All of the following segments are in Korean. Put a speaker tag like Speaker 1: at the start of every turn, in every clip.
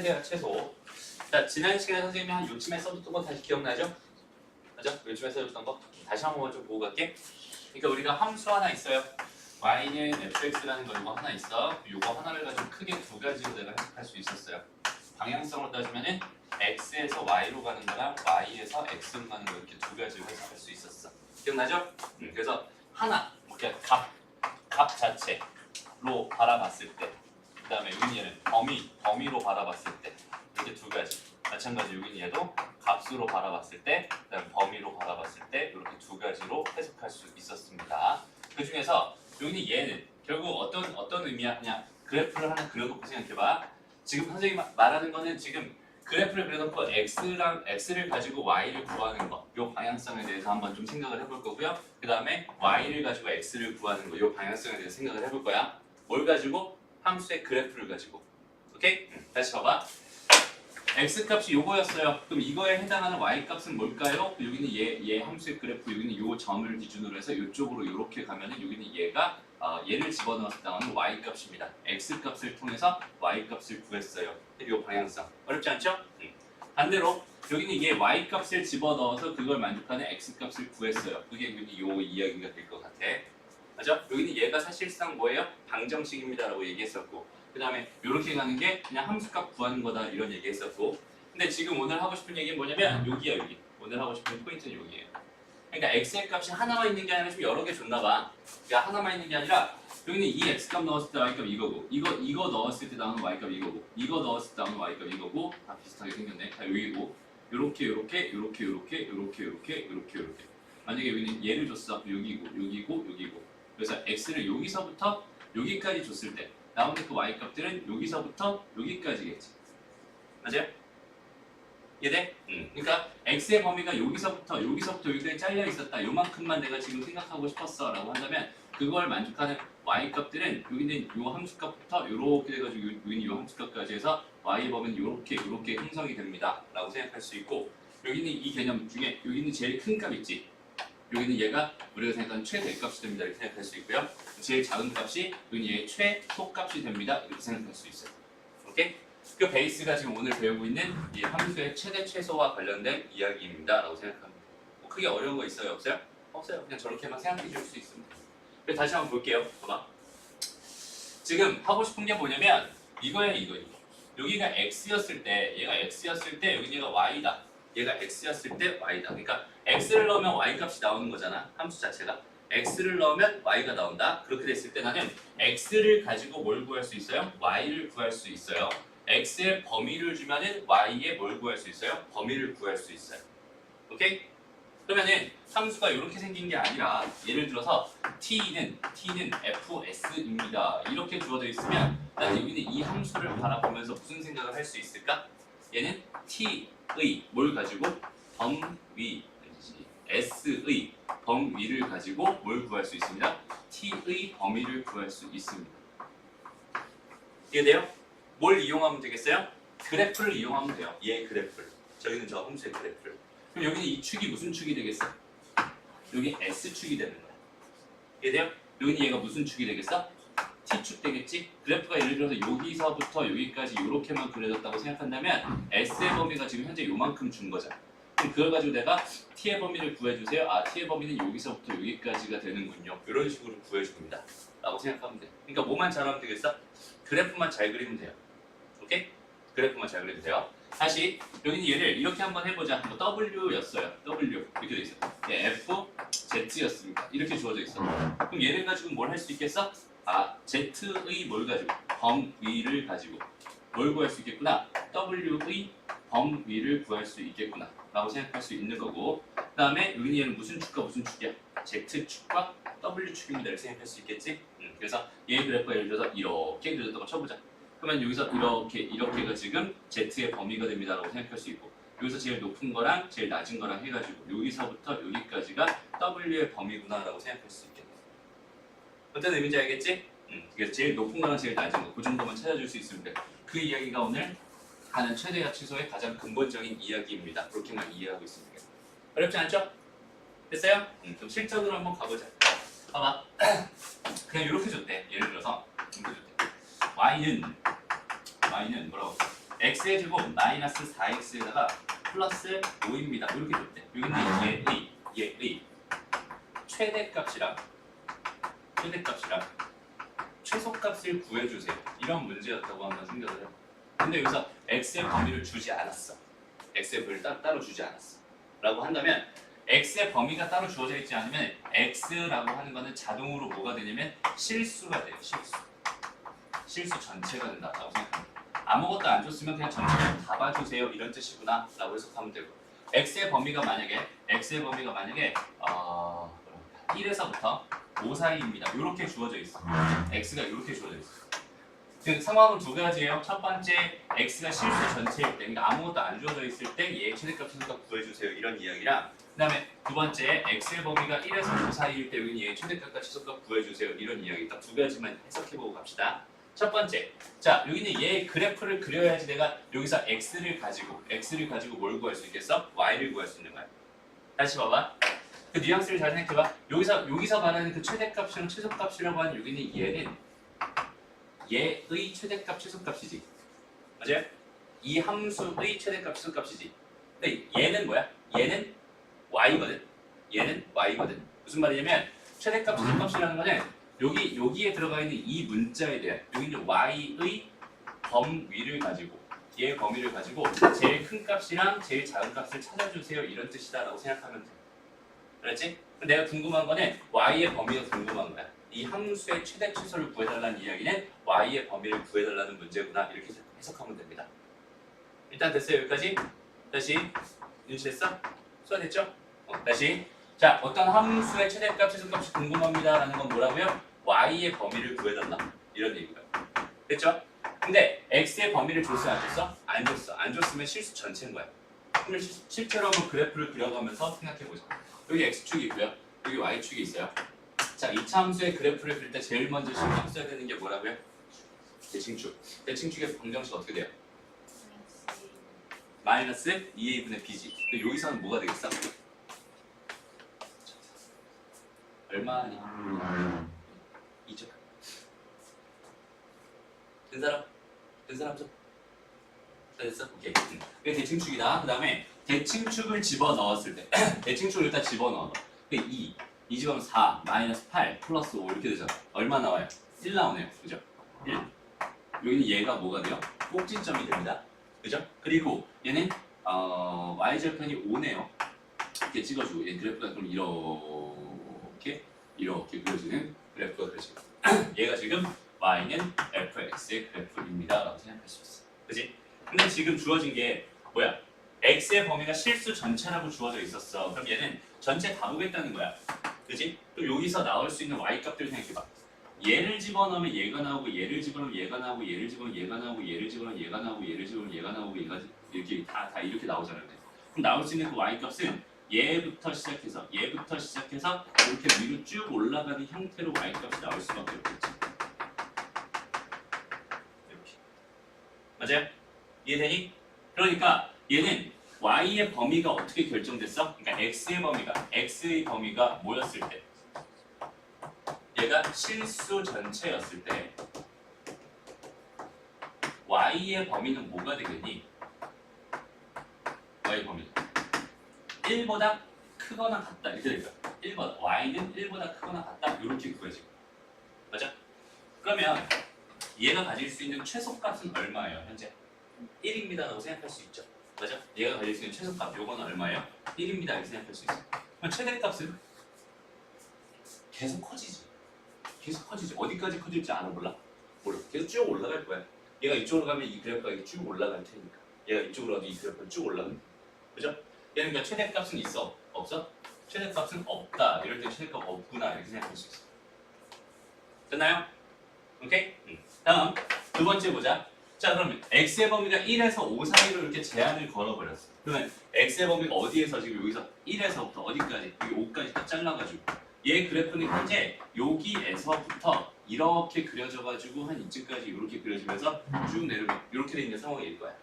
Speaker 1: 최대와 최소. 자, 지난 시간에 선생님이 한 요쯤에 써줬던 거 다시 기억나죠? 맞아? 요쯤에 써줬던 거 다시 한번 좀 보고 갈게. 그러니까 우리가 함수 하나 있어요. y는 fx라는 거 이거 하나 있어. 이거 하나를 가지고 크게 두 가지로 내가 해석할 수 있었어요. 방향성으로 따지면은 x에서 y로 가는 거랑 y에서 x로 가는 거 이렇게 두 가지로 해석할 수 있었어. 기억나죠? 그래서 하나, 이렇게 값 자체로 바라봤을 때, 그 다음에 여기 얘는 범위로 바라봤을 때 이렇게 두 가지. 마찬가지 여기 얘도 값으로 바라봤을 때, 그 다음에 범위로 바라봤을 때 이렇게 두 가지로 해석할 수 있었습니다. 그 중에서 여기는 얘는 결국 어떤 의미야? 그냥 그래프를 하나 그려놓고 생각해봐. 지금 선생님이 말하는 거는 지금 그래프를 그려놓고 x를 가지고 y를 구하는 거, 이 방향성에 대해서 한번 좀 생각을 해볼 거고요. 그 다음에 y를 가지고 x를 구하는 거, 이 방향성에 대해서 생각을 해볼 거야. 뭘 가지고? 함수의 그래프를 가지고. 오케이? 다시 봐봐. x 값이 요거였어요. 그럼 이거에 해당하는 y 값은 뭘까요? 여기는 얘 함수의 그래프, 여기는 요 점을 기준으로 해서 이쪽으로 이렇게 가면은 여기는 얘가 얘를 집어넣었을 때 나오는 y 값입니다. x 값을 통해서 y 값을 구했어요. 이 방향성 어렵지 않죠? 반대로 여기는 얘 y 값을 집어넣어서 그걸 만족하는 x 값을 구했어요. 그게 요 이야기가 될 것 같아. 맞죠? 여기는 얘가 사실상 뭐예요? 방정식입니다라고 얘기했었고, 그 다음에 이렇게 가는 게 그냥 함수값 구하는 거다 이런 얘기했었고, 근데 지금 오늘 하고 싶은 얘기는 뭐냐면 여기야 여기. 오늘 하고 싶은 포인트는 여기예요. 그러니까 x의 값이 하나만 있는 게 아니라 좀 여러 개 줬나 봐. 그러니까 하나만 있는 게 아니라 여기는 이 x값 넣었을 때 y값 이거고, 이거 넣었을 때 나오는 y값 이거고, 이거 넣었을 때 나오는 y값 이거고, 다 비슷하게 생겼네. 다 여기고, 요렇게 만약에 여기는 얘를 줬어. 여기고. 그래서 x를 여기서부터 여기까지 줬을 때 나오는 그 y값들은 여기서부터 여기까지겠지. 맞아요? 이해돼? 그러니까 x의 범위가 여기서부터 여기까지 잘려 있었다. 요만큼만 내가 지금 생각하고 싶었어라고 한다면 그걸 만족하는 y 값들은 여기는 요 함수값부터 요렇게 돼가지고 여기는 요 함수값까지 해서 y 범위는 요렇게 형성이 됩니다라고 생각할 수 있고, 여기는 이 개념 중에 여기는 제일 큰 값 있지. 여기는 얘가 우리가 생각하는 최대값이 됩니다 이렇게 생각할 수 있고요. 제일 작은 값이 여기는 얘의 최소값이 됩니다 이렇게 생각할 수 있어요. 오케이? 그 베이스가 지금 오늘 배우고 있는 이 함수의 최대 최소와 관련된 이야기입니다 라고 생각합니다. 뭐 크게 어려운 거 있어요? 없어요? 없어요. 그냥 저렇게만 생각해 줄 수 있습니다. 그래서 다시 한번 볼게요. 봐봐. 지금 하고 싶은 게 뭐냐면 이거. 여기가 x였을 때, 얘가 x였을 때 여기 얘가 y다. 얘가 x였을 때 y다. 그러니까 x를 넣으면 y 값이 나오는 거잖아. 함수 자체가. x를 넣으면 y가 나온다. 그렇게 됐을 때 나는 x를 가지고 뭘 구할 수 있어요? y를 구할 수 있어요. x의 범위를 주면은 y의 뭘 구할 수 있어요? 범위를 구할 수 있어요. 오케이? 그러면은 함수가 이렇게 생긴 게 아니라 예를 들어서 t는 fs입니다. 이렇게 주어져 있으면 나는 여기는 이 함수를 바라보면서 무슨 생각을 할 수 있을까? 얘는 t의 뭘 가지고? 범위, s의 범위를 가지고 뭘 구할 수 있습니다? t의 범위를 구할 수 있습니다. 이해돼요? 뭘 이용하면 되겠어요? 그래프를 이용하면 돼요. 얘의 그래프를. 저기는 저 함수의 그래프를. 그럼 여기는 이 축이 무슨 축이 되겠어? 여기 S축이 되는 거야. 이해돼요? 여기는 얘가 무슨 축이 되겠어? T축 되겠지? 그래프가 예를 들어서 여기서부터 여기까지 이렇게만 그려졌다고 생각한다면 S의 범위가 지금 현재 요만큼 준 거잖아. 그럼 그걸 가지고 내가 T의 범위를 구해주세요. 아, T의 범위는 여기서부터 여기까지가 되는군요. 이런 식으로 구해줍니다. 라고 생각하면 돼. 그러니까 뭐만 잘하면 되겠어? 그래프만 잘 그리면 돼요. 오케이? 그래프만 잘 그리면 돼요. 다시 여기는 얘를 이렇게 한번 해보자. 뭐 W였어요. W 이렇게 돼 있어. 예, F, Z였습니다. 이렇게 주어져 있어. 그럼 얘를 가지고 뭘 할 수 있겠어? 아, Z의 뭘 가지고? 범위를 가지고 뭘 구할 수 있겠구나? W의 범위를 구할 수 있겠구나 라고 생각할 수 있는 거고, 그 다음에 여기는 얘는 무슨 축과 무슨 축이야? Z축과 W축입니다 이렇게 생각할 수 있겠지? 그래서 얘 그래프가 예를 들어서 이렇게 그려졌다고 쳐보자. 그러면 여기서 이렇게가 지금 Z의 범위가 됩니다라고 생각할 수 있고, 여기서 제일 높은 거랑 제일 낮은 거랑 해가지고 여기서부터 여기까지가 W의 범위구나라고 생각할 수 있겠네. 어떤 의미인지 알겠지? 그래서 제일 높은 거랑 제일 낮은 거, 그 정도만 찾아줄 수 있으면 돼. 그 이야기가 오늘 하는 최대와 최소의 가장 근본적인 이야기입니다. 그렇게만 이해하고 있으면 되겠다. 어렵지 않죠? 됐어요? 그럼 실전으로 한번 가보자. 봐봐. 그냥 이렇게 줬대. 예를 들어서 이렇게 줬대. y는 뭐라고? x의 제곱 마이너스 4x에다가 플러스 5입니다. 이렇게 줬대. 여기는 얘의 최대값이랑 최소값을 구해주세요. 이런 문제였다고 한번 생각을 해요. 근데 여기서 x의 범위를 주지 않았어. x의 범위를 따로 주지 않았어. 라고 한다면 x의 범위가 따로 주어져 있지 않으면 x라고 하는 거는 자동으로 뭐가 되냐면 실수가 돼요. 실수 전체가 된다고 생각합니다. 아무것도 안 줬으면 그냥 전체를 다 봐주세요. 이런 뜻이구나 라고 해석하면 되고 x의 범위가 만약에 1에서부터 5 사이입니다. 이렇게 주어져 있어. x가 이렇게 주어져 있어. 그 상황은 두 가지예요. 첫 번째, x가 실수 전체일 때, 그러니까 아무것도 안 주어져 있을 때 얘의 최대값, 최소값 구해주세요. 이런 이야기랑 그 다음에 두 번째, x의 범위가 1에서 5 사이일 때 여기는 얘의 최대값과 최소값 구해주세요. 이런 이야기 딱 두 가지만 해석해보고 갑시다. 첫 번째, 자 여기는 얘의 그래프를 그려야지 내가 여기서 x를 가지고 뭘 구할 수 있겠어? y를 구할 수 있는 거야. 다시 봐봐. 그 뉘앙스를 잘 생각해봐. 여기서 말하는 그 최대값이랑 최소값이라고 하는 여기는 얘의 최대값, 최소값이지. 맞아요? 이 함수의 최대값, 최소값이지. 근데 얘는 뭐야? 얘는 y거든. 무슨 말이냐면 최대값, 최소값이라는 거는 여기에 들어가 있는 이 문자에 대한 여기는 y의 범위를 가지고 얘의 범위를 가지고 제일 큰 값이랑 제일 작은 값을 찾아주세요. 이런 뜻이다라고 생각하면 돼. 그렇지? 내가 궁금한 거는 y의 범위가 궁금한 거야. 이 함수의 최대 최소를 구해달라는 이야기는 y의 범위를 구해달라는 문제구나. 이렇게 해석하면 됩니다. 일단 됐어요. 여기까지? 다시 인식했어? 수화됐죠? 다시 자 어떤 함수의 최대값, 최소값이 궁금합니다 라는 건 뭐라고요? y의 범위를 구해달라. 이런 얘기가 됐죠? 근데 x의 범위를 줬어 안 줬어? 안 줬어. 안 줬으면 실수 전체인 거야. 그럼 실제로 한번 그래프를 그려가면서 생각해보자. 여기 x축이 있고요. 여기 y축이 있어요. 자, 이차 함수의 그래프를 그릴 때 제일 먼저 신경 써야 되는 게 뭐라고요? 대칭축. 대칭축의 방정식 어떻게 돼요? 마이너스 2a분의 b지. 여기서는 뭐가 되겠어? 얼마니? 2죠. 된 사람 좀. 됐어? 오케이. 이게 대칭축이다. 그 다음에 대칭축을 집어넣었을 때 대칭축을 일단 집어넣어. 2 집어넣으면 4, 마이너스 8, 플러스 5 이렇게 되잖아. 얼마 나와요? 1 나오네요. 그죠? 1. 여기는 얘가 뭐가 돼요? 꼭지점이 됩니다. 그죠? 그리고 얘는 y절편이 5네요. 이렇게 찍어주고 얘 그래프가 그럼 이렇게 그려지는 그래프가 그려지고 얘가 지금 y는 fx의 그래프입니다 라고 생각할 수 있어. 그치? 근데 지금 주어진 게 뭐야? x의 범위가 실수 전체라고 주어져 있었어. 그럼 얘는 전체 다 보겠다는 거야. 그치? 또 여기서 나올 수 있는 y값들 생각해봐. 얘를 집어넣으면 얘가 나오고 얘를 집어넣으면 얘가 나오고 얘를 집어넣으면 얘가 나오고 얘를 집어넣으면 얘가 나오고 얘를 집어넣으면 얘가 나오고 얘가 이렇게 다 이렇게 나오잖아요. 그럼 나올 수 있는 그 y값은 얘부터 시작해서 이렇게 위로 쭉 올라가는 형태로 y값이 나올 수밖에 없겠지. 이렇게. 맞아요? 이해되니? 그러니까 얘는 y의 범위가 어떻게 결정됐어? 그러니까 x의 범위가 뭐였을 때? 얘가 실수 전체였을 때 y의 범위는 뭐가 되겠니? y의 범위 1보다 크거나 같다 이렇게 될까? y는 1보다 크거나 같다 이렇게 구해지고 맞아? 그러면 얘가 가질 수 있는 최소값은 얼마예요? 현재 1입니다 라고 생각할 수 있죠. 맞아? 얘가 가질 수 있는 최소값 요거는 얼마예요? 1입니다 이렇게 생각할 수 있어. 그럼 최대값은 계속 커지지. 어디까지 커질지 알아 몰라? 몰라. 계속 쭉 올라갈 거야. 얘가 이쪽으로 가면 이 그래프가 쭉 올라갈 테니까. 얘가 이쪽으로 가도 이 그래프가 쭉 올라갈 테니까. 그죠? 얘는 그러니까 최대값은 있어? 없어? 최대값은 없다. 이럴 때 최대값 없구나 이렇게 생각할 수 있어. 됐나요? 오케이? 다음 두 번째 보자. 자 그러면 x의 범위가 1에서 5 사이로 이렇게 제한을 걸어버렸어. 그러면 x의 범위가 어디에서 지금 여기서 1에서부터 어디까지? 여기 5까지 다 잘라가지고 얘 그래프는 현재 여기에서부터 이렇게 그려져가지고 한 이쯤까지 이렇게 그려지면서 쭉 내려오면 이렇게 돼 있는 상황일 거야.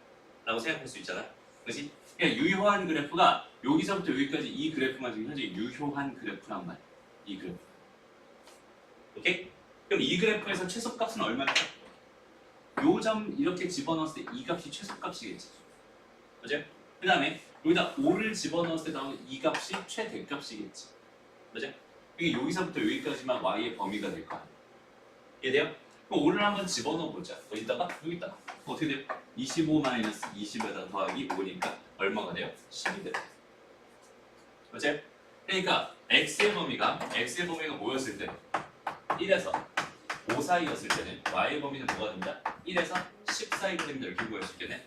Speaker 1: 라고 생각할 수 있잖아. 그렇지? 그러니까 유효한 그래프가 여기서부터 여기까지 이 그래프만 지금 현재 유효한 그래프란 말이야. 이 그래프. 오케이? 그럼 이 그래프에서 최소값은 얼마일까? 요 점 이렇게 집어넣었을 때 이 값이 최소값이겠지. 맞아요? 그 다음에 여기다 5를 집어넣었을 때 나오는 이 값이 최대값이겠지. 맞아요? 이게 여기서부터 여기까지만 y의 범위가 될 거 아니에요. 이해돼요? 그럼 5를 한번 집어넣어 보자. 여기다가 여기다가 어떻게 돼요? 25-20에다 더하기 5니까 얼마가 돼요? 10이 돼요. 맞아요? 그러니까 x의 범위가 뭐였을 때 1에서 5 사이였을 때는 y의 범위는 뭐가 됩니다? 1에서 10 사이가 됩니다. 이렇게 구할 수 있겠네.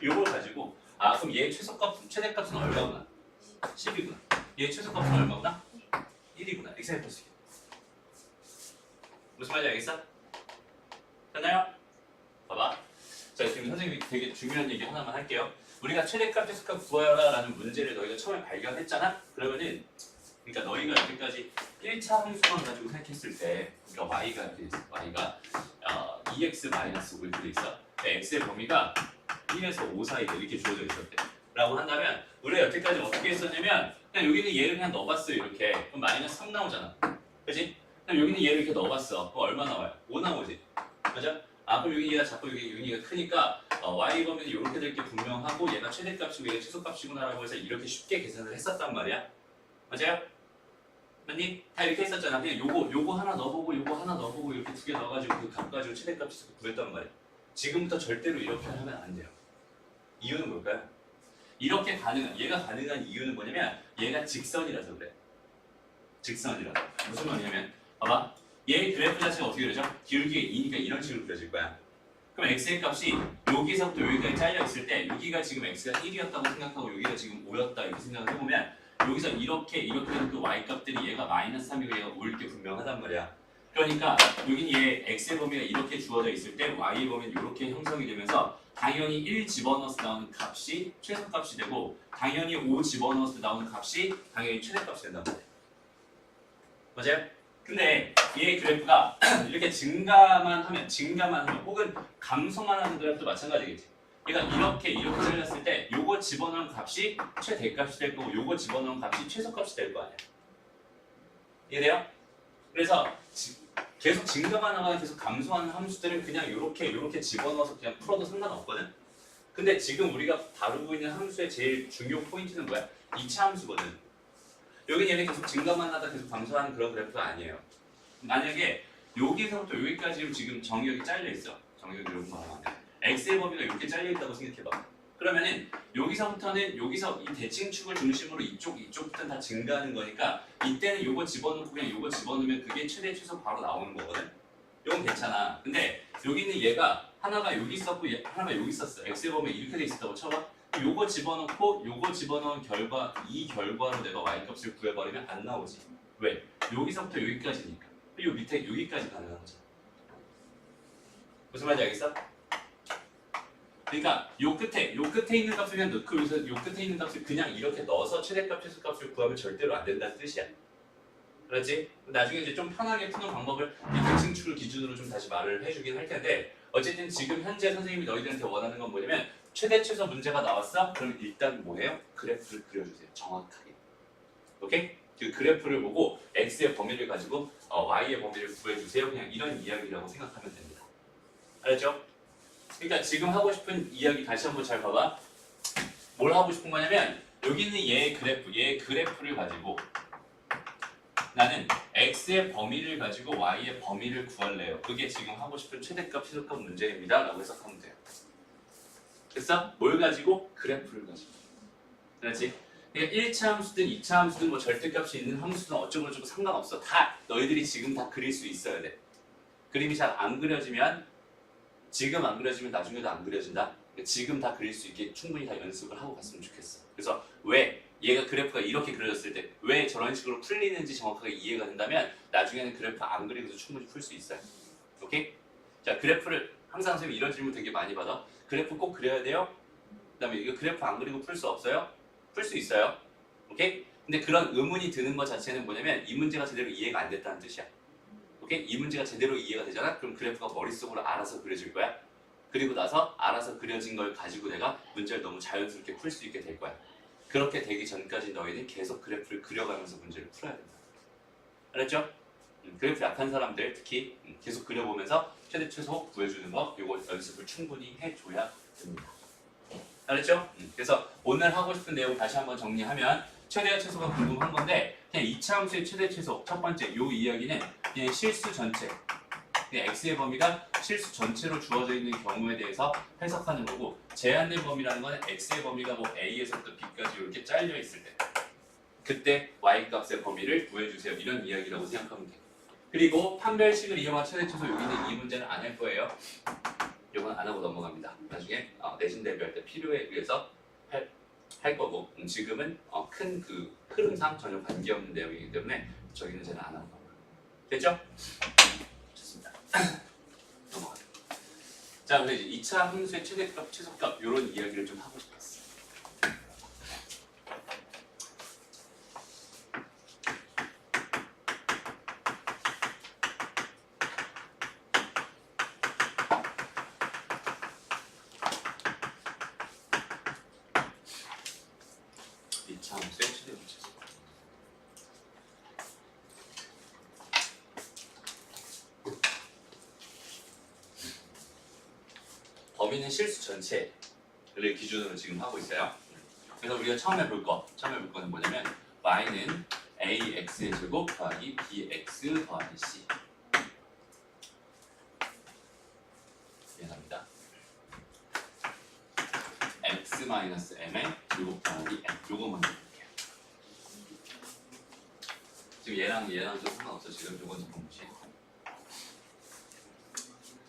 Speaker 1: 이걸 가지고 그럼 얘 최대값은 얼마구나? 10이구나. 얘 최소값은 얼마구나? 1이구나. 이렇게 생각할 수 있겠네. 무슨 말인지 알겠어? 됐나요? 봐봐. 자, 지금 선생님이 되게 중요한 얘기 하나만 할게요. 우리가 최대값, 최소값 구하라라는 문제를 너희가 처음에 발견했잖아? 그러면은 그러니까 너희가 여기까지 1차 함수만 가지고 생각했을 때 그러니까 y가 이렇게 있어. y가 2x-5 이렇게 돼 있어. x의 범위가 1에서 5 사이 이렇게 주어져 있었대. 라고 한다면 우리가 여태까지 어떻게 했었냐면 그냥 여기는 얘를 그냥 넣어봤어요. 이렇게. 그럼 마이너스 3 나오잖아. 그치? 그럼 여기는 얘를 이렇게 넣어봤어. 그럼 얼마 나와요? 5 나오지. 맞아? 그럼 여기 얘가 작고 여기 여기가 크니까 y 범위는 이렇게 될 게 분명하고 얘가 최대값이고 얘가 최소값이구나라고 해서 이렇게 쉽게 계산을 했었단 말이야. 맞아요? 맞니? 다 이렇게 했었잖아. 그냥 요거 하나 넣어보고 요거 하나 넣어보고 이렇게 두 개 넣어가지고 그 값 가지고 최대값 최소값 구했단 말이야. 지금부터 절대로 이렇게 하면 안 돼요. 이유는 뭘까요? 이렇게 얘가 가능한 이유는 뭐냐면 얘가 직선이라서 그래. 직선이라서. 무슨 말이냐면 봐봐. 얘 그래프 자체가 어떻게 그려져? 기울기 2니까 이런 식으로 그려질 거야. 그럼 x의 값이 여기서부터 여기까지 잘려 있을 때 여기가 지금 x가 1이었다고 생각하고 여기가 지금 5였다 이렇게 생각을 해보면 여기서 이렇게 그 y 값들이 얘가 마이너스 3이고 얘가 5일 게 분명하단 말이야. 그러니까 여기는 얘 x의 범위가 이렇게 주어져 있을 때 y의 범위는 이렇게 형성이 되면서 당연히 1 집어넣어서 나오는 값이 최소값이 되고 당연히 5 집어넣어서 나오는 값이 당연히 최대값이 된단 말이야. 맞아요? 근데 얘 그래프가 이렇게 증가만 하면 혹은 감소만 하는 그래프도 마찬가지겠지. 얘가 이렇게 잘렸을 때 요거 집어넣은 값이 최대값이 될 거고 요거 집어넣은 값이 최소값이 될 거 아니야. 이해돼요? 그래서 계속 증가만 하거나 계속 감소하는 함수들은 그냥 요렇게 집어넣어서 그냥 풀어도 상관없거든. 근데 지금 우리가 다루고 있는 함수의 제일 중요 포인트는 뭐야? 2차 함수거든. 여긴 얘는 계속 증가만 하다 계속 감소하는 그런 그래프가 아니에요. 만약에 여기서부터 여기까지 지금 정의역이 잘려 있어. 정의역이 이렇게 말하면 x의 범위가 이렇게 잘려 있다고 생각해봐. 그러면은 여기서부터는 여기서 이 대칭축을 중심으로 이쪽부터는 다 증가하는 거니까 이때는 요거 집어넣고 그냥 요거 집어넣으면 그게 최대 최소 바로 나오는 거거든. 요건 괜찮아. 근데 여기는 얘가 하나가 여기 있었고 하나가 여기 있었어. x의 범위 이렇게 돼 있었다고 쳐봐. 요거 집어넣고 요거 집어넣은 결과 이 결과로 내가 y값을 구해버리면 안 나오지. 왜? 여기서부터 여기까지니까. 요 밑에 여기까지 가능한 거잖아. 무슨 말인지 알겠어? 그러니까 요 끝에 있는 값을 그냥 넣고 여기서 요 끝에 있는 값을 그냥 이렇게 넣어서 최대값 최소값을 구하면 절대로 안 된다는 뜻이야. 그렇지? 나중에 이제 좀 편하게 푸는 방법을 이 대칭축을 기준으로 좀 다시 말을 해주긴 할 텐데 어쨌든 지금 현재 선생님이 너희들한테 원하는 건 뭐냐면 최대 최소 문제가 나왔어? 그럼 일단 뭐예요? 그래프를 그려주세요. 정확하게. 오케이? 그 그래프를 보고 x의 범위를 가지고 y의 범위를 구해주세요. 그냥 이런 이야기라고 생각하면 됩니다. 알았죠? 그러니까 지금 하고 싶은 이야기 다시 한번 잘 봐봐. 뭘 하고 싶은 거냐면 여기 있는 얘의 그래프를 가지고 나는 x의 범위를 가지고 y의 범위를 구할래요. 그게 지금 하고 싶은 최대값, 최소값 문제입니다. 라고 해석하면 돼요. 됐어? 뭘 가지고? 그래프를 가지고. 그렇지? 그러니까 1차 함수든 2차 함수든 뭐 절대값이 있는 함수든 어쩌고저쩌고 상관없어. 다 너희들이 지금 다 그릴 수 있어야 돼. 그림이 잘 안 그려지면 지금 안 그려지면 나중에도 안 그려진다. 그러니까 지금 다 그릴 수 있게 충분히 다 연습을 하고 갔으면 좋겠어. 그래서 왜 얘가 그래프가 이렇게 그려졌을 때 왜 저런 식으로 풀리는지 정확하게 이해가 된다면 나중에는 그래프 안 그리고도 충분히 풀 수 있어요. 오케이? 자, 그래프를 항상 선생님이 이런 질문 되게 많이 받아. 그래프 꼭 그려야 돼요? 그 다음에 이거 그래프 안 그리고 풀 수 없어요? 풀 수 있어요. 오케이? 근데 그런 의문이 드는 것 자체는 뭐냐면 이 문제가 제대로 이해가 안 됐다는 뜻이야. 오케이? 이 문제가 제대로 이해가 되잖아? 그럼 그래프가 머릿속으로 알아서 그려질 거야. 그리고 나서 알아서 그려진 걸 가지고 내가 문제를 너무 자연스럽게 풀 수 있게 될 거야. 그렇게 되기 전까지 너희는 계속 그래프를 그려가면서 문제를 풀어야 된다. 알았죠? 그래프 약한 사람들 특히 계속 그려보면서 최대 최소 구해주는 거 이거 연습을 충분히 해줘야 됩니다. 알았죠? 그래서 오늘 하고 싶은 내용 다시 한번 정리하면 최대와 최소가 궁금한 건데 그냥 이차 함수의 최대 최소 첫 번째 이 이야기는 그냥 실수 전체 그냥 x의 범위가 실수 전체로 주어져 있는 경우에 대해서 해석하는 거고 제한된 범위라는 건 x의 범위가 뭐 a에서부터 b까지 이렇게 잘려 있을 때 그때 y 값의 범위를 구해주세요 이런 이야기라고 생각하면 돼요. 그리고 판별식을 이용한 최대 최소 여기는 이 문제는 안 할 거예요. 이건 안 하고 넘어갑니다. 나중에 내신 대비할 때 필요에 의해서 할 거고 지금은 큰 그 흐름상 전혀 관계없는 내용이기 때문에 저기는 제가 안 하고 넘어가요. 됐죠? 좋습니다. 넘어가요. 자, 그래서 이제 2차 함수의 최대값, 최소값 이런 이야기를 좀 하고 싶었어요. 범위는 실수 전체를 기준으로 지금 하고 있어요. 그래서 우리가 처음에 볼 거는 뭐냐면 y는 ax의 제곱 더하기 bx 더하기 c. 미안합니다. x-m의 제곱 더하기 m. 요거 먼저 볼게요. 지금 얘랑 좀 상관없어. 지금 요건 좀 보시.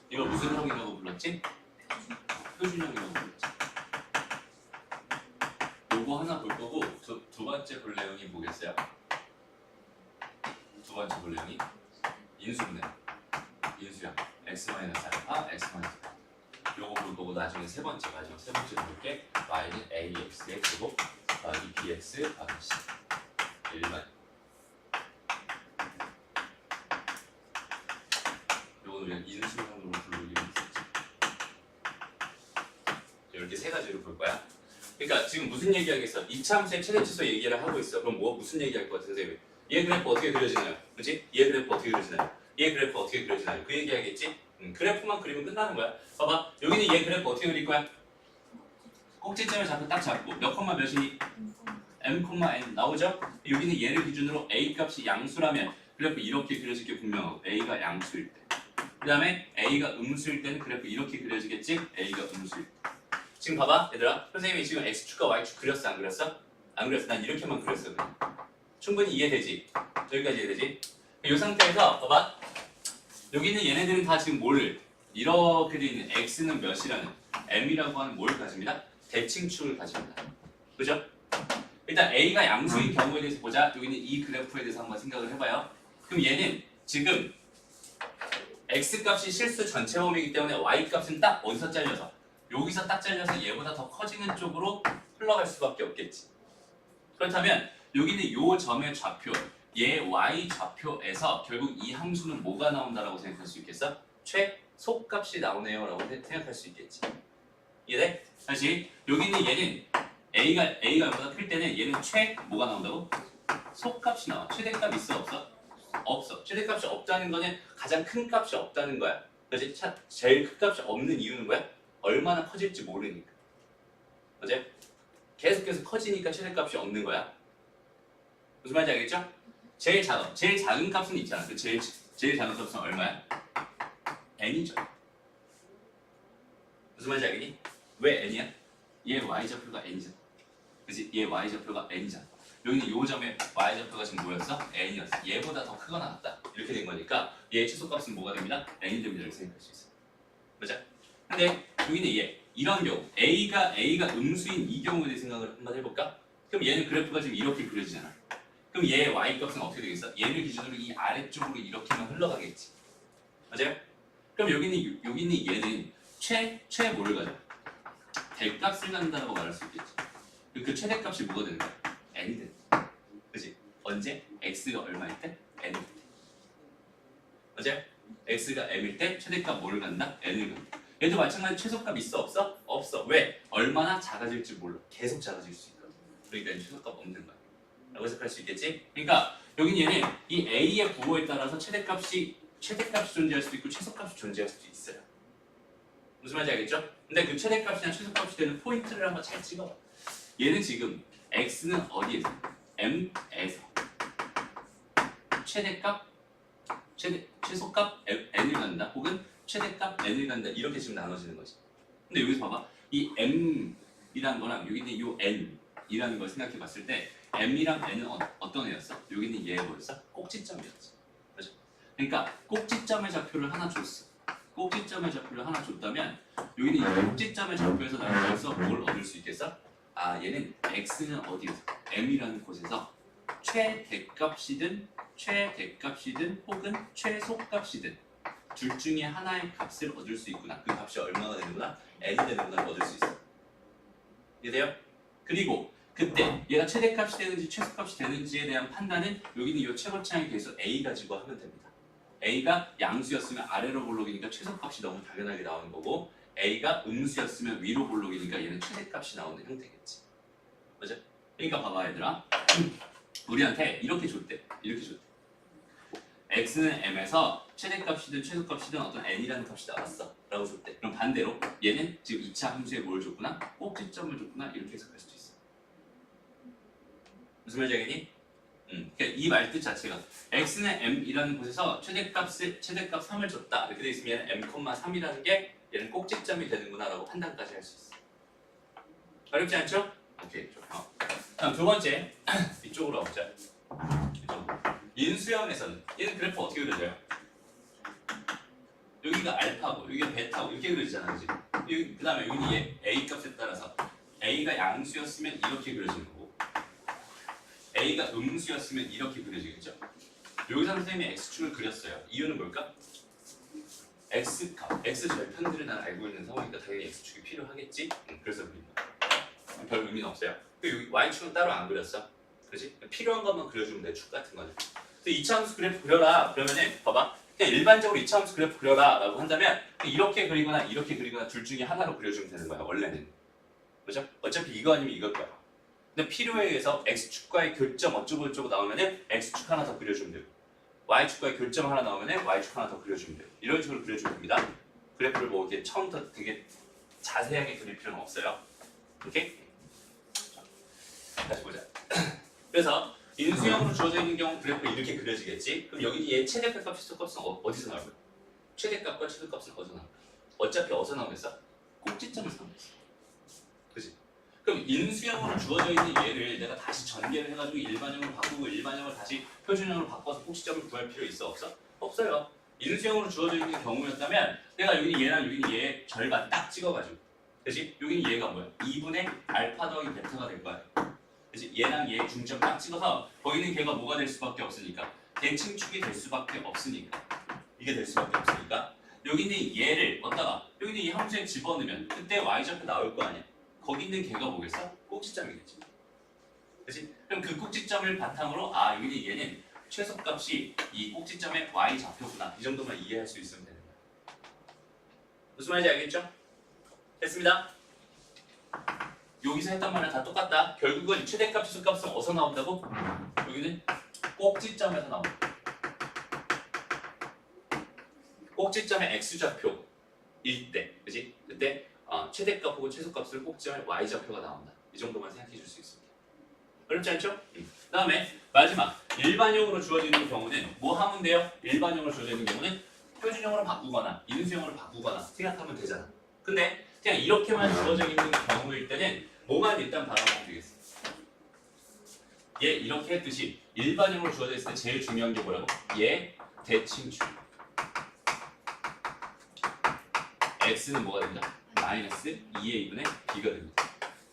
Speaker 1: 이걸 무슨 형이라고 불렀지? 표준형이라고 불렀지. 요거 하나 볼 거고 두 번째 볼 내용이 뭐겠어요? 두 번째 볼 내용이 인수분해. 인수형. x-알파, x-알파. 요거 볼 거고 나중에 마지막 세 번째 볼게. y는 ax의 제곱 더하기 bx 더하기 c. 일반. 요거는 그냥 인수형으로 부르기로 했었지. 이렇게 세 가지로 볼 거야. 그러니까 지금 무슨 얘기하겠어? 2차 함수의 최대 최소 얘기를 하고 있어. 그럼 무슨 얘기할 것 같아, 선생님? 얘 그래프 어떻게 그려지나요? 그렇지? 얘 그래프 어떻게 그려지나요? 얘 그래프 어떻게 그려지나요? 그 얘기하겠지? 그래프만 그리면 끝나는 거야. 봐봐, 여기는 얘 그래프 어떻게 그릴 거야? 꼭지점을 딱 잡고 몇 콤마 몇이니? m,n 나오죠? 여기는 얘를 기준으로 a 값이 양수라면 그래프 이렇게 그려질 게 분명하고 a가 양수일 때. 그 다음에 a가 음수일 때는 그래프 이렇게 그려지겠지? a가 음수일 때. 지금 봐봐 얘들아, 선생님이 지금 x축과 y축 그렸어 안 그렸어? 안 그렸어. 난 이렇게만 그렸어. 그냥. 충분히 이해되지? 여기까지 이해되지? 이 상태에서 봐봐, 여기는 얘네들은 다 지금 뭘 이렇게 돼 있는 x는 몇이라는 m이라고 하는 뭘 가집니다? 대칭축을 가집니다. 그죠? 일단 a가 양수인 경우에 대해서 보자. 여기는 이 그래프에 대해서 한번 생각을 해봐요. 그럼 얘는 지금 x 값이 실수 전체 범위이기 때문에 y 값은 딱 어디서 잘려서 여기서 딱 잘려서 얘보다 더 커지는 쪽으로 흘러갈 수밖에 없겠지. 그렇다면 여기는 요 점의 좌표, 얘 y 좌표에서 결국 이 함수는 뭐가 나온다라고 생각할 수 있겠어? 최소값이 나오네요 라고 생각할 수 있겠지. 이해돼? 다시 여기는 얘는 a가 여기보다 클 때는 얘는 뭐가 나온다고? 소값이 나와. 최대값 있어 없어? 없어. 최대값이 없다는 거는 가장 큰 값이 없다는 거야. 그렇지? 제일 큰 값이 없는 이유는 뭐야? 얼마나 커질지 모르니까. 그렇지? 계속해서 커지니까 최대값이 없는 거야. 무슨 말인지 알겠죠? 제일 작은 값은 있잖아. 그 제일 작은 값은 얼마야? n이죠. 무슨 말인지 알겠니? 왜 n이야? 얘 y좌표가 n이잖아. 그치? 얘 y좌표가 n이잖아. 여기는 요 점에 y좌표가 지금 뭐였어? n이었어. 얘보다 더 크거나 같다. 이렇게 된 거니까 얘의 최소값은 뭐가 됩니다? n이 됩니다. 이렇게 생각할 수 있어. 그죠? 근데 여기는 얘 이런 경우 a가 음수인 이 경우에 대해 생각을 한번 해볼까? 그럼 얘는 그래프가 지금 이렇게 그려지잖아. 그럼 얘의 y값은 어떻게 되겠어? 얘를 기준으로 이 아래쪽으로 이렇게만 흘러가겠지. 맞아요? 그럼 여기는 얘는 뭐를 가져? 대값을 갖는다고 말할 수 있겠지. 그 최대값이 뭐가 되는 거야? n이 되는 거야. 그치? 언제? x가 얼마일 때? n일 때. 맞아요? x가 m일 때 최대값 뭐를 갖는다? n을 갖는다. 얘도 마찬가지 최소값 있어 없어? 없어. 왜? 얼마나 작아질지 몰라. 계속 작아질 수 있거든. 그러니까 최소값 없는 거야. 라고 해석할 수 있겠지? 그러니까 여긴 얘는 이 a의 부호에 따라서 최대값이 존재할 수도 있고 최소값이 존재할 수도 있어요. 무슨 말인지 알겠죠? 근데 그 최대값이나 최소값이 되는 포인트를 한번 잘 찍어봐. 얘는 지금 x는 어디에서? m에서 최소값 n을 갖는다 혹은 최대값 n을 갖는다 이렇게 지금 나눠지는 거지. 근데 여기서 봐봐. 이 m이라는 거랑 여기 있는 요 n이라는 걸 생각해 봤을 때 m이랑 n은 어떤 애였어? 여기 있는 얘가 뭐였어? 꼭지점이었지. 그렇죠? 그러니까 꼭지점의 좌표를 하나 줬어. 꼭지점의 좌표를 하나 줬다면 여기 있는 이 꼭지점의 좌표에서 나는 벌써 뭘 얻을 수 있겠어? 아 얘는 x는 어디에서? m이라는 곳에서 최대값이든 혹은 최소값이든 둘 중에 하나의 값을 얻을 수 있구나. 그 값이 얼마가 되는구나? n이 되는구나 얻을 수 있어. 이해돼요? 그리고 그때 얘가 최대값이 되는지 최소값이 되는지에 대한 판단은 여기 있는 이 최고차항의 계수 a 가지고 하면 됩니다. a가 양수였으면 아래로 볼록이니까 최소값이 너무 당연하게 나오는 거고 a가 음수였으면 위로 볼록이니까 얘는 최대값이 나오는 형태겠지. 맞아? 그러니까 봐봐 얘들아. 우리한테 이렇게 줬대. x는 m에서 최대값이든 최소값이든 어떤 n이라는 값이 나왔어 라고 줬대. 그럼 반대로 얘는 지금 2차 함수에 뭘 줬구나? 꼭지점을 줬구나 이렇게 해석할 수도 있어. 무슨 말인지 알겠니? 그러니까 이 말뜻 자체가 x는 m이라는 곳에서 최대값 3을 줬다 이렇게 돼 있으면 얘는 m,3이라는 게 얘는 꼭지점이 되는구나 라고 판단까지 할 수 있어. 어렵지 않죠? 오케이 좋아. 다음 두 번째 이쪽으로 와보자. 인수형에서는 얘는 그래프 어떻게 그려져요? 여기가 알파고 여기가 베타고 이렇게 그려지잖아, 그지? 그 다음에 여기 얘 a 값에 따라서 a가 양수였으면 이렇게 그려지는 거고 a가 음수였으면 이렇게 그려지겠죠? 여기서 선생님이 x축을 그렸어요. 이유는 뭘까? x값, x절편들을 난 알고 있는 상황이니까 당연히 x축이 필요하겠지? 그래서 그린다. 별 의미는 없어요. 여기 y축은 따로 안 그렸어. 그렇지? 필요한 것만 그려주면 돼. 축 같은 거는. 근데 2차 함수 그래프 그려라. 그러면은 봐봐. 그냥 일반적으로 2차 함수 그래프 그려라 라고 한다면 이렇게 그리거나 이렇게 그리거나 둘 중에 하나로 그려주면 되는 거야. 원래는. 그죠? 어차피 이거 아니면 이걸 거야. 근데 필요에 의해서 x축과의 교점 어쩌고 나오면은 x축 하나 더 그려주면 되고 y축과의 교점 하나 나오면은 y축 하나 더 그려주면 돼요. 이런 식으로 그려주면 됩니다. 그래프를 뭐 이렇게 처음부터 되게 자세하게 그릴 필요는 없어요. 오케이? 다시 보자. 그래서 인수형으로 주어져 있는 경우 그래프가 이렇게 그려지겠지? 그럼 여기 얘 최대값, 최소값은 어디서 나올 거야? 최대값과 최소값은 어디서 나올 거야? 어차피 어디서 나오겠어? 꼭지점에서 나오겠어. 그지? 그럼 인수형으로 주어져 있는 얘를 내가 다시 전개를 해가지고 일반형으로 바꾸고 일반형을 다시 표준형으로 바꿔서 꼭지점을 구할 필요 있어? 없어? 없어요. 인수형으로 주어져 있는 경우였다면 내가 여기 얘랑 여기 얘 절반 딱 찍어가지고 그치? 여기는 얘가 뭐야? 2분의 알파 더하기 베타가 될 거야. 그치? 얘랑 얘 중점 딱 찍어서 거기는 걔가 뭐가 될 수밖에 없으니까 대칭축이 될 수밖에 없으니까 이게 될 수밖에 없으니까 여기 있는 얘를 어디다가 여기 있는 이 함수에 집어넣으면 그때 y좌표 나올 거 아니야? 거기 있는 걔가 뭐겠어? 꼭지점이겠지. 그치? 그럼 그 꼭지점을 바탕으로 아 여기 있는 얘는 최소값이 이 꼭지점의 y좌표구나 이 정도만 이해할 수 있으면 되는 거야. 무슨 말인지 알겠죠? 됐습니다. 여기서 했던 말은 다 똑같다. 결국은 최대값, 최소값은 어디서 나온다고? 여기는 꼭지점에서 나온다. 꼭지점의 x좌표일 때, 그지? 그때 최대값 혹은 최소값을 꼭지점의 y좌표가 나온다. 이 정도만 생각해 줄 수 있습니다. 어렵지 않죠? 그 다음에 마지막 일반형으로 주어지는 경우는 뭐 하면 돼요? 일반형으로 주어지는 경우는 표준형으로 바꾸거나 인수형으로 바꾸거나 생각하면 되잖아. 근데 그냥 이렇게만 주어져 있는 경우일 때는 뭐만 일단 바라보면 되겠어. 얘 이렇게 했듯이 일반형으로 주어져 있을 때 제일 중요한 게 뭐라고? 얘 대칭축. x는 뭐가 됩니다? 마이너스 2a분의 b가 됩니다.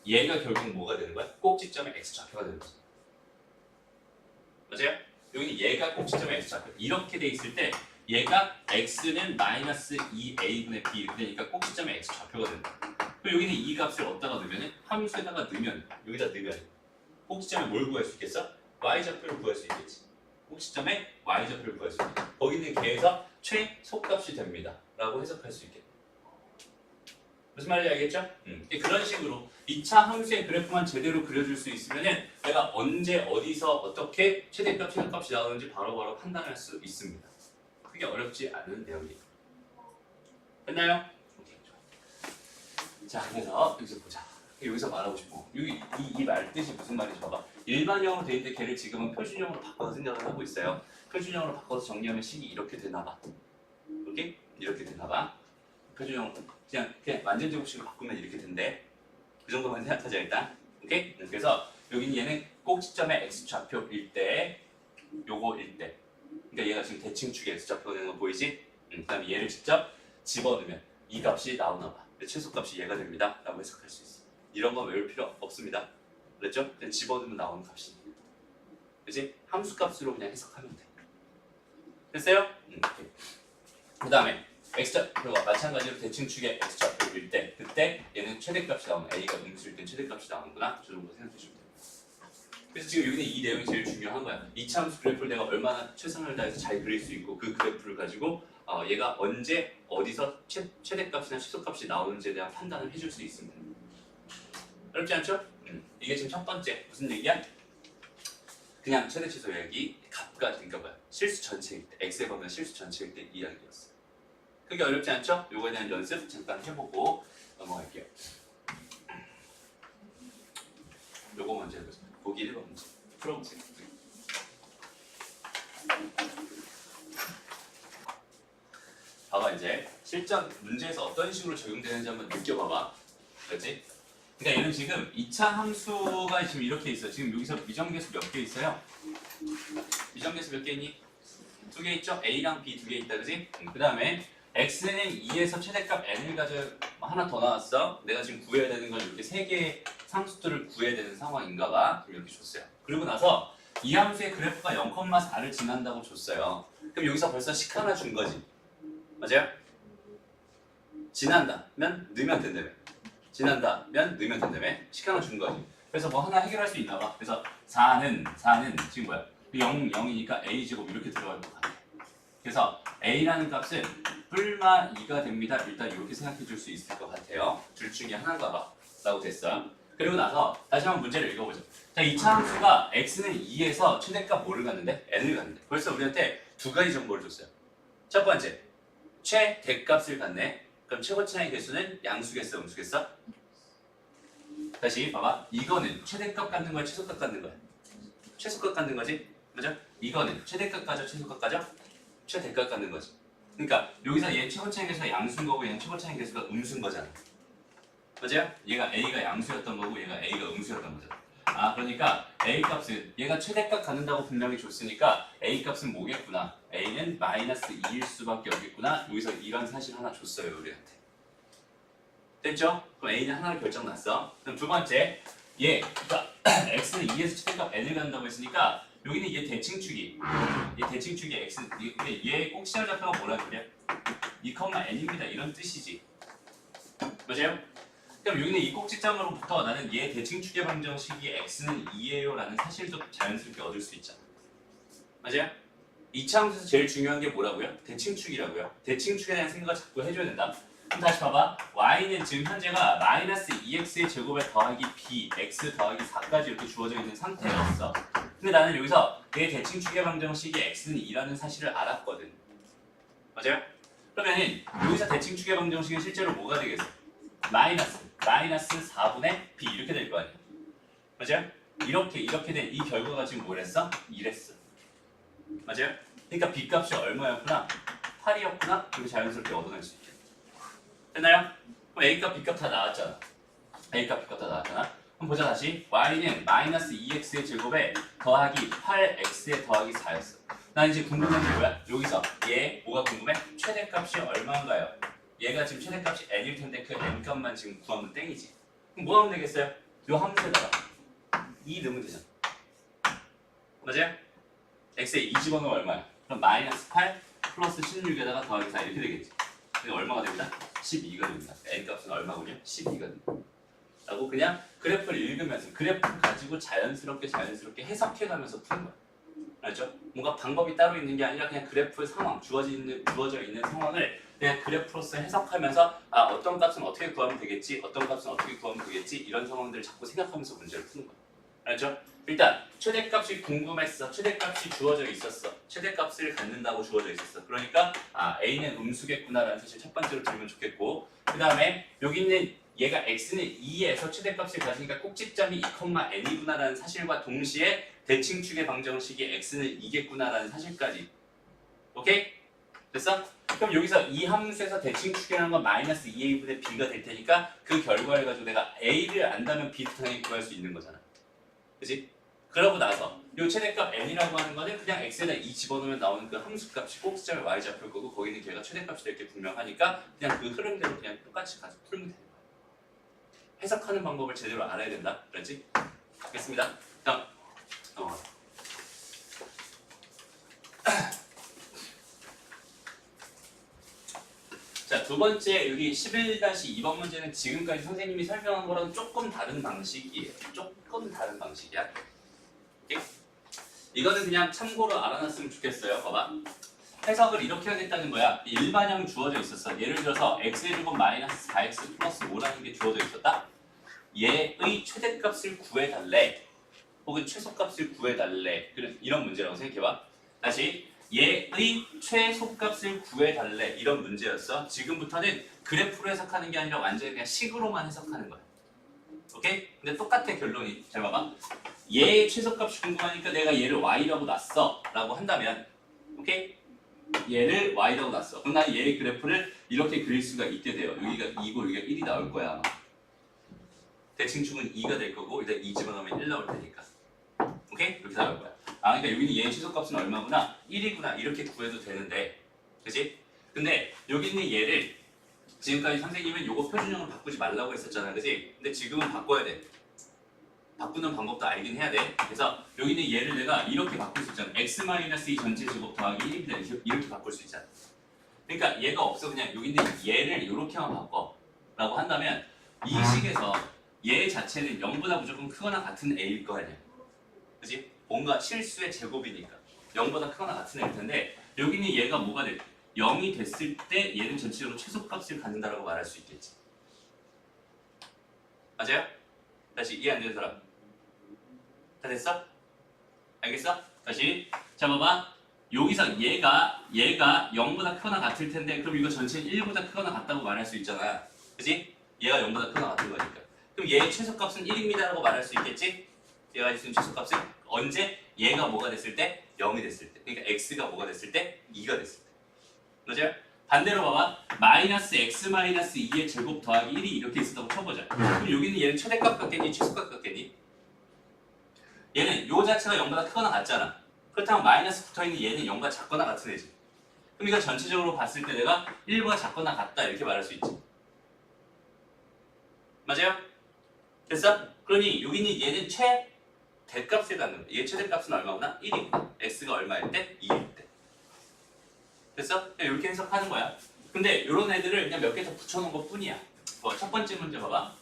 Speaker 1: 얘가 결국 뭐가 되는 거야? 꼭지점의 x좌표가 되는 거죠. 맞아요? 여기 얘가 꼭지점의 x좌표. 이렇게 돼 있을 때 얘가 x는 마이너스 2a분의 b 그러니까 꼭지점의 x좌표가 된다. 그럼 여기는 이 값을 어디다가 넣으면 함수에다가 넣으면 여기다 넣으면 꼭지점에 뭘 구할 수 있겠어? y좌표를 구할 수 있겠지. 꼭지점에 y좌표를 구할 수 있겠지. 거기는 걔에서 최소값이 됩니다. 라고 해석할 수 있겠다. 무슨 말인지 알겠죠? 그런 식으로 2차 함수의 그래프만 제대로 그려줄 수 있으면은 내가 언제 어디서 어떻게 최대값, 최소값이 나오는지 바로바로 판단할 수 있습니다. 그게 어렵지 않은 내용이에요. 됐나요? 오케이, 좋아. 자, 그래서 여기서 보자. 여기서 말하고 싶어. 이 말 뜻이 무슨 말인지 봐봐. 일반형으로 돼 있는데 걔를 지금은 표준형으로 바꿔서 생각을 하고 있어요. 표준형으로 바꿔서 정리하면 식이 이렇게 되나봐. 오케이? 이렇게 되나봐. 표준형으로 그냥 완전 제곱식으로 바꾸면 이렇게 된대. 그 정도만 생각하자 일단. 오케이? 그래서 여기는 얘는 꼭지점의 x좌표일 때, 요거일 때. 그러니까 얘가 지금 대칭축의 x좌표가 되는 거 보이지? 그다음에 얘를 직접 집어넣으면 이 값이 나오나 봐. 최소값이 얘가 됩니다. 라고 해석할 수 있어. 이런 거 외울 필요 없습니다. 그랬죠? 그냥 집어넣으면 나오는 값이. 그치? 함수값으로 그냥 해석하면 돼. 됐어요? 그 다음에 x좌표가 마찬가지로 대칭축의 x좌표일 때 그때 얘는 최대값이 나오는 a가 음수일 때 최대값이 나오는구나. 저 정도 생각해 주면 돼요. 그래서 지금 여기는 이 내용이 제일 중요한 거야. 2차 함수 그래프를 내가 얼마나 최선을 다해서 잘 그릴 수 있고 그 그래프를 가지고 얘가 언제 어디서 최대값이나 최소값이 나오는지에 대한 판단을 해줄 수 있습니다. 어렵지 않죠? 이게 지금 첫 번째 무슨 얘기야? 그냥 최대 최소 얘기 값과 그러니까 뭐야? 실수 전체일 때 x에 보면 실수 전체일 때 이야기였어. 그게 어렵지 않죠? 요거에 대한 연습 잠깐 해보고 넘어갈게요. 요거 먼저 해보자. 보기 1번 문제 풀어보세요. 봐봐 이제 실전 문제에서 어떤 식으로 적용되는지 한번 느껴봐봐. 그렇지? 그러니까 얘는 지금 2차 함수가 지금 이렇게 있어. 지금 여기서 미정계수 몇 개 있어요? 미정계수 몇 개 있니? 2개 있죠? A랑 B 2개 있다, 그지? 그 다음에 X는 2에서 최대값 N을 가져 하나 더 나왔어. 내가 지금 구해야 되는 건 이렇게 3개의 상수들을 구해야 되는 상황인가 봐. 이렇게 줬어요. 그리고 나서 이 함수의 그래프가 0,4를 지난다고 줬어요. 그럼 여기서 벌써 식 하나 준 거지. 맞아요? 지난다면 넣으면 된다며. 지난다면 넣으면 된다며. 식 하나 준 거지. 그래서 뭐 하나 해결할 수 있나 봐. 그래서 4는 지금 뭐야? 0이니까 a제곱 이렇게 들어갈 것 같아. 그래서 a라는 값은 뿔마 2가 됩니다. 일단 이렇게 생각해 줄 수 있을 것 같아요. 둘 중에 하나인가 봐. 라고 됐어요. 그리고 나서 다시 한번 문제를 읽어보죠. 자, 2차 함수가 x는 2에서 최대값 뭐를 갖는데? n을 갖는데. 벌써 우리한테 두 가지 정보를 줬어요. 첫 번째, 최대값을 갖네. 그럼 최고차의 개수는 양수겠어, 음수겠어? 다시 봐봐. 이거는 최대값 갖는 거야, 최소값 갖는 거야? 최소값 갖는 거지? 맞아? 이거는 최대값 가져, 최소값 가져? 최대값 갖는 거지. 그러니까 여기서 얘 최고차의 개수가 양수인 거고 얘는 최고차의 개수가 음수인 거잖아. 맞아요? 얘가 a가 양수였던 거고 얘가 a가 음수였던 거잖아. 그러니까 a 값은 얘가 최대값 갖는다고 분명히 줬으니까 a 값은 뭐겠구나? a는 마이너스 2일 수밖에 없겠구나. 여기서 이런 사실 하나 줬어요, 우리한테. 됐죠? 그럼 a는 하나를 결정났어. 그럼 두 번째, 그러니까 x는 2에서 최대값 n을 갖는다고 했으니까 여기는 얘 대칭축이 x, 얘 꼭지점 좌표가 뭐라 그래? 2,n입니다. 이런 뜻이지. 맞아요? 그럼 여기는 이 꼭지점으로부터 나는 얘 대칭축의 방정식이 x는 2예요 라는 사실도 자연스럽게 얻을 수 있잖아. 맞아요? 2차 함수에서 제일 중요한 게 뭐라고요? 대칭축이라고요. 대칭축에 대한 생각을 자꾸 해줘야 된다. 그럼 다시 봐봐. y는 지금 현재가 마이너스 2x의 제곱에 더하기 b, x 더하기 4까지 이렇게 주어져 있는 상태였어. 근데 나는 여기서 얘 대칭축의 방정식이 x는 2라는 사실을 알았거든. 맞아요? 그러면 여기서 대칭축의 방정식은 실제로 뭐가 되겠어? 마이너스 4분의 b 이렇게 될 거 아니야. 맞아요? 이렇게 된 이 결과가 지금 뭐랬어? 이랬어. 맞아요? 그러니까 b 값이 얼마였구나? 8이었구나? 그리고 자연스럽게 얻어낼 수 있게. 됐나요? 그럼 a 값, b 값 다 나왔잖아. a 값, b 값 다 나왔잖아. 그럼 보자 다시. y는 마이너스 2x의 제곱에 더하기 8x의 더하기 4였어. 난 이제 궁금한 게 뭐야? 여기서 얘 뭐가 궁금해? 최대값이 얼마인가요? 얘가 지금 최대값이 n일 텐데 그 n 값만 지금 구하면 땡이지. 그럼 뭐 하면 되겠어요? 요 함수에다가 2 넣으면 되잖아. 맞아요? x에 2 집어넣으면 얼마야? 그럼 마이너스 8 플러스 16에다가 더하기 4 이렇게 되겠지. 그럼 얼마가 됩니다? 12가 됩니다. n 값은 얼마군요? 12가 됩니다. 라고 그냥 그래프를 읽으면서 그래프를 가지고 자연스럽게 해석해가면서 푸는 거야. 알죠? 뭔가 방법이 따로 있는 게 아니라 그냥 그래프의 상황, 주어져 있는 상황을 내가 그래프로서 해석하면서 아 어떤 값은 어떻게 구하면 되겠지, 어떤 값은 어떻게 구하면 되겠지 이런 상황들을 자꾸 생각하면서 문제를 푸는 거야. 알죠? 일단 최대값이 궁금했어. 최대값이 주어져 있었어. 최대값을 갖는다고 주어져 있었어. 그러니까 아 A는 음수겠구나라는 사실 첫 번째로 들으면 좋겠고 그 다음에 여기 있는 얘가 x는 2에서 최대값을 가지니까 꼭지점이 2,n이구나라는 사실과 동시에 대칭축의 방정식이 x는 2겠구나라는 사실까지. 오케이? 됐어? 그럼 여기서 이 함수에서 대칭축이라는 건 마이너스 2a분의 b가 될 테니까 그 결과를 가지고 내가 a를 안다면 b도 당연히 구할 수 있는 거잖아. 그치? 그러고 나서 이 최대값 n이라고 하는 거는 그냥 x에다 2 집어넣으면 나오는 그 함수값이 꼭지점에 y좌표일 거고 거기는 걔가 최대값이 될 게 분명하니까 그냥 그 흐름대로 그냥 똑같이 가서 풀면 되는 거야. 해석하는 방법을 제대로 알아야 된다. 그렇지? 알겠습니다. 다음 자, 두 번째 여기 11-2번 문제는 지금까지 선생님이 설명한 거랑 조금 다른 방식이에요. 조금 다른 방식이야. 오케이? 이거는 그냥 참고로 알아놨으면 좋겠어요. 봐봐. 해석을 이렇게 하겠다는 거야. 일반형 주어져 있었어. 예를 들어서 x의 제곱 마이너스 4x 플러스 5라는 게 주어져 있었다. 얘의 최대값을 구해달래. 혹은 최소값을 구해달래. 이런 문제라고 생각해봐. 다시 얘의 최소값을 구해달래. 이런 문제였어. 지금부터는 그래프로 해석하는 게 아니라 완전히 그냥 식으로만 해석하는 거야. 오케이? 근데 똑같아 결론이. 잘 봐봐. 얘의 최소값이 궁금하니까 내가 얘를 y라고 놨어. 라고 한다면 오케이? 얘를 y라고 놨어. 그럼 난 얘의 그래프를 이렇게 그릴 수가 있게 돼요. 여기가 2고 여기가 1이 나올 거야 아마. 대칭축은 2가 될 거고 일단 2 집어넣으면 1 나올 테니까. 오케이? 이렇게 나올 거야. 아 그러니까 여기는 얘의 최소값은 얼마구나? 1이구나 이렇게 구해도 되는데 그치? 근데 여기 있는 얘를 지금까지 선생님은 요거 표준형으로 바꾸지 말라고 했었잖아 그치? 근데 지금은 바꿔야 돼. 바꾸는 방법도 알긴 해야 돼. 그래서 여기 있는 얘를 내가 이렇게 바꿀 수 있잖아. x-2 전체 제곱 더하기 1입니다. 이렇게 바꿀 수 있잖아. 그러니까 얘가 없어. 그냥 여기 있는 얘를 이렇게만 바꿔 라고 한다면 이 식에서 얘 자체는 0보다 무조건 크거나 같은 a일 거 아니야. 그치? 뭔가 실수의 제곱이니까 0보다 크거나 같은 애일 텐데 여기 있는 얘가 뭐가 돼? 0이 됐을 때 얘는 전체적으로 최소값을 갖는다라고 말할 수 있겠지. 맞아요? 다시 이해 안 되는 사람? 다 됐어? 알겠어? 다시 자 봐봐. 여기서 얘가 0보다 크거나 같을 텐데 그럼 이거 전체는 1보다 크거나 같다고 말할 수 있잖아. 그치? 얘가 0보다 크거나 같은 거니까. 그럼 얘의 최소값은 1입니다라고 말할 수 있겠지? 얘가 가질 수 있는 최소값은 언제? 얘가 뭐가 됐을 때? 0이 됐을 때. 그러니까 x가 뭐가 됐을 때? 2가 됐을 때. 맞아요? 반대로 봐봐. 마이너스 x 마이너스 2의 제곱 더하기 1이 이렇게 있었다고 쳐보자. 그럼 여기는 얘는 최대값 같겠니? 최소값 같겠니? 얘는 요 자체가 0보다 크거나 같잖아. 그렇다면 마이너스 붙어있는 얘는 0과 작거나 같은 애지. 그럼 이거 전체적으로 봤을 때 내가 1보다 작거나 같다 이렇게 말할 수 있지. 맞아요? 됐어? 그러니 여기 있는 얘는 최대값을 갖는 거야. 얘 최대값은 얼마구나? 1이구나. x가 얼마일 때? 2일 때. 됐어? 이렇게 해석하는 거야. 근데 이런 애들을 그냥 몇 개 더 붙여놓은 것 뿐이야. 첫 번째 문제 봐봐.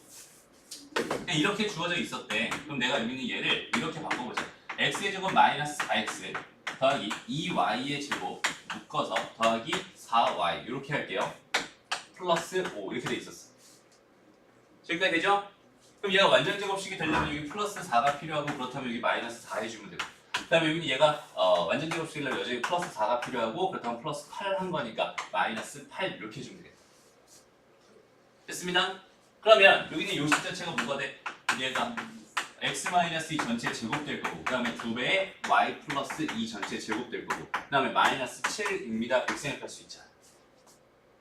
Speaker 1: 그냥 이렇게 주어져 있었대. 그럼 내가 여기 있는 얘를 이렇게 바꿔보자. x의 제곱 마이너스 4x 더하기 2y의 제곱 묶어서 더하기 4y 이렇게 할게요. 플러스 5 이렇게 돼 있었어. 지금까지 되죠? 그럼 얘가 완전 제곱식이 되려면 여기 플러스 4가 필요하고 그렇다면 여기 마이너스 4 해주면 되고 그 다음에 여기 얘가 완전 제곱식이려면 여전히 플러스 4가 필요하고 그렇다면 플러스 8 한 거니까 마이너스 8 이렇게 해주면 되겠다. 됐습니다. 그러면 여기는 요 식 자체가 뭐가 돼? 얘가 x-2 전체 제곱될 거고 그 다음에 2배의 y 플러스 2 전체 제곱될 거고 그 다음에 마이너스 7입니다. 이렇게 생각할 수 있잖아.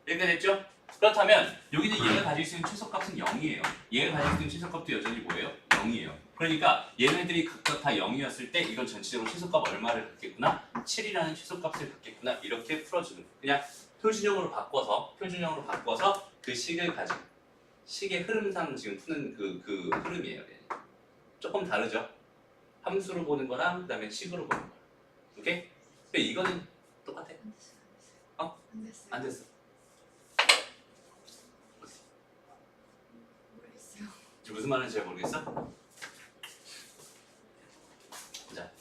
Speaker 1: 여기까지 됐죠? 그렇다면 여기는 얘가 가질 수 있는 최소값은 0이에요. 얘가 가질 수 있는 최소값도 여전히 뭐예요? 0이에요. 그러니까 얘네들이 각각 다 0이었을 때 이건 전체적으로 최소값 얼마를 갖겠구나? 7이라는 최소값을 갖겠구나. 이렇게 풀어주는 거예요. 그냥 표준형으로 바꿔서 그 식을 가지고 식의 흐름상 지금 푸는 그 흐름이에요. 조금 다르죠? 함수로 보는 거랑 그 다음에 식으로 보는 거. 오케이? 근데 이거는 똑같아. 어? 안 됐어.
Speaker 2: 모르겠어요.
Speaker 1: 지금 무슨 말인지 잘 모르겠어? 자,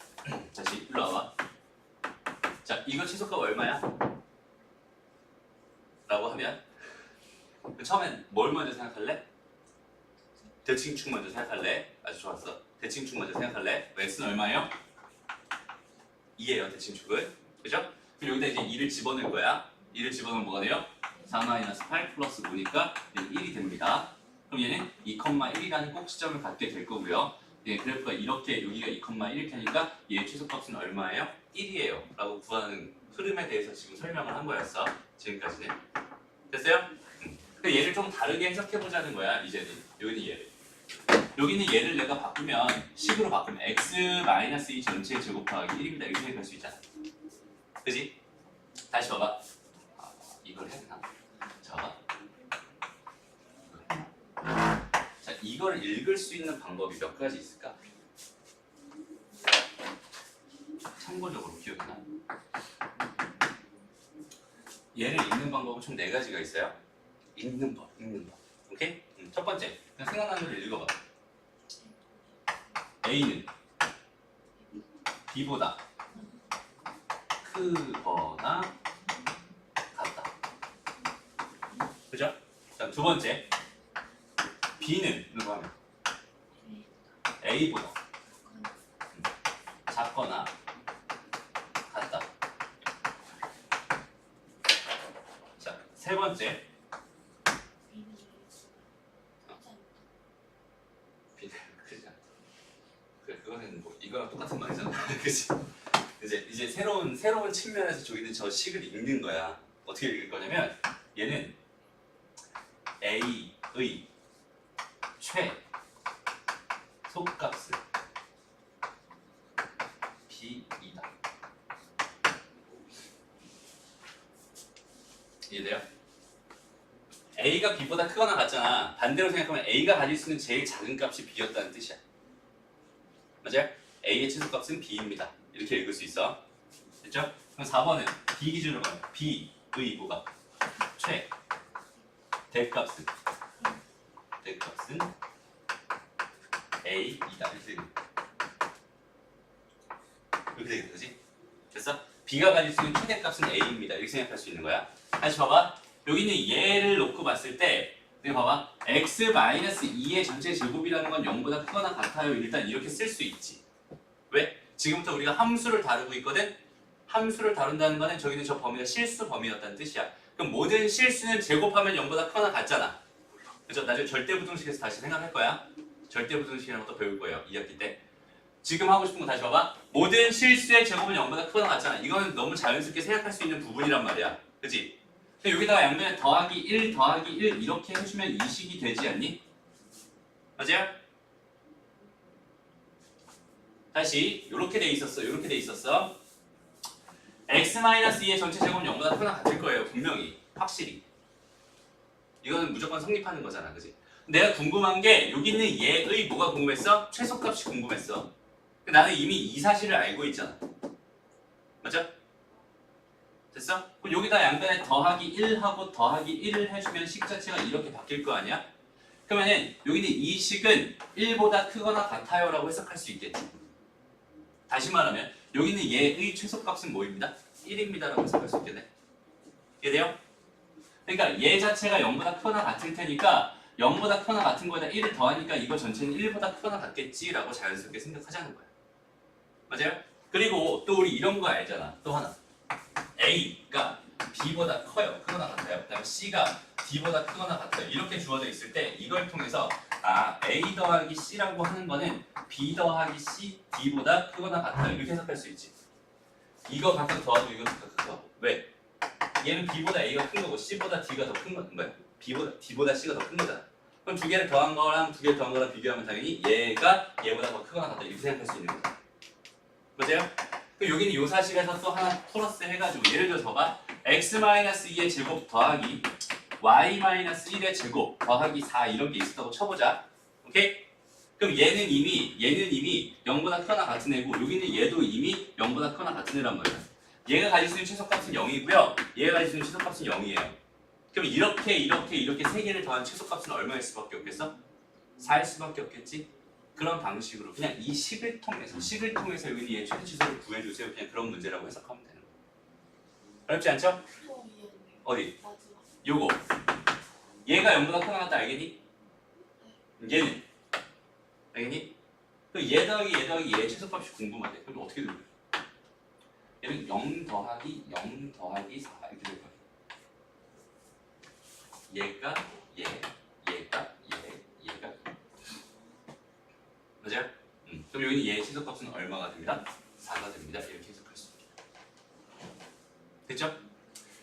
Speaker 1: 다시 일로 와봐. 자, 이거 최소값 얼마야? 라고 하면 처음엔 뭘 먼저 생각할래? 대칭축 먼저 생각할래? 아주 좋았어. 대칭축 먼저 생각할래? x는 얼마예요? 2예요 대칭축을. 그죠? 그럼 여기다 이제 2를 집어넣을 거야. 2를 집어넣으면 뭐가 돼요? 4-8 플러스 5니까 얘는 1이 됩니다. 그럼 얘는 2,1이라는 꼭지점을 갖게 될 거고요. 예, 그래프가 이렇게 여기가 2,1 이렇게 하니까 얘의 최소값은 얼마예요? 1이에요 라고 구하는 흐름에 대해서 지금 설명을 한 거였어. 지금까지는. 됐어요? 그러니까 얘를 좀 다르게 해석해보자는 거야. 이제는. 여기는 얘를. 여기는 얘를 내가 바꾸면 식으로 바꾸면 x-2 전체 제곱 더하기 1입니다. 이렇게 생각할 수 있잖아. 그지? 다시 봐봐. 이걸 해야 되나? 자, 자, 이걸 읽을 수 있는 방법이 몇 가지 있을까? 참고적으로 기억나. 얘를 읽는 방법은 총 4가지가 있어요. 읽는 법. 오케이? 첫 번째, 그냥 생각나는 대로 읽어봐. A는 B보다 크거나 같다. 그죠? 자, 두 번째, B는 이거 하면 A보다 작거나 같다. 자, 세 번째, B는 크지 않다. 그래, 그거는 뭐 이거랑 똑같은 말이잖아. 그치? 이제 새로운 측면에서 저기는 저 식을 읽는 거야. 어떻게 읽을 거냐면 얘는 A의 최소값은 B이다. 이해돼요? A가 B보다 크거나 같잖아. 반대로 생각하면 A가 가질 수 있는 제일 작은 값이 B였다는 뜻이야. 맞아요? A의 최소값은 B입니다. 이렇게 읽을 수 있어. 됐죠? 그럼 4번은 B 기준으로 가면 B의 뭐가? 대값은 A이다. 이렇게 되겠다. 그지? 됐어? B가 가질 수 있는 최대값은 A입니다. 이렇게 생각할 수 있는 거야. 다시 봐봐. 여기는 얘를 놓고 봤을 때 봐봐. x-2의 전체 제곱이라는 건 0보다 크거나 같아요. 일단 이렇게 쓸 수 있지. 왜? 지금부터 우리가 함수를 다루고 있거든? 함수를 다룬다는 거는 저기는 저 범위가 실수 범위였다는 뜻이야. 그럼 모든 실수는 제곱하면 0보다 크거나 같잖아. 그죠? 나중에 절대부등식에서 다시 생각할 거야. 절대부등식이라는 것도 배울 거예요. 2학기 때. 지금 하고 싶은 거 다시 봐봐. 모든 실수의 제곱은 0보다 크거나 같잖아. 이거는 너무 자연스럽게 생각할 수 있는 부분이란 말이야. 그치? 여기다가 양변에 더하기 1 더하기 1 이렇게 해주면 이 식이 되지 않니? 맞아요? 다시 이렇게 돼 있었어. x-2의 전체 제곱은 0보다 크거나 같을 거예요. 분명히. 확실히. 이거는 무조건 성립하는 거잖아. 그지? 내가 궁금한 게 여기 있는 얘의 뭐가 궁금했어? 최소값이 궁금했어. 나는 이미 이 사실을 알고 있잖아. 맞죠? 됐어? 그럼 여기다 양변에 더하기 1하고 더하기 1을 해주면 식 자체가 이렇게 바뀔 거 아니야? 그러면은 여기는 이 식은 1보다 크거나 같아요 라고 해석할 수 있겠지. 다시 말하면 여기는 얘의 최소값은 뭐입니다? 1입니다 라고 해석할 수 있겠네. 이해돼요? 그러니까 얘 자체가 0보다 크거나 같을 테니까 0보다 크거나 같은 거에다 1을 더하니까 이거 전체는 1보다 크거나 같겠지 라고 자연스럽게 생각하자는 거야. 맞아요? 그리고 또 우리 이런 거 알잖아. 또 하나. A가 B보다 커요. 크거나 같아요. 그 다음에 C가 D보다 크거나 같아요. 이렇게 주어져 있을 때 이걸 통해서 A 더하기 C라고 하는 거는 B 더하기 C, D보다 크거나 같아요. 이렇게 해석할 수 있지. 이거 각각 더하고 이거 각각 더하고. 왜? 얘는 B보다 A가 큰 거고 C보다 D가 더 큰 거야. B보다 D보다 C가 더 큰 거잖아. 그럼 두 개를 더한 거랑 두 개를 더한 거랑 비교하면 당연히 얘가 얘보다 더 크거나 같다. 이렇게 생각할 수 있는 거야. 맞아요? 그럼 여기는 요 사실에서 또 하나 플러스 해가지고 예를 들어서 봐봐. x-2의 제곱 더하기 y-1의 제곱 더하기 4 이런 게 있었다고 쳐보자. 오케이? 그럼 얘는 이미 0보다 크거나 같은 애고 여기는 얘도 이미 0보다 크거나 같은 애란 말이야. 얘가 가질 수 있는 최소값은 0이고요. 얘가 가질 수 있는 최소값은 0이에요. 그럼 이렇게 세 개를 더한 최소값은 얼마일 수밖에 없겠어? 4일 수밖에 없겠지? 그런 방식으로 그냥 이 식을 통해서 여기 얘 최대치수를 구해주세요. 그냥 그런 문제라고 해석하면 되는 거예요. 어렵지 않죠? 어디? 요거 얘가 0보다 크거나 같다 알겠니? 얘는 알겠니? 그럼 얘 더하기 얘의 최소값이 궁금하대. 그럼 어떻게 되는 거야? 얘는 0 더하기 0 더하기 4 이렇게 될 거야. 얘가 얘가 얘가 맞아요? 그럼 여기는 얘의 최소값은 얼마가 됩니다? 4가 됩니다. 이렇게 해석할 수 있습니다. 됐죠?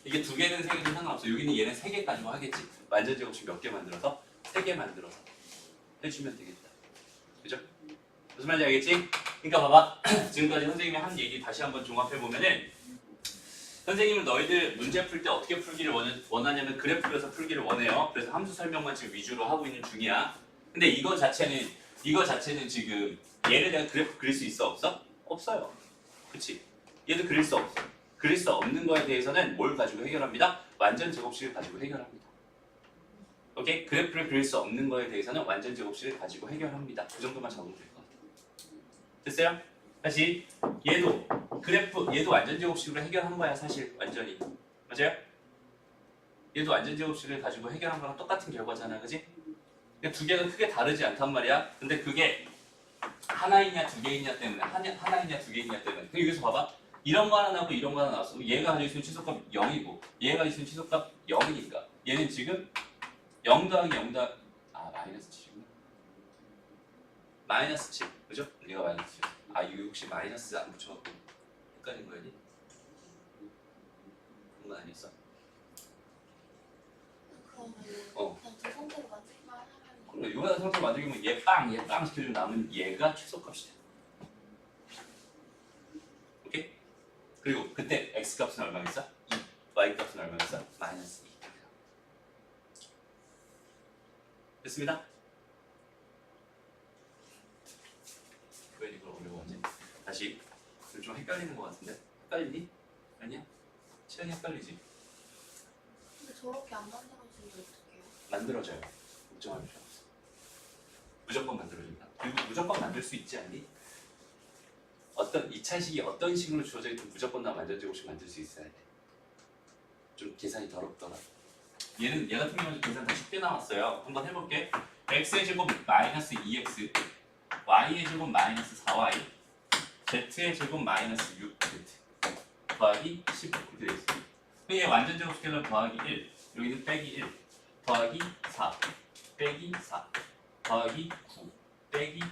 Speaker 1: 이게 두 개는 세 개는 상관없어. 여기는 얘는 세 개 가지고 하겠지. 완전 제곱식 몇 개 만들어서 세 개 만들어서 해주면 되겠다. 그죠? 무슨 말인지 알겠지? 그러니까 봐봐. 지금까지 선생님이 한 얘기 다시 한번 종합해 보면은 선생님은 너희들 문제 풀 때 어떻게 풀기를 원하냐면 그래프 그려서 풀기를 원해요. 그래서 함수 설명만 지금 위주로 하고 있는 중이야. 근데 이거 자체는 지금 얘를 내가 그래프 그릴 수 있어 없어? 없어요. 그치? 얘도 그릴 수 없어. 그릴 수 없는 거에 대해서는 뭘 가지고 해결합니다? 완전 제곱식을 가지고 해결합니다. 오케이? 그래프를 그릴 수 없는 거에 대해서는 완전 제곱식을 가지고 해결합니다. 그 정도만 적으면 될 것 같아요. 됐어요? 다시 얘도 완전 제곱식으로 해결한 거야 사실 완전히. 맞아요? 얘도 완전 제곱식을 가지고 해결한 거랑 똑같은 결과잖아. 그지? 두 개가 크게 다르지 않단 말이야. 근데 그게 하나이냐 두 개이냐 때문에 하나이냐 두 개이냐 때문에. 그럼 여기서 봐봐. 이런 거 하나 나오고 이런 거 하나 나왔어. 얘가 가지고 있는 최소값 0이고 얘가 가지고 있는 최소값 0이니까 얘는 지금 0 더하기 0 더하기 마이너스 7이구나. 마이너스 7. 그죠? 얘가 마이너스 7. 이거 혹시 마이너스 안 붙여갖고 헷갈린 거였니? 그런 건 아니었어?
Speaker 2: 그러면 그냥 두 상태로 만들기만 하면
Speaker 1: 그럼 이거는 상태로 만들면 얘 빵 시켜주면 남은 얘가 최소값이 돼. 오케이? 그리고 그때 x값은 얼마겠어? 2. y값은 얼마겠어? 마이너스 2. 됐습니다? 왜 이걸 어려워하지? 다시 좀 헷갈리는 것 같은데? 헷갈리니? 아니야? 시간이 헷갈리지?
Speaker 2: 근데 저렇게 안 만들어지면 어떡해요?
Speaker 1: 만들어져요. 걱정할 필요 없어. 무조건 만들어진다. 그리고 무조건 만들 수 있지 않니? 어떤 2차식이 어떤 식으로 주어져 있든 무조건 나 완전 제곱식 만들 수 있어야 돼. 좀 계산이 더럽더라. 얘 같은 경우는 계산 다 쉽게 나왔어요. 한번 해볼게. x의 제곱 마이너스 2x, y의 제곱 마이너스 4y, z의 제곱 마이너스 6z 더하기 15 이렇게 돼 있어요. 얘 완전 제곱 스케일러 더하기 1, 여기는 빼기 1, 더하기 4, 빼기 4, 더하기 9, 빼기 9.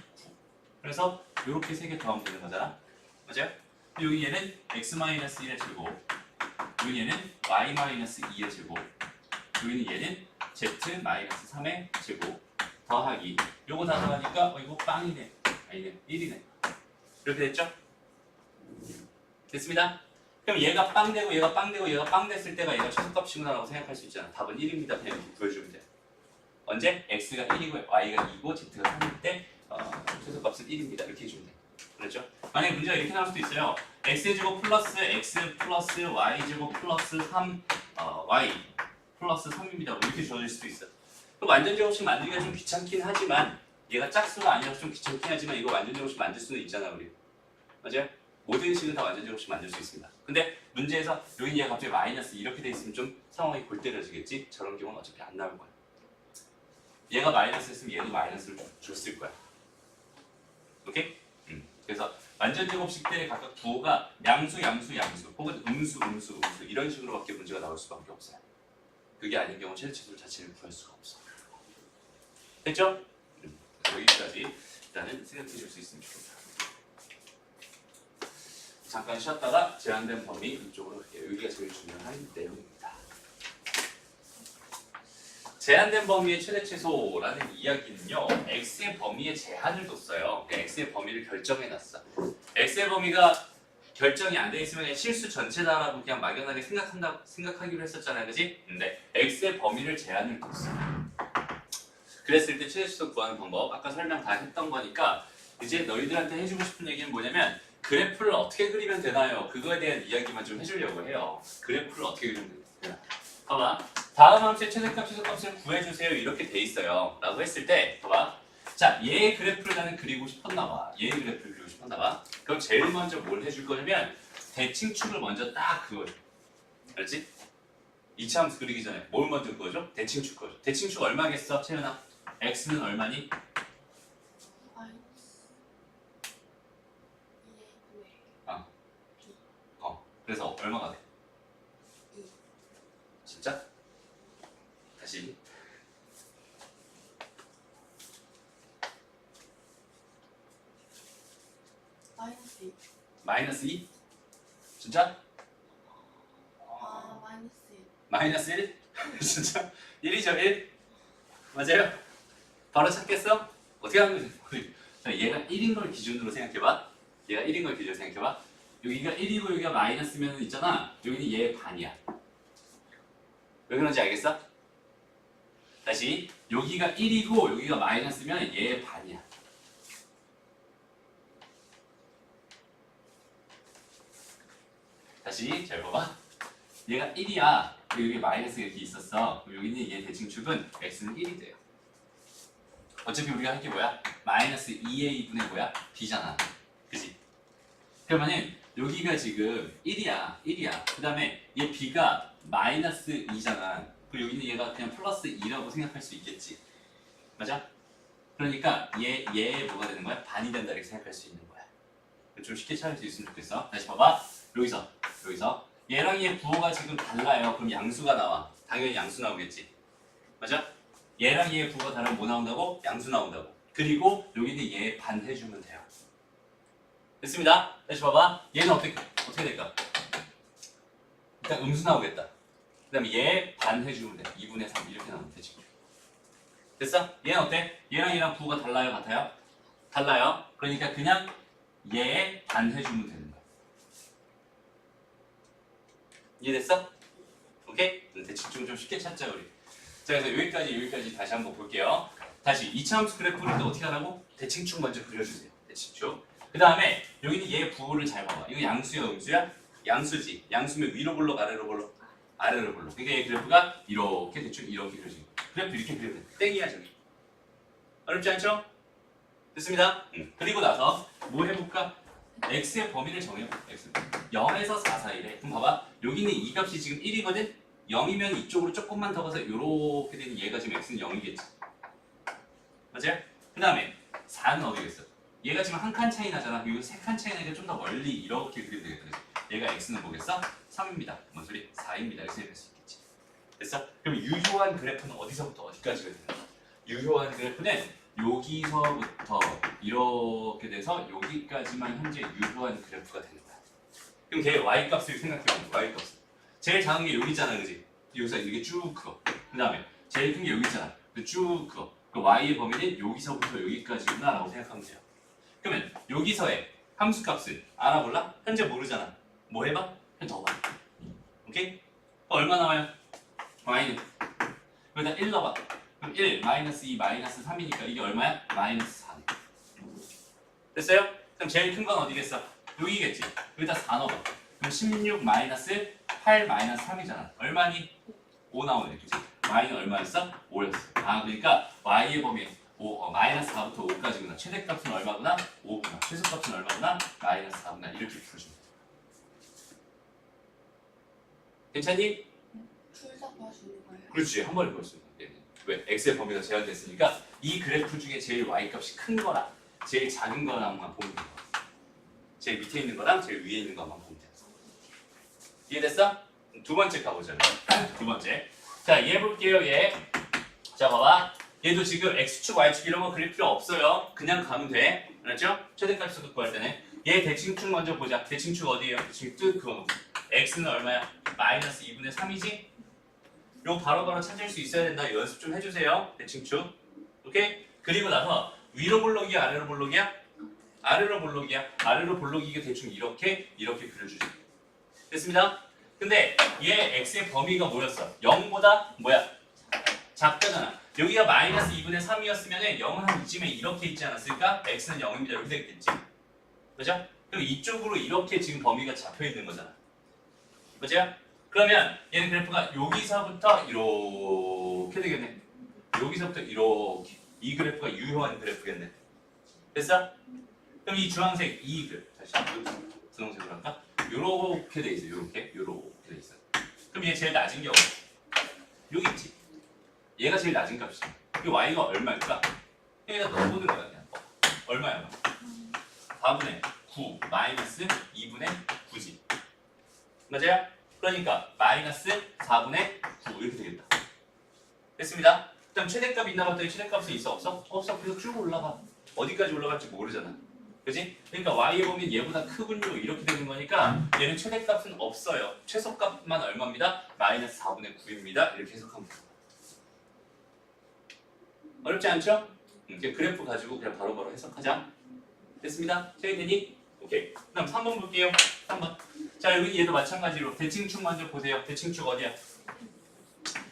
Speaker 1: 그래서 이렇게 세 개 더하면 되는 거잖아. 맞아요? 여기 얘는 x-1의 제곱, 여기 얘는 y-2의 제곱, 여기는 얘는 z-3의 제곱 더하기 요거 다 더하니까 이거 빵이네. 아니네. 1이네. 이렇게 됐죠? 됐습니다. 그럼 얘가 빵 되고 얘가 빵 되고 얘가 빵 됐을 때가 얘가 최소값이구나라고 생각할 수 있잖아. 답은 1입니다. 그냥 이렇게 구해주면 돼. 언제? x가 1이고 y가 2고 z가 3일 때 최소값은 1입니다. 이렇게 해주면 돼. 그렇죠? 만약에 문제가 이렇게 나올 수도 있어요. x제곱 플러스 x 플러스 y제곱 플러스 3 y 플러스 3입니다. 뭐 이렇게 주어질 수도 있어. 완전 제곱식 만들기가 좀 귀찮긴 하지만 얘가 짝수가 아니라서 좀 귀찮긴 하지만 이거 완전 제곱식 만들 수는 있잖아 우리. 맞아요? 모든 식은 다 완전 제곱식 만들 수 있습니다. 근데 문제에서 여기 얘가 갑자기 마이너스 이렇게 돼 있으면 좀 상황이 골 때려지겠지? 저런 경우는 어차피 안 나올 거야. 얘가 마이너스 했으면 얘도 마이너스를 줬을 거야. 오케이? 그래서 완전 제곱식 때 각각 부호가 양수 혹은 음수 이런 식으로밖에 문제가 나올 수밖에 없어요. 그게 아닌 경우 최대치수 자체를 구할 수가 없어. 됐죠? 여기까지 일단은 생각해 줄 수 있으면 좋겠다. 잠깐 쉬었다가 제한된 범위 이쪽으로 갈게요. 여기가 제일 중요한 내용입니다. 제한된 범위의 최대 최소라는 이야기는요, x의 범위에 제한을 뒀어요. x의 범위를 결정해놨어. x의 범위가 결정이 안 돼 있으면 그냥 실수 전체다라고 그냥 막연하게 생각하기로 했었잖아요, 그지? 근데 x의 범위를 제한을 뒀어. 그랬을 때 최대 최소 구하는 방법, 아까 설명 다 했던 거니까 이제 너희들한테 해주고 싶은 얘기는 뭐냐면 그래프를 어떻게 그리면 되나요? 그거에 대한 이야기만 좀 해주려고 해요. 그래프를 어떻게 그리면 되나요? 봐봐. 다음 함수의 최대값, 최소값을 구해주세요. 이렇게 돼 있어요. 라고 했을 때 봐봐. 자, 얘의 그래프를 나는 그리고 싶었나 봐. 얘의 그래프를 그리고 싶었나 봐. 그럼 제일 먼저 뭘 해줄 거냐면 대칭축을 먼저 딱 그어줘. 알지? 이차함수 그리기 전에 뭘 먼저 그어줘? 대칭축 그어줘. 대칭축 얼마겠어, 채연아? x는 얼마니?
Speaker 2: 마이너스 2의 9에
Speaker 1: 아.
Speaker 2: b
Speaker 1: 그래서 얼마가 돼?
Speaker 2: 2
Speaker 1: 진짜? 다시.
Speaker 2: 마이너스 2
Speaker 1: 마이너스 2? 진짜?
Speaker 2: 아 마이너스 1
Speaker 1: 마이너스 1? 진짜? 1이죠 1? 맞아요? 바로 찾겠어? 어떻게 하는 거지? 자, 얘가 1인 걸 기준으로 생각해봐. 얘가 1인 걸 기준으로 생각해봐. 여기가 1이고 여기가 마이너스면 있잖아. 여기는 얘의 반이야. 왜 그런지 알겠어? 다시. 여기가 1이고 여기가 마이너스면 얘의 반이야. 다시 잘 봐봐. 얘가 1이야. 여기 마이너스 이렇게 있었어. 그럼 여기 있는 얘 대칭축은 x는 1이 돼요. 어차피 우리가 할 게 뭐야? 마이너스 2a 분의 뭐야? b잖아. 그지? 그러면은 여기가 지금 1이야. 1이야. 그 다음에 얘 b가 마이너스 2잖아. 그리고 여기 있는 얘가 그냥 플러스 2라고 생각할 수 있겠지. 맞아? 그러니까 얘 뭐가 되는 거야? 반이 된다 이렇게 생각할 수 있는 거야. 좀 쉽게 찾을 수 있으면 좋겠어. 다시 봐봐. 여기서 얘랑 얘 부호가 지금 달라요. 그럼 양수가 나와. 당연히 양수 나오겠지. 맞아? 얘랑 얘 부호가 다르면 뭐 나온다고? 양수 나온다고. 그리고 여기는 얘 반 해주면 돼요. 됐습니다. 다시 봐봐. 얘는 어떻게 될까? 일단 음수 나오겠다. 그 다음에 얘 반 해주면 돼. 2분의 3 이렇게 나오면 되지. 됐어? 얘는 어때? 얘랑 얘랑 부호가 달라요? 같아요? 달라요. 그러니까 그냥 얘 반 해주면 되는 거야. 이해됐어? 오케이? 대칭 좀 쉽게 찾자 우리. 자, 그래서 여기까지 다시 한번 볼게요. 다시 이차함수 그래프를 또 어떻게 하라고? 대칭축 먼저 그려주세요. 대칭축. 그 다음에 여기는 얘 부호를 잘 봐봐. 이거 양수야, 음수야? 양수지. 양수면 위로 볼록, 아래로 볼록? 아래로 볼록. 그러니까 얘 그래프가 이렇게 대충 이렇게 그려지고. 그래프 이렇게 그리면 돼. 땡이야 저기. 어렵지 않죠? 됐습니다. 그리고 나서 뭐 해볼까? x의 범위를 정해봐. x 0에서 4 사이래. 그럼 봐봐. 여기는 이 값이 지금 1이거든? 0이면 이쪽으로 조금만 더 가서 이렇게 되는 얘가 지금 x는 0이겠지. 맞아요? 그 다음에 4는 어디겠어? 얘가 지금 한 칸 차이 나잖아. 이거 세 칸 차이 나니까 좀 더 멀리 이렇게 그리면 되겠다. 얘가 x는 뭐겠어? 3입니다. 뭔 소리? 4입니다. 이렇게 생각할 수 있겠지. 됐어? 그럼 유효한 그래프는 어디서부터 어디까지가 되는 거야? 유효한 그래프는 여기서부터 이렇게 돼서 여기까지만 현재 유효한 그래프가 되는 거야. 그럼 걔 y값을 생각해보면 y값. 제일 작은 게 여기 있잖아, 그지? 여기서 이게 쭉 그거. 그 다음에 제일 큰 게 여기 있잖아. 쭉 그거. 그 y의 범위는 여기서부터 여기까지구나라고 생각하면 돼요. 그러면 여기서의 함수값을 알아볼라? 현재 모르잖아. 뭐 해봐? 그냥 넣어봐. 오케이? 얼마 나와요? y는 여기다 1 넣어봐. 그럼 1, 마이너스 2, 마이너스 3이니까 이게 얼마야? 마이너스 4. 됐어요? 그럼 제일 큰 건 어디겠어? 여기겠지. 여기다 4 넣어봐. 그럼 16 마이너스 8 마이너스 3이잖아. 얼마니? 5 나오네. 그치? y는 얼마였어? 5였어. 아, 그러니까 y의 범위 마이너스 4부터 5까지구나. 최대값은 얼마구나? 5구나. 최소값은 얼마구나? 마이너스 4구나. 이렇게 풀어주면 돼. 괜찮니?
Speaker 2: 둘 다 구할 수 있는 거예요?
Speaker 1: 그렇지. 한 번에 볼 수 있는 거야. 왜? x의 범위가 제한됐으니까 이 그래프 중에 제일 y값이 큰 거랑 제일 작은 거랑만 보면 돼. 제일 밑에 있는 거랑 제일 위에 있는 것만 보면 돼. 이해됐어? 두 번째 가보자. 두 번째. 자, 얘 볼게요. 얘. 자, 봐봐. 얘도 지금 x축, y축 이런 거 그릴 필요 없어요. 그냥 가면 돼. 알았죠? 최대값을 구할 때는. 얘 대칭축 먼저 보자. 대칭축 어디에요? 대칭축 뜻 그거. x는 얼마야? 마이너스 2분의 3이지? 요 바로바로 찾을 수 있어야 된다. 연습 좀 해주세요. 대칭축. 오케이? 그리고 나서 위로 볼록이야? 아래로 볼록이야? 아래로 볼록이야. 아래로 볼록이게 대충 이렇게 그려주죠. 됐습니다? 근데 얘 x의 범위가 뭐였어? 0보다 뭐야? 작다잖아. 여기가 마이너스 2분의 3이었으면 0은 한 이쯤에 이렇게 있지 않았을까? x는 0입니다. 이렇게 되겠지. 그죠? 그럼 이쪽으로 이렇게 지금 범위가 잡혀 있는 거잖아. 그죠? 그러면 얘는 그래프가 여기서부터 이렇게 되겠네. 여기서부터 이렇게. 이 그래프가 유효한 그래프겠네. 됐어? 그럼 이 주황색 이 그래프 다시 분홍색으로 할까? 요렇게 돼 있어. 요렇게 돼 있어. 그럼 얘 제일 낮은 게 어디? 여기 있지. 얘가 제일 낮은 값이야. 이 y가 얼마일까? 여기다 넣어보는 거야 그냥. 얼마야? 4분의 9 마이너스 2분의 9지. 맞아요? 그러니까 마이너스 4분의 9 이렇게 되겠다. 됐습니다. 그다음 최대값 있나 봤더니 최대값은 있어 없어? 없어. 계속 쭉 올라가. 어디까지 올라갈지 모르잖아. 그지? 그러니까 y에 보면 얘보다 크군요. 이렇게 되는 거니까 얘는 최대값은 없어요. 최소값만 얼마입니다? 마이너스 4분의 9입니다. 이렇게 해석하면 돼요. 어렵지 않죠? 이렇게 그래프 가지고 그냥 바로바로 해석하자. 됐습니다. 정리되니? 오케이. 그다음 3번 볼게요. 3번. 자 여기 얘도 마찬가지로 대칭축 먼저 보세요. 대칭축 어디야?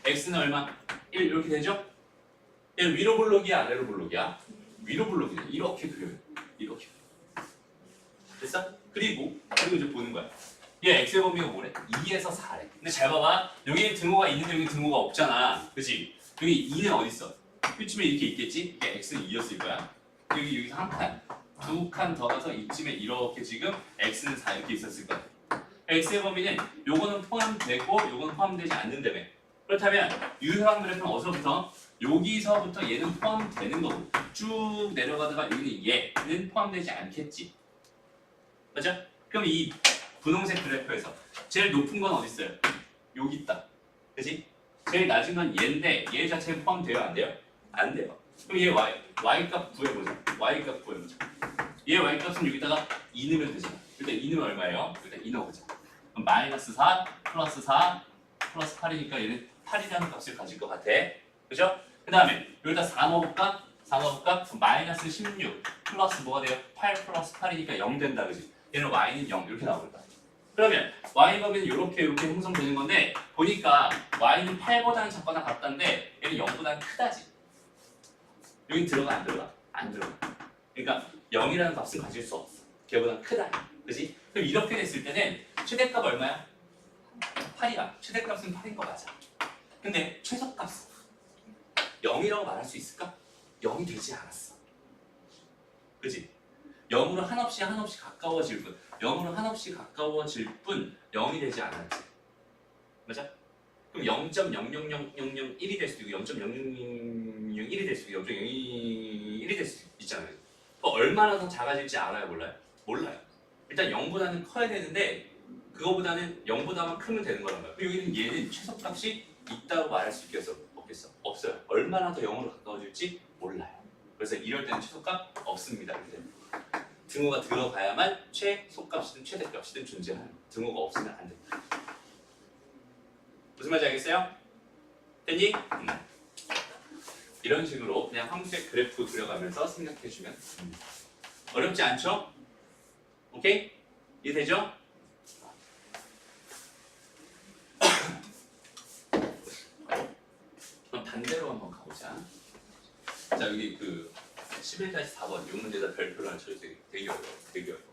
Speaker 1: x는 얼마? 1 이렇게 되죠? 얘는 위로 블록이야 아래로 블록이야? 위로 블록이야. 이렇게 그려요. 이렇게. 됐어? 그리고 이제 보는 거야. 얘 x의 범위가 뭐래? 2에서 4래. 근데 잘 봐봐. 여기에 등호가 있는데 여기 등호가 없잖아. 그치? 여기 2는 어디 있어? 이쯤에 이렇게 있겠지? 이게 x는 2였을 거야. 여기서 한 칸, 두 칸 더 가서 이쯤에 이렇게 지금 x는 4 이렇게 있었을 거야. x의 범위는 요거는 포함되고 요거는 포함되지 않는다며. 그렇다면 유효한 그래프는 어디서부터? 여기서부터 얘는 포함되는 거고 쭉 내려가다가 여기는 얘는 포함되지 않겠지. 맞죠? 그럼 이 분홍색 그래프에서 제일 높은 건 어디 있어요? 여기 있다. 그치? 제일 낮은 건 얘인데 얘 자체는 포함돼요? 안 돼요? 안 돼요. 그럼 얘 y값 구해보자. y값 구해보자. 얘 y값은 여기다가 2 넣으면 되잖아. 일단 2 넣으면 얼마예요? 일단 2 넣어보자. 그럼 마이너스 4 플러스 4 플러스 8이니까 얘는 8이라는 값을 가질 것 같아. 그죠? 그 다음에 여기다 4 넣어볼까? 4 넣어볼까? 그럼 마이너스 16 플러스 뭐가 돼요? 8 플러스 8이니까 0 된다. 그지? 얘는 y는 0 이렇게 나올 거야. 그러면 y 범위는 이렇게 형성되는 건데 보니까 y는 8보다는 작거나 같다는데 얘는 0보다는 크다지. 여기 들어가 안 들어가? 안 들어가. 그러니까 0이라는 값은 가질 수 없어. 걔보다 크다. 그지? 그럼 이렇게 됐을 때는 최대값 얼마야? 8이야. 최대값은 8인 거 맞아. 근데 최소값은 0이라고 말할 수 있을까? 0이 되지 않았어. 그지? 0으로 한없이 가까워질 뿐 0으로 한없이 가까워질 뿐 0이 되지 않았지. 맞아? 그럼 0.000001이 될 수도 있고 0.0001이 될 수도 있고 0.01이 될 수도 있잖아요. 얼마나 더 작아질지 알아요? 몰라요? 몰라요. 일단 0보다는 커야 되는데 그거보다는 0보다만 크면 되는 거란 말이야. 그리고 여기는 얘는 최소값이 있다고 말할 수 있겠어? 없겠어? 없어요. 얼마나 더 0으로 가까워질지 몰라요. 그래서 이럴 때는 최소값 없습니다. 이렇게 됩니다. 등호가 들어가야만 최소값이든 최대값이든 존재하는 거예요. 등호가 없으면 안 됩니다. 무슨 말인지 알겠어요? 됐니? 이런 식으로 그냥 황색 그래프 그려가면서 생각해주면 어렵지 않죠? 오케이? 이해되죠? 그럼 반대로 한번 가보자. 자 여기 그 11-4번 이 문제에다 별표를 하나 쳐주세요. 되게 어려워. 되게 어려워.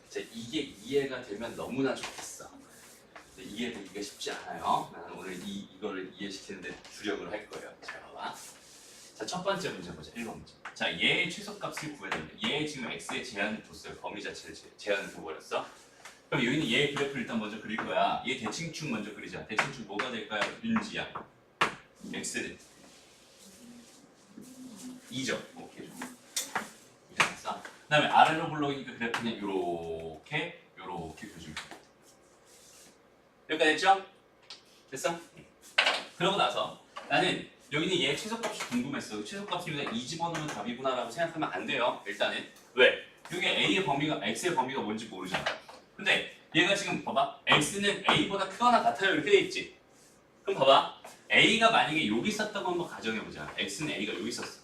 Speaker 1: 자, 이게 이해가 되면 너무나 좋겠어. 이해되기가 쉽지 않아요. 나는 오늘 이거를 이해시키는데 주력을 할 거예요. 잘 봐봐. 자, 첫 번째 문제 보자. 1번 문제. 자, 얘의 최소값을 구해야 됩니다. 얘 지금 x의 제한을 뒀어요. 범위 자체를 제한을 둬버렸어. 그럼 여기는 얘 그래프를 일단 먼저 그릴 거야. 얘 대칭축 먼저 그리자. 대칭축 뭐가 될까요? 윤지야. x는 2죠. 오케이. 됐어. 그 다음에 아래로 블록이니까 그래프는 요렇게 그려주면 돼. 여기까지 됐죠? 됐어? 그러고 나서 나는 여기는 얘 최소값이 궁금했어. 최소값이 여기다 2 집어넣으면 답이구나 라고 생각하면 안 돼요. 일단은 왜? 여기 x의 범위가 뭔지 모르잖아. 근데 얘가 지금 봐봐. x는 a보다 크거나 같아요. 이렇게 돼 있지. 그럼 봐봐. a가 만약에 여기 있었다고 한번 가정해보자. x는 a가 여기 있었어.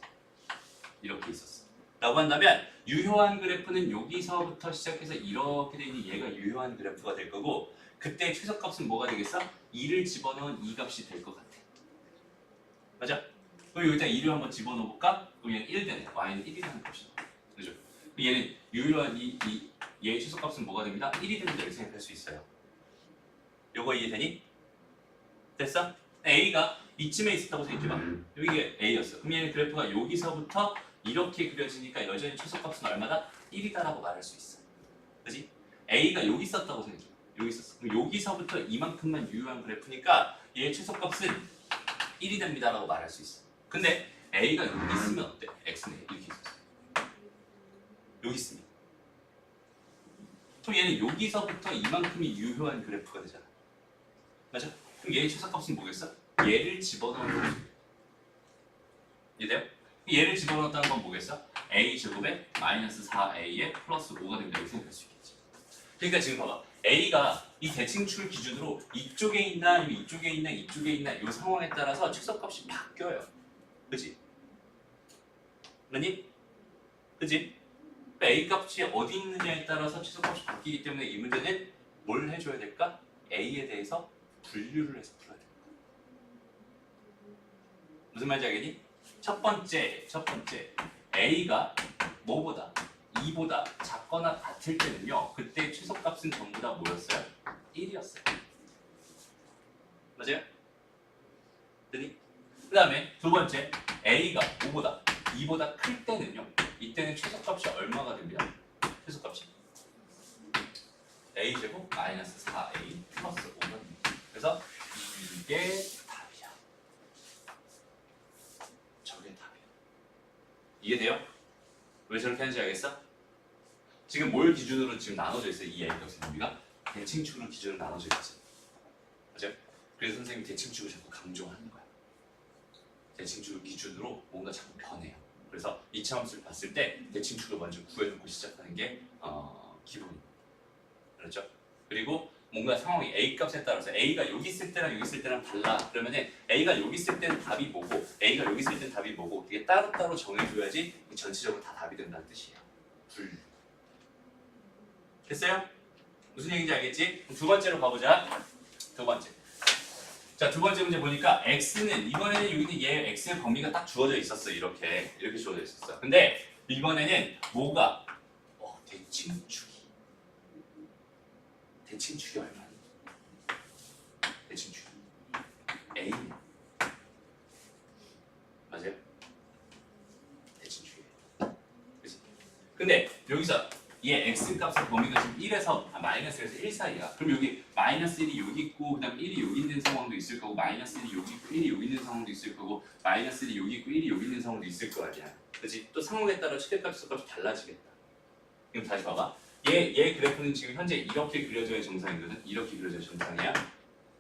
Speaker 1: 이렇게 있었어. 라고 한다면 유효한 그래프는 여기서부터 시작해서 이렇게 돼 있는 얘가 유효한 그래프가 될 거고 그때 최소값은 뭐가 되겠어? 2를 집어넣은 이 값이 될 것 같아. 맞아? 그럼 여기다 2를 한번 집어넣어볼까? 그럼 얘는 1 되네. y는 1이라는 값이다. 그죠? 얘는 유효한 얘의 최소값은 뭐가 됩니다? 1이 된다 이렇게 생각할 수 있어요. 요거 이해되니? 됐어? a가 이쯤에 있었다고 생각해봐. 여기가 a였어. 그럼 얘는 그래프가 여기서부터 이렇게 그려지니까 여전히 최소값은 얼마다? 1이다라고 말할 수 있어. 그지? A가 여기 있었다고 생각해. 여기 있었어. 그럼 여기서부터 이만큼만 유효한 그래프니까 얘의 최소값은 1이 됩니다라고 말할 수 있어. 근데 A가 여기 있으면 어때? X는 이렇게 있었어. 여기 있으면. 그럼 얘는 여기서부터 이만큼이 유효한 그래프가 되잖아. 맞아? 그럼 얘의 최소값은 뭐겠어? 얘를 집어넣는 거지. 이해돼요? 얘를 집어넣었다는 건 뭐겠어? a제곱에 마이너스 4a에 플러스 5가 됩니다. 이렇게 생각할 수 있겠지. 그러니까 지금 봐봐. a가 이 대칭축을 기준으로 이쪽에 있나 아니면 이쪽에 있나 이쪽에 있나 이 상황에 따라서 최소값이 바뀌어요. 그치? 맞니? 그치? 그러니까 a 값이 어디 있느냐에 따라서 최소값이 바뀌기 때문에 이 문제는 뭘 해줘야 될까? a에 대해서 분류를 해서 풀어야 돼. 무슨 말인지 알겠니? 첫 번째 A가 뭐보다 2보다 작거나 같을 때는요. 그때 최소값은 전부 다 뭐였어요? 1이었어요. 맞아요? 됐니? 그 다음에 두 번째 A가 5보다 2보다 클 때는요. 이때는 최소값이 얼마가 됩니다. 최소값이 A제곱 마이너스 4A 플러스 5가 됩니다. 그래서 이게 답이야. 저게 답이야. 이해돼요? 왜 저렇게 하는지 알겠어? 지금 뭘 기준으로 지금 나눠져 있어요? 이 A값의 범위가 대칭축을 기준으로 나눠져 있지. 맞아요? 그래서 선생님이 대칭축을 자꾸 강조하는 거야. 대칭축을 기준으로 뭔가 자꾸 변해요. 그래서 이차함수를 봤을 때 대칭축을 먼저 구해놓고 시작하는 게 기본이에요. 그렇죠? 그리고 뭔가 상황이 A 값에 따라서 A가 여기 있을 때랑 여기 있을 때랑 달라. 그러면은 A가 여기 있을 때는 답이 뭐고 A가 여기 있을 때는 답이 뭐고 이게 따로따로 정해줘야지 전체적으로 다 답이 된다는 뜻이에요. 분류. 됐어요? 무슨 얘기인지 알겠지? 두 번째로 가보자. 두 번째. 자, 두 번째 문제 보니까 X는 이번에는 여기는 얘 X의 범위가 딱 주어져 있었어. 이렇게 주어져 있었어. 근데 이번에는 뭐가 대칭축이 얼마나? 대칭축 A 맞아요? 대칭축이에요. 그치? 근데 여기서 얘 x 값의 범위가 지금 1에서 마이너스에서 1 사이야. 그럼 여기 마이너스 1이 여기 있고 그다음 1이 여기 있는 상황도 있을 거고 마이너스 1이 여기 있고 1이 여기 있는 상황도 있을 거고 마이너스 1이 여기 있고 1이 여기 있는 상황도 있을 거 아니야. 그렇지? 또 상황에 따라 최대값, 최소값이 달라지겠다. 그럼 다시 봐봐. 얘 그래프는 지금 현재 이렇게 그려져야 정상이거든. 이렇게 그려져야 정상이야.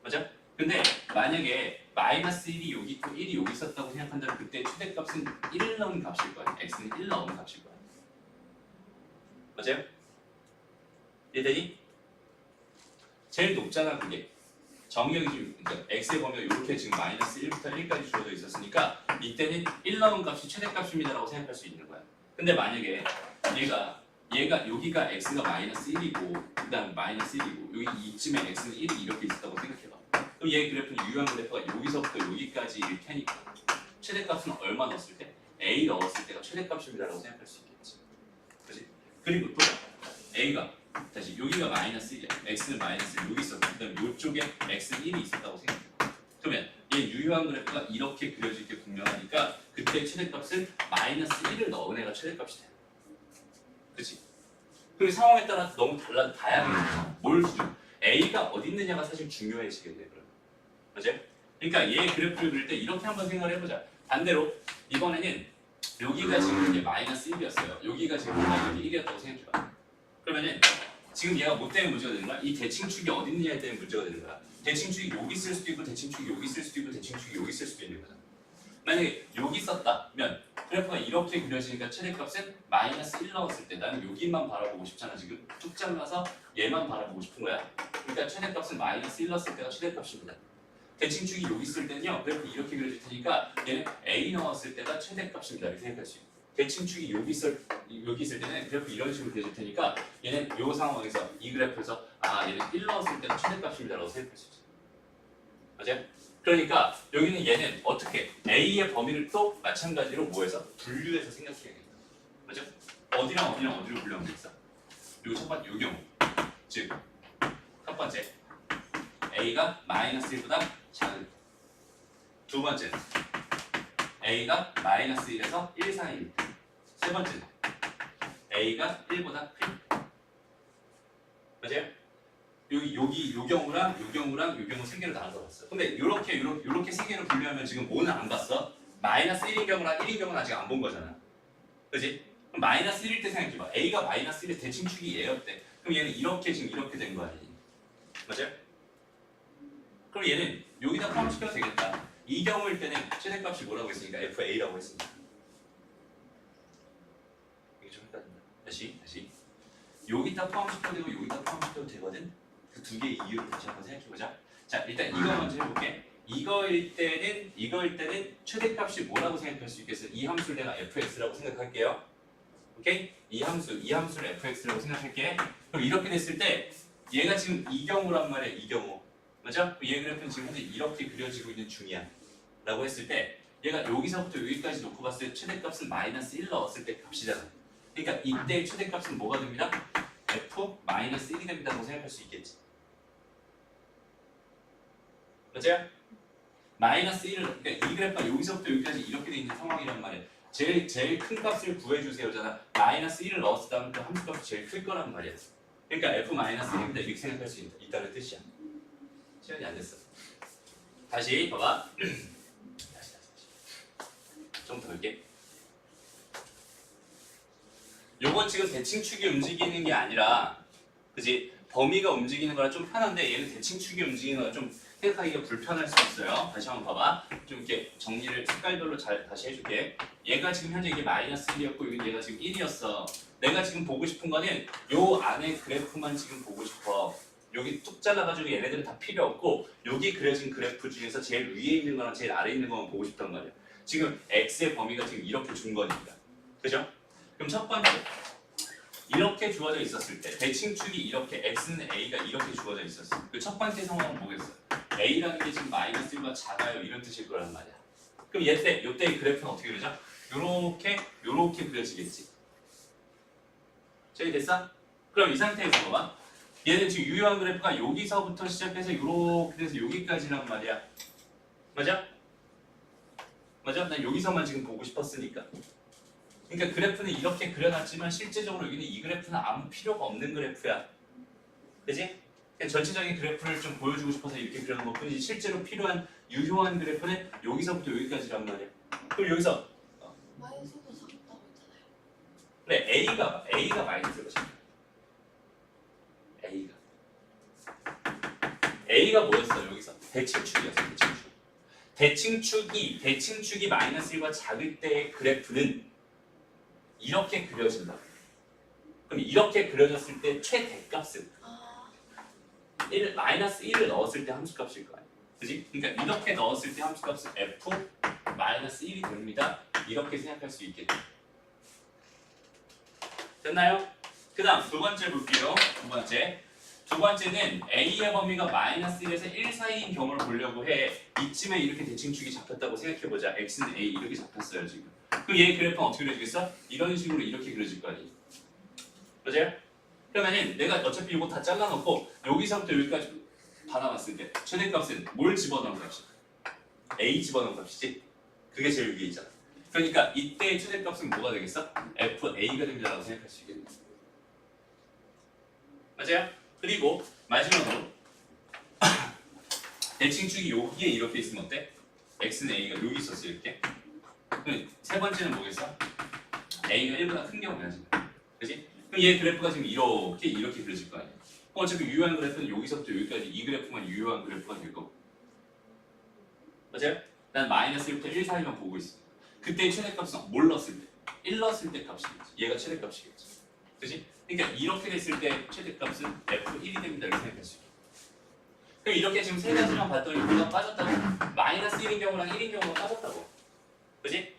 Speaker 1: 맞아? 근데 만약에 마이너스 1이 여기 있고 1이 여기 있었다고 생각한다면 그때 최대값은 1 넣은 값일 거야. x는 1 넣은 값일 거야. 맞아요? 이해되니? 제일 높잖아 그게. 정의역이 지금 그러니까 x의 범위가 이렇게 지금 마이너스 1부터 1까지 주어져 있었으니까 이때는 1 넣은 값이 최대값입니다라고 생각할 수 있는 거야. 근데 만약에 얘가 여기가 x가 마이너스 1이고 그다음 마이너스 1이고 여기 이쯤에 x는 1이 이렇게 있었다고 생각해봐. 그럼 얘 그래프는 유효한 그래프가 여기서부터 여기까지일 테니까 최대값은 얼마 넣었을 때? a 넣었을 때가 최대값입니다라고 생각할 수 있겠지. 그렇지? 그리고 또 a가 다시 여기가 마이너스 1이야. x는 마이너스 1 여기 있었고 그다음 이쪽에 x는 1이 있었다고 생각해봐. 그러면 얘 유효한 그래프가 이렇게 그려질 게 분명하니까 그때 최대값은 마이너스 1을 넣은 애가 최대값이 돼. 그렇지? 그 상황에 따라 너무 다양해. 뭘 기준? A가 어디 있느냐가 사실 중요해지게 돼. 그러면. 맞아요? 그러니까 얘 그래프를 그릴 때 이렇게 한번 생각을 해보자. 반대로 이번에는 여기가 지금 이게 마이너스 1이었어요. 여기가 지금 여기 1이었다고 생각해봐. 그러면은 지금 얘가 뭐 때문에 문제가 되는 거야? 이 대칭축이 어디 있느냐에 때문에 문제가 되는 거야. 대칭축이 여기 있을 수도 있고 대칭축이 여기 있을 수도 있고 대칭축이 여기 있을 수도 있는 거잖아. 만약에 여기 있었다면 그래프가 이렇게 그려지니까 최대값은 마이너스 1 넣었을 때 나는 여기만 바라보고 싶잖아. 지금 쭉 잘라서 얘만 바라보고 싶은 거야. 그러니까 최대값은 마이너스 1 넣었을 때가 최대값입니다. 대칭축이 여기 있을 때는요. 그래프 이렇게 그려질 테니까 얘는 A 넣었을 때가 최대값입니다. 이렇게 생각할 수 있고 대칭축이 여기 있을 때는 그래프 이런 식으로 그려질 테니까 얘는 이 상황에서 이 그래프에서 얘는 1 넣었을 때가 최대값입니다라고 생각할 수 있어요. 맞아요? 그러니까 여기는 얘는 어떻게 A의 범위를 또 마찬가지로 뭐해서 분류해서 생각해야겠다. 맞죠? 어디랑 어디로 분류하면 되겠어? 요 첫 번째 요 경우 즉 첫 번째 A가 마이너스 1보다 작은 두 번째 A가 마이너스 1에서 1 사이일 때 세 번째 a가 1보다 크. 맞아요? 여기 요 경우랑 요 경우랑 요 경우 세 개를 나눠서 봤어. 근데 요렇게 세 개로 분류하면 지금 뭐는 안 봤어? 마이너스 1인 경우랑 1인 경우는 아직 안 본 거잖아. 그지? 그럼 마이너스 1일 때 생각해봐. a가 마이너스 1일 대칭축이 얘였대. 그럼 얘는 이렇게 지금 이렇게 된 거 아니니? 맞아요? 그럼 얘는 여기다 포함시켜도 되겠다. 이 경우일 때는 최대값이 뭐라고 했으니까 FA라고 했으니까. 이게 좀 헷갈린다. 다시. 여기다 포함시켜도 되고 여기다 포함시켜도 되거든. 그 두 개의 이유를 다시 한번 생각해보자. 자, 일단 이거 먼저 해볼게. 이거일 때는 최대값이 뭐라고 생각할 수 있겠어? 이 함수를 내가 fx라고 생각할게요. 오케이? 이 함수를 fx라고 생각할게. 그럼 이렇게 됐을 때 얘가 지금 이 경우란 말이야. 이 경우. 맞아? 얘 그래프는 지금 현재 이렇게 그려지고 있는 중이야. 라고 했을 때 얘가 여기서부터 여기까지 놓고 봤을 때 최대값은 마이너스 1 넣었을 때 값이잖아. 그러니까 이때의 최대값은 뭐가 됩니다? f 마이너스 1이 됩니다라고 생각할 수 있겠지. 맞아요? 마이너스 1을, 그러니까 이 그래프가 여기서부터 여기까지 이렇게 돼 있는 상황이란 말이야. 제일 큰 값을 구해주세요잖아. 마이너스 1을 넣었을 때 그 함수값이 제일 클 거란 말이야. 그러니까 f 마이너스 1입니다 이렇게 생각할 수 있다는 뜻이야. 시간이 안 됐어. 다시 봐봐. 다시. 좀 더 볼게. 요건 지금 대칭축이 움직이는 게 아니라, 그지? 범위가 움직이는 거라 좀 편한데 얘는 대칭축이 움직이는 거라 좀 생각하기가 불편할 수 있어요. 다시 한번 봐봐. 좀 이렇게 정리를 색깔별로 잘 다시 해줄게. 얘가 지금 현재 이게 마이너스 1이었고 얘가 지금 1이었어. 내가 지금 보고 싶은 거는 요 안에 그래프만 지금 보고 싶어. 여기 뚝 잘라가지고 얘네들은 다 필요 없고 여기 그려진 그래프 중에서 제일 위에 있는 거랑 제일 아래에 있는 거만 보고 싶단 말이야. 지금 x의 범위가 지금 이렇게 준 거니까. 그죠? 그럼 첫 번째 이렇게 주어져 있었을 때 대칭축이 이렇게 x는 a가 이렇게 주어져 있었어. 그 첫 번째 상황은 뭐겠어? a라는 게 지금 마이너스 1보다 작아요 이런 뜻일 거란 말이야. 그럼 요때의 그래프는 어떻게 그려져? 요렇게 그려지겠지. 저기 됐어? 그럼 이 상태에서 봐봐. 얘는 지금 유효한 그래프가 여기서부터 시작해서 요렇게 돼서 여기까지란 말이야. 맞아? 맞아? 난 여기서만 지금 보고 싶었으니까. 그러니까 그래프는 이렇게 그려놨지만 실제적으로 여기는 이 그래프는 아무 필요가 없는 그래프야. 그지? 그냥 전체적인 그래프를 좀 보여주고 싶어서 이렇게 그려놓은 것 뿐이지 실제로 필요한 유효한 그래프는 여기서부터 여기까지란 말이야. 그럼 여기서
Speaker 2: 마이너스보다 작다고 했잖아요.
Speaker 1: 그래 A가 마이너스가 작아. A가 뭐였어 여기서? 대칭축이었어. 대칭축이 마이너스 1과 작을 때의 그래프는 이렇게 그려진다. 그럼 이렇게 그려졌을 때 최대값은 마이너스 1을 넣었을 때 함수값일 거 아니야. 그지? 그러니까 이렇게 넣었을 때 함수값은 f 마이너스 1이 됩니다. 이렇게 생각할 수 있겠죠. 됐나요? 그 다음 두 번째 볼게요. 두 번째는 a의 범위가 마이너스 1에서 1 사이인 경우를 보려고 해. 이쯤에 이렇게 대칭축이 잡혔다고 생각해보자. x는 a 이렇게 잡혔어요 지금. 그럼 얘 그래프는 어떻게 그려지겠어? 이런 식으로 이렇게 그려질 거 아니에요. 맞아요? 그러면은 내가 어차피 이거 다 잘라놓고 여기서부터 여기까지 받아봤을 때 최대값은 뭘 집어넣은 값이야? a 집어넣은 값이지? 그게 제일 위에 있잖아. 그러니까 이때의 최대값은 뭐가 되겠어? FA가 됩니다라고 생각할 수 있겠네. 맞아요? 그리고 마지막으로 대칭축이 여기에 이렇게 있으면 어때? x는 a가 여기 있었어 이렇게. 그럼 세 번째는 뭐겠어? a가 1보다 큰 경우야 지금. 그치? 그럼 얘 그래프가 지금 이렇게 그려질 거 아니야. 어차피 유효한 그래프는 여기서부터 여기까지 이 그래프만 유효한 그래프가 될 거고. 맞아요? 난 마이너스 1부터 1 사이만 보고 있어. 그때의 최대값은 뭘 넣었을 때? 1 넣었을 때 값이겠지. 얘가 최대값이겠지. 그치? 그러니까 이렇게 됐을 때 최대값은 F1이 됩니다. 이렇게 생각할 수 있어. 그럼 이렇게 지금 세 가지만 봤더니 뭐가 빠졌다고? 마이너스 1인 경우랑 1인 경우가 빠졌다고. 그치?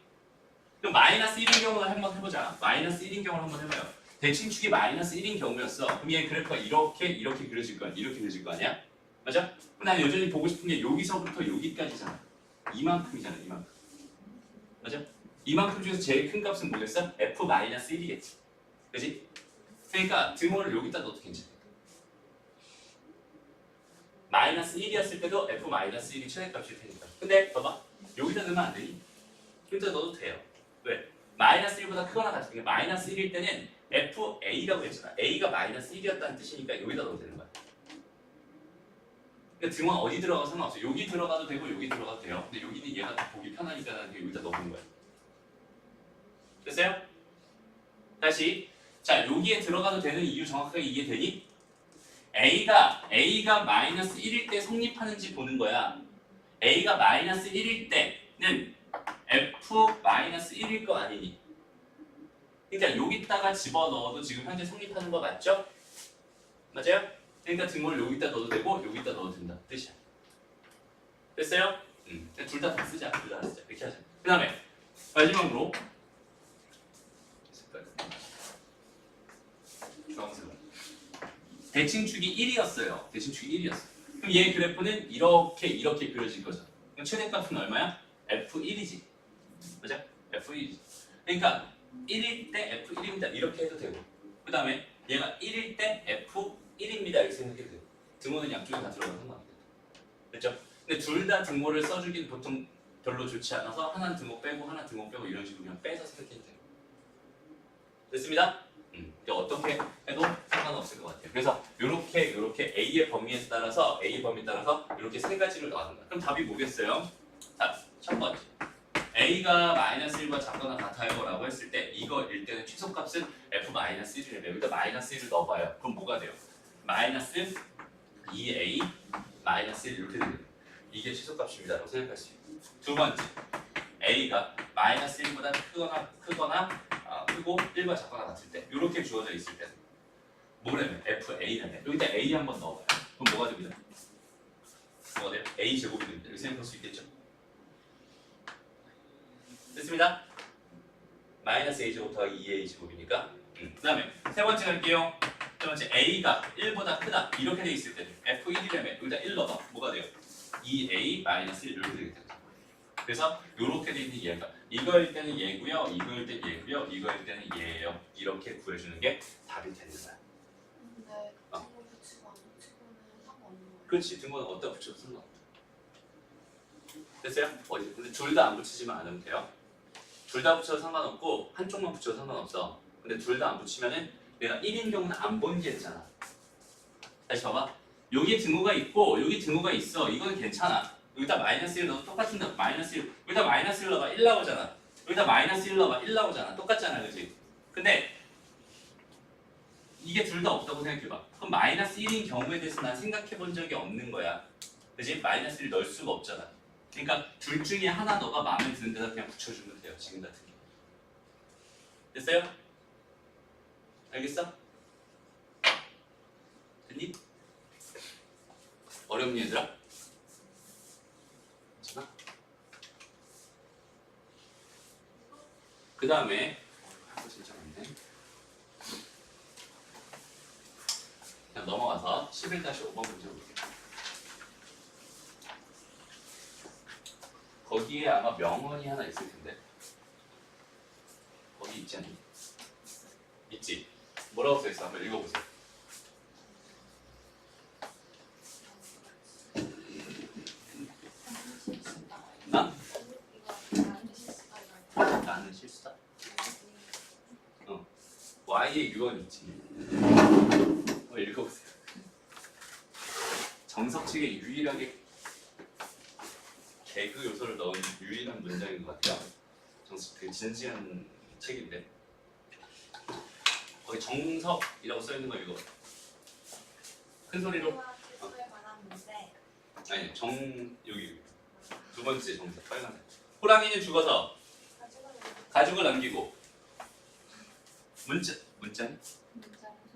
Speaker 1: 그럼 마이너스 1인 경우를 한번 해보자. 마이너스 1인 경우를 한번 해봐요. 대칭축이 마이너스 1인 경우였어. 그럼 얘 그래프가 이렇게 그려질 거 아니야? 이렇게 그려질 거 아니야? 맞아? 그럼 나는 여전히 보고 싶은 게 여기서부터 여기까지잖아. 이만큼이잖아. 이만큼. 맞아? 이만큼 중에서 제일 큰 값은 뭐겠어? F-1이겠지. 그치? 그러니까 등호를 여기다 넣어도 괜찮아. 마이너스 1이었을 때도 F-1이 최대값일 테니까. 근데 봐봐. 여기다 넣으면 안 되니? 여기다 넣어도 돼요. 왜? 마이너스 1보다 크거나 같으니까 마이너스 1일 때는 FA라고 했잖아. A가 마이너스 1이었다는 뜻이니까 여기다 넣어도 되는 거야. 그러니까 등원 어디 들어가도 상관없어. 여기 들어가도 되고 여기 들어가도 돼요. 근데 여기는 얘가 보기 편하니까 나는 여기다 넣어보는 거야. 됐어요? 다시 자 여기에 들어가도 되는 이유 정확하게 이해되니? A가 마이너스 1일 때 성립하는지 보는 거야. A가 마이너스 1일 때는 F 마이너스 1일 거 아니니? 그러니까 여기다가 집어넣어도 지금 현재 성립하는 거 맞죠? 맞아요? 그러니까 등호를 여기다 넣어도 되고 여기다 넣어도 된다 뜻이야. 됐어요? 둘 다 쓰자. 둘 다 쓰자. 이렇게 하자. 그 다음에 마지막으로 주황색으로 대칭축이 1이었어요. 대칭축이 1이었어. 그럼 얘 그래프는 이렇게 그려질 거죠. 그럼 최대값은 얼마야? F1이지. 맞아? F1이지. 그러니까 1일 때 F1입니다. 이렇게 해도 되고 그 다음에 얘가 1일 때 F1입니다. 이렇게 생각해도 되고 등호는 양쪽에 다 들어가서 상관없겠다. 그렇죠? 근데 둘 다 등호를 써주긴 보통 별로 좋지 않아서 하나는 등호 빼고 하나 등호 빼고 이런 식으로 그냥 빼서 생각해도 돼요. 됐습니다? 어떻게 해도 상관없을 것 같아요. 그래서 이렇게 A의 범위에 따라서 이렇게 세 가지를 나눈 거야. 그럼 답이 뭐겠어요? 자, 첫 번째 A가 마이너스 1과 작거나 같아요 라고 했을 때 이거일 때는 최소값은 F-1이래요. 여기다 마이너스 1을 넣어봐요. 그럼 뭐가 돼요? 마이너스 2A 마이너스 1 이렇게 되는 거예요. 이게 최소값입니다 라고 생각할 수 있고 두 번째 A가 마이너스 1보다 크고 1과 작거나 같을 때 이렇게 주어져 있을 때 뭐라면 FA라면 여기다 A 한번 넣어봐요. 그럼 뭐가 됩니다? 뭐가 돼요? A 제곱이 됩니다. 이렇게 생각할 수 있겠죠? 됐습니다. 마이너스 A 제곱 더하기 2A 제곱이니까 그 다음에 세 번째 갈게요. 세 번째 A가 1보다 크다 이렇게 돼 있을 때는 F1이라면 여기다 1 넣어봐. 뭐가 돼요? 2A 마이너스 1 이렇게 되겠다. 그래서 이렇게 돼 있는 얘가 이거일 때는 얘고요, 이거일 때는 얘고요, 이거일 때는 얘예요. 이렇게 구해주는 게 답이 되는 거야.
Speaker 2: 근데 등호 붙이고 안 붙이고는 상관없는 거예요.
Speaker 1: 그렇지. 등호는 어디다 붙여도 상관없다. 됐어요? 어디? 근데 둘 다 안 붙이지만 않으면 돼요. 둘 다 붙여도 상관없고 한쪽만 붙여도 상관없어. 근데 둘 다 안 붙이면은 내가 1인 경우는 안 보이게 했잖아. 다시 봐봐. 여기 등호가 있고 여기 등호가 있어. 이거는 괜찮아. 여기다 마이너스 1 넣어도 똑같은데 마이너스 1 여기다 마이너스 1 넣어봐 1 나오잖아. 여기다 마이너스 1 넣어봐 1 나오잖아. 똑같잖아. 그치? 근데 이게 둘 다 없다고 생각해봐. 그럼 마이너스 1인 경우에 대해서 난 생각해 본 적이 없는 거야. 그치? 마이너스 1 넣을 수가 없잖아. 그러니까 둘 중에 하나 너가 마음에 드는 데다 그냥 붙여주면 돼요. 지금 같은 경우. 됐어요? 알겠어? 됐니? 어렵니 얘들아? 괜찮아? 그 다음에 진짜 많네. 그냥 넘어가서 11-5번 문제 볼게요. 거기에 아마 명언이 하나 있을 텐데 거기 있지 않니? 있지? 뭐라고 써있어? 한번 읽어보세요. 나? 나는 실수다. Y의 유언이 있지. 읽어보세요. 정석 측에 유일하게 개그 요소를 넣은 유일한 문장인 것 같아요. 정석 되게 진지한 책인데 거기 정석이라고 써 있는 거 이거 큰 소리로. 아니 여기 두 번째 정석 빨간색. 호랑이는 죽어서 가죽을 남기고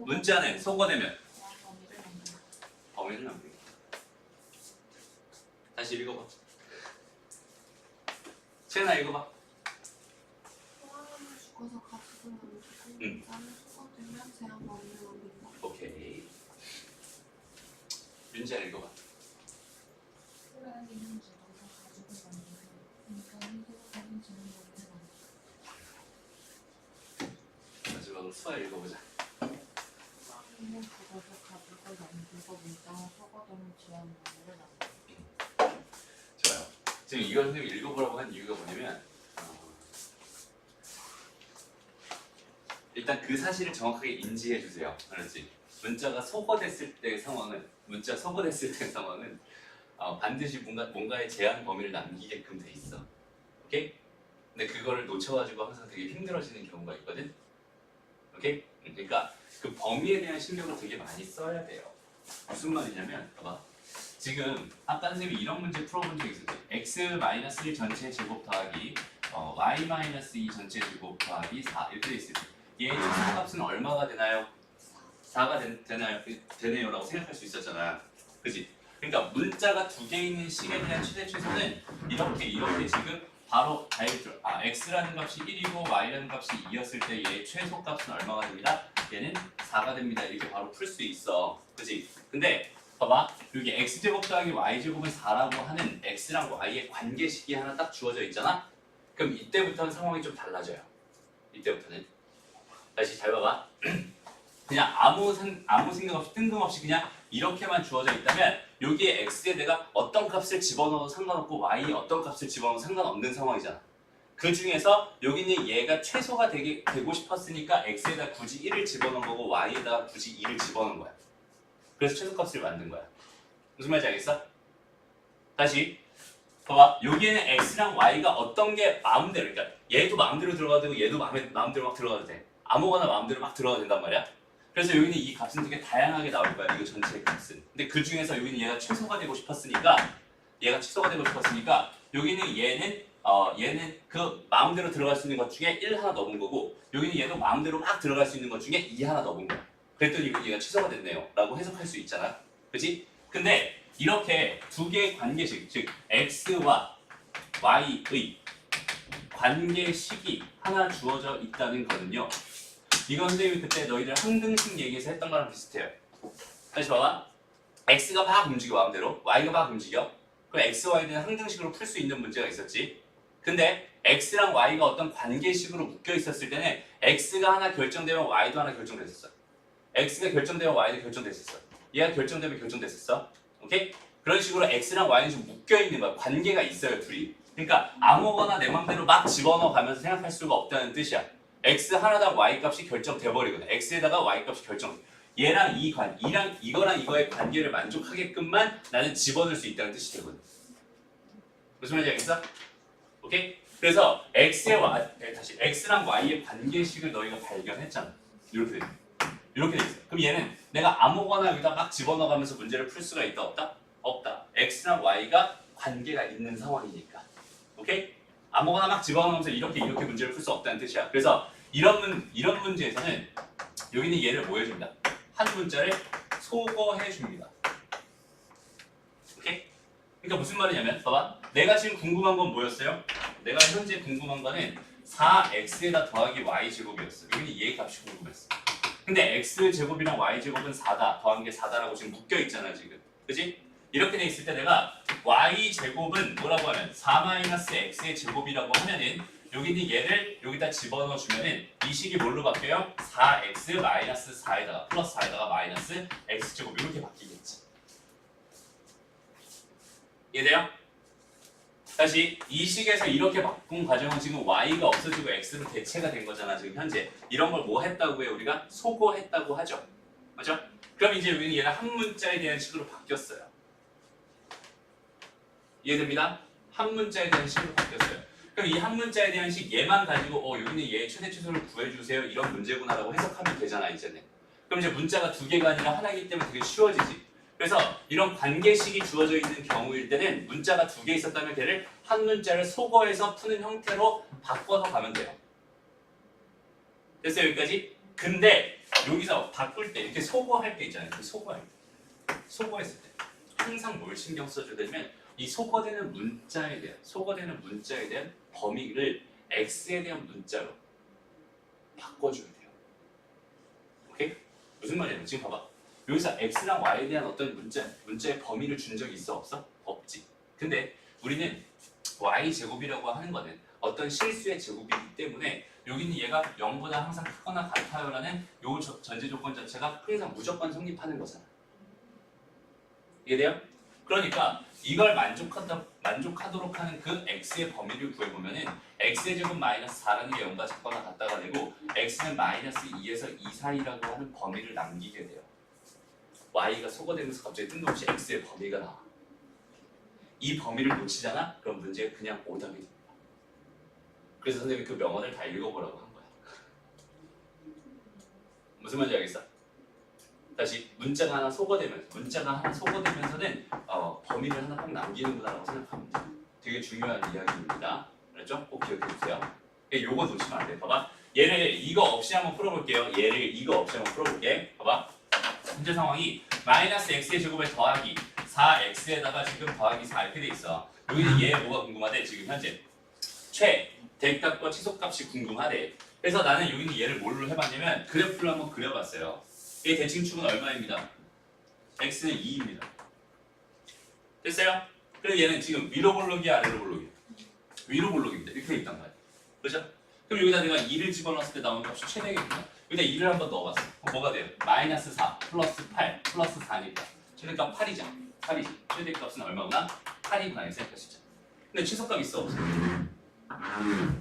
Speaker 1: 문자는 속어내면 범인을 남기고. 다시 읽어봐. 채연아 읽어봐.
Speaker 2: 호랑이는 죽어서 가죽을 남기고 문자는 속어두면 재앙 범인을 남긴다.
Speaker 1: 오케이. 윤지아 읽어봐.
Speaker 3: 호랑이는 죽어서 가죽을 남기고 문자는 속어두면 재앙 범인을 남긴다.
Speaker 1: 마지막으로 수아 읽어보자.
Speaker 3: 호랑이는 죽어서 가죽을 남기고 문자는 속어두면 재앙 범인을 남긴다.
Speaker 1: 좋아요. 지금 이걸 선생님이 읽어보라고 한 이유가 뭐냐면 일단 그 사실을 정확하게 인지해 주세요. 알았지? 문자가 소거됐을 때 상황은 반드시 뭔가의 제한 범위를 남기게끔 돼 있어. 오케이? 근데 그거를 놓쳐가지고 항상 되게 힘들어지는 경우가 있거든. 오케이? 그러니까 그 범위에 대한 신경을 되게 많이 써야 돼요. 무슨 말이냐면 봐봐. 지금 아까 선생님이 이런 문제 풀어본 적 있었지. x-1 전체 제곱 더하기 y-2 전체 제곱 더하기 4 이렇게 돼 있을 때 얘의 최소값은 얼마가 되나요? 4가 되네요 라고 생각할 수 있었잖아. 그지? 그러니까 문자가 두 개 있는 식에 대한 최대 최소는 이렇게 지금 바로 x라는 값이 1이고 y라는 값이 2였을 때 얘의 최소값은 얼마가 됩니다? 얘는 4가 됩니다. 이렇게 바로 풀 수 있어. 그지? 근데 봐봐. 여기 x제곱 더하기 y제곱은 4라고 하는 x랑 y의 관계식이 하나 딱 주어져 있잖아? 그럼 이때부터는 상황이 좀 달라져요. 이때부터는. 다시 잘 봐봐. 그냥 아무 생각 없이 뜬금없이 그냥 이렇게만 주어져 있다면 여기에 x에 내가 어떤 값을 집어넣어도 상관없고 y에 어떤 값을 집어넣어도 상관없는 상황이잖아. 그 중에서 여기는 얘가 최소가 되고 싶었으니까 x에다 굳이 1을 집어넣은 거고 y에다가 굳이 2를 집어넣은 거야. 그래서 최소값을 만든 거야. 무슨 말인지 알겠어? 다시 봐봐. 여기에는 x랑 y가 어떤 게 마음대로, 그러니까 얘도 마음대로 들어가도 되고 얘도 마음대로 막 들어가도 돼. 아무거나 마음대로 막 들어가도 된단 말이야. 그래서 여기는 이 값은 되게 다양하게 나올 거야. 이거 전체의 값은. 근데 그 중에서 여기는 얘가 최소가 되고 싶었으니까 여기는 얘는 그 마음대로 들어갈 수 있는 것 중에 1 하나 넣은 거고 여기는 얘도 마음대로 막 들어갈 수 있는 것 중에 2 하나 넣은 거야. 그랬더니 이건 얘가 최소가 됐네요 라고 해석할 수 있잖아. 그치? 근데 이렇게 두 개의 관계식, 즉 x와 y의 관계식이 하나 주어져 있다는 거는요. 이건 선생님이 그때 너희들 항등식 얘기에서 했던 거랑 비슷해요. 다시 봐봐. x가 막 움직여 마음대로, y가 막 움직여. 그럼 x, y는 항등식으로 풀 수 있는 문제가 있었지. 근데 x랑 y가 어떤 관계식으로 묶여 있었을 때는 x가 하나 결정되면 y도 하나 결정됐었어. x가 결정되면 y도 결정됐었어. 얘가 결정되면 결정됐었어. 오케이? 그런 식으로 x랑 y는 좀 묶여 있는 거야. 관계가 있어요, 둘이. 그러니까 아무거나 내 맘대로 막 집어넣어 가면서 생각할 수가 없다는 뜻이야. x 하나당 y 값이 결정돼 버리거든. x에다가 y 값이 결정. 얘랑 이거랑 이거의 관계를 만족하게끔만 나는 집어넣을 수 있다는 뜻이 되거든. 무슨 말인지 알겠어? 오케이? 그래서 x랑 y의 관계식을 너희가 발견했잖아. 이렇게 돼 있어. 그럼 얘는 내가 아무거나 여기다 막 집어넣어가면서 문제를 풀 수가 있다 없다? 없다. x랑 y가 관계가 있는 상황이니까. 오케이? 아무거나 막 집어넣으면서 이렇게 문제를 풀 수 없다는 뜻이야. 그래서 이런 문제에서는 여기는 얘를 뭐 해줍니다? 한 문자를 소거해 줍니다. 오케이? 그러니까 무슨 말이냐면 봐봐. 내가 지금 궁금한 건 뭐였어요? 내가 현재 궁금한 거는 4x에다 더하기 y제곱이었어. 여기는 얘 값이 궁금했어. 근데 x제곱이랑 y제곱은 4다. 더한 게 4다라고 지금 묶여 있잖아 지금. 그치? 이렇게 돼 있을 때 내가 y제곱은 뭐라고 하면 4-x의 제곱이라고 하면은 여기는 얘를 여기다 집어넣어 주면은 이 식이 뭘로 바뀌어요? 4x 마이너스 4에다가 플러스 4에다가 마이너스 x제곱 이렇게 바뀌겠지. 이해돼요? 다시 이 식에서 이렇게 바꾼 과정은 지금 y가 없어지고 x로 대체가 된 거잖아 지금 현재. 이런 걸 뭐 했다고 해요? 우리가 소거했다고 하죠. 맞죠? 그럼 이제 여기는 얘가 한 문자에 대한 식으로 바뀌었어요. 이해됩니다? 한 문자에 대한 식으로 바뀌었어요. 그럼 이 한 문자에 대한 식 얘만 가지고 여기는 얘의 최대 최소를 구해주세요 이런 문제구나라고 해석하면 되잖아 이제는. 그럼 이제 문자가 두 개가 아니라 하나이기 때문에 되게 쉬워지지. 그래서 이런 관계식이 주어져 있는 경우일 때는 문자가 두 개 있었다면 걔를 한 문자를 소거해서 푸는 형태로 바꿔서 가면 돼요. 됐어요 여기까지? 근데 여기서 바꿀 때 이렇게 소거할 때 있잖아요. 소거했을 때 항상 뭘 신경 써줘야 되냐면 이 소거되는 문자에 대한 범위를 x에 대한 문자로 바꿔줘야 돼요. 오케이? 무슨 말이냐면 지금 봐봐. 여기서 x랑 y에 대한 어떤 문자의 범위를 준 적이 있어 없어? 없지. 근데 우리는 y제곱이라고 하는 거는 어떤 실수의 제곱이기 때문에 여기는 얘가 0보다 항상 크거나 같아요라는 요 전제 조건 자체가 항상 무조건 성립하는 거잖아. 이해돼요? 그러니까 이걸 만족하도록 하는 그 x의 범위를 구해보면은 x의 제곱 마이너스 4라는 게 0과 같거나 같다가 되고 x는 마이너스 2에서 2 사이라고 하는 범위를 남기게 돼요. y가 소거되면서 갑자기 뜬금없이 x의 범위가 나와. 이 범위를 놓치잖아? 그럼 문제가 그냥 오답이 됩니다. 그래서 선생님이 그 명언을 다 읽어보라고 한 거야. 무슨 말인지 알겠어? 다시 문자가 하나 소거되면서는 범위를 하나 꼭 남기는구나라고 생각하면 돼. 되게 중요한 이야기입니다. 알았죠? 꼭 기억해 주세요. 요거 놓치면 안 돼. 봐봐. 얘를 이거 없이 한번 풀어볼게요. 얘를 이거 없이 한번 풀어볼게. 봐봐. 현재 상황이 마이너스 x의 제곱에 더하기 4x에다가 지금 더하기 4 이렇게 돼 있어. 여기는 얘 뭐가 궁금하대? 지금 현재 대값과 치속값이 궁금하대. 그래서 나는 여기는 얘를 뭘로 해봤냐면 그래프를 한번 그려봤어요. 이 대칭축은 얼마입니다? x는 2입니다. 됐어요? 그래서 얘는 지금 위로 볼록이야 아래로 볼록이야? 위로 볼록입니다. 이렇게 돼 있단 말이야. 그렇죠? 그럼 여기다 내가 2를 집어넣었을 때 나오는 값이 최대겠구나. 여기다 2를 한번 넣어봤어. 그럼 뭐가 돼요? 마이너스 4 플러스 8 플러스 4니까 최대값 8이잖아. 8이지. 최대값은 얼마구나? 8이구나 이렇게 생각할 수 있잖아. 근데 최소값 있어 없어?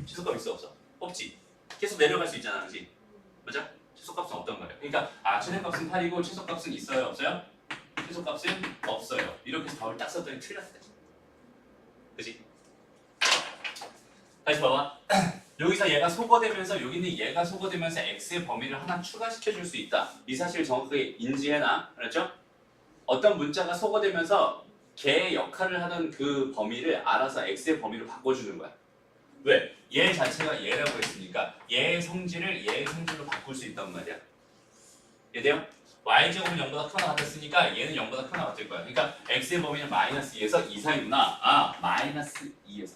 Speaker 1: 최소값 있어 없어? 없지. 계속 내려갈 수 있잖아. 그렇지? 맞아? 최소값은 없단 말이야. 그러니까 최대값은 8이고 최소값은 있어요 없어요? 최소값은 없어요. 이렇게 해서 답을 딱 썼더니 틀렸대. 그치? 다시 봐봐. 여기서 얘가 소거되면서 여기는 얘가 소거되면서 x의 범위를 하나 추가시켜 줄 수 있다. 이 사실을 정확하게 인지해놔. 알았죠? 어떤 문자가 소거되면서 걔의 역할을 하던 그 범위를 알아서 x의 범위로 바꿔주는 거야. 왜? 얘 자체가 얘라고 했으니까 얘의 성질을 얘의 성질로 바꿀 수 있단 말이야. 이해돼요? y제곱은 0보다 크거나 같았으니까 얘는 0보다 크거나 같을 거야. 그러니까 x의 범위는 마이너스 2에서 2 사이구나. 마이너스 2에서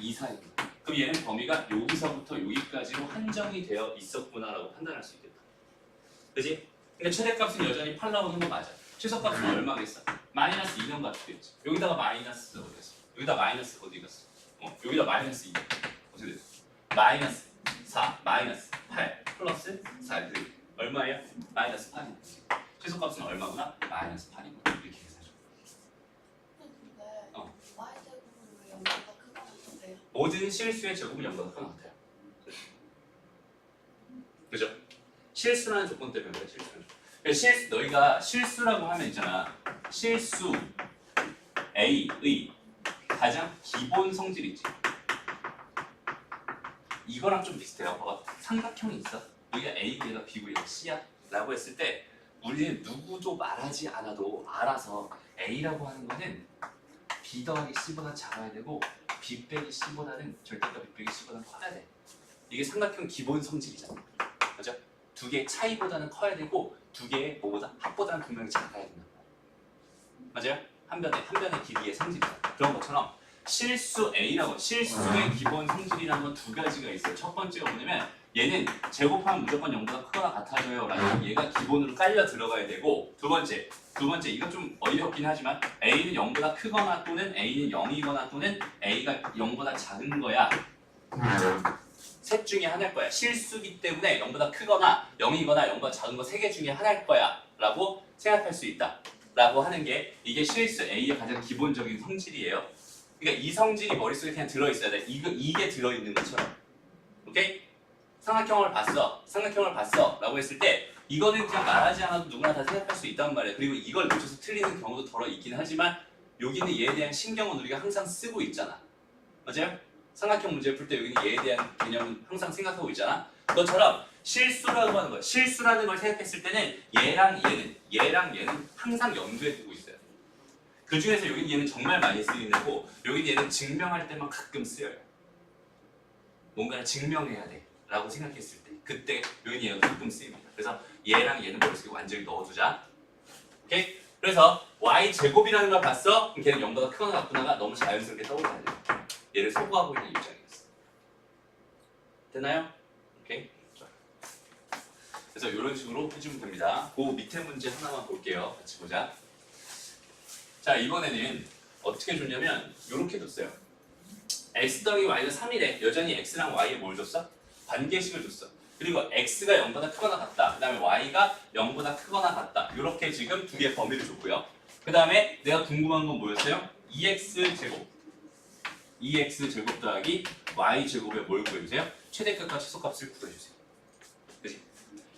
Speaker 1: 2 사이구나. 그럼 얘는 범위가 여기서부터 여기까지로 한정이 되어 있었구나라고 판단할 수 있겠다. 그지? 그러니까 최대값은 여전히 8 나오는 거 맞아. 최소값은 얼마겠어? 마이너스 2는 값이겠지. 여기다가 마이너스 어디 갔어? 여기다 마이너스 어디 갔어? 여기다 마이너스 2 어떻게 됐어? 마이너스 4 마이너스 8 플러스 4 이렇게 얼마예요? 마이너스 8이네. 최소값은 얼마구나? 마이너스 8이구나. 이렇게 계산해.
Speaker 2: 근데 y제곱은 왜 0보다 크거나 같아요?
Speaker 1: 모든 실수의 제곱은 0보다 크거나 같아요. 그죠? 실수라는 조건 때문에 그래. 실수라는 조건. 그러니까 너희가 실수라고 하면 있잖아. 실수 A의 가장 기본 성질 있지. 이거랑 좀 비슷해요. 봐봐. 삼각형이 있어. 여기가 A, 얘가 B고 얘가 C야 라고 했을 때 우리는 누구도 말하지 않아도 알아서 A라고 하는 거는 B 더하기 C보다 작아야 되고 B 빼기 C보다는 절대값 B 빼기 C보다는 커야 돼. 이게 삼각형 기본 성질이잖아. 맞죠? 두 개의 차이보다는 커야 되고 두 개의 뭐보다 합보다는 분명히 작아야 된다. 맞아요? 한 변의 길이의 성질이다. 그런 것처럼 실수 A라고 실수의 기본 성질이라는 건 두 가지가 있어요. 첫 번째가 뭐냐면 얘는 제곱하면 무조건 0보다 크거나 같아져요 라는 얘가 기본으로 깔려 들어가야 되고 두 번째 이건 좀 어이없긴 하지만 A는 0보다 크거나 또는 A는 0이거나 또는 A가 0보다 작은 거야. 셋 중에 하나일 거야. 실수기 때문에 0보다 크거나 0이거나 0보다 작은 거 세 개 중에 하나일 거야 라고 생각할 수 있다 라고 하는 게 이게 실수 A의 가장 기본적인 성질이에요. 그러니까 이 성질이 머릿속에 그냥 들어있어야 돼. 이게 들어있는 것처럼. 오케이? 삼각형을 봤어 라고 했을 때 이거는 그냥 말하지 않아도 누구나 다 생각할 수 있단 말이야. 그리고 이걸 놓쳐서 틀리는 경우도 덜어 있긴 하지만 여기는 얘에 대한 신경은 우리가 항상 쓰고 있잖아. 맞아요? 삼각형 문제를 풀 때 여기는 얘에 대한 개념은 항상 생각하고 있잖아. 그것처럼 실수라고 하는 거야. 실수라는 걸 생각했을 때는 얘랑 얘는 항상 염두에 두고 있어요. 그 중에서 여기는 얘는 정말 많이 쓰이는 거고 여기는 얘는 증명할 때만 가끔 쓰여요. 뭔가를 증명해야 돼 라고 생각했을 때 그때 여기는 얘가 가끔 쓰입니다. 그래서 얘랑 얘는 머릿속에 완전히 넣어두자. 오케이? 그래서 y제곱이라는 걸 봤어? 그럼 걔는 0보다 크거나 같구나가 너무 자연스럽게 떠올라야 돼. 얘를 소구하고 있는 입장이었어. 됐나요? 오케이? 좋아요. 그래서 이런 식으로 해주면 됩니다. 그 밑에 문제 하나만 볼게요. 같이 보자. 자, 이번에는 어떻게 줬냐면 이렇게 줬어요. x 더하기 y가 3이래. 여전히 x랑 y에 뭘 줬어? 관계식을 줬어. 그리고 x가 0보다 크거나 같다. 그 다음에 y가 0보다 크거나 같다. 이렇게 지금 두 개의 범위를 줬고요. 그 다음에 내가 궁금한 건 뭐였어요? 2x제곱 더하기 y제곱에 뭘 구해주세요? 최대값과 최소값을 구해주세요.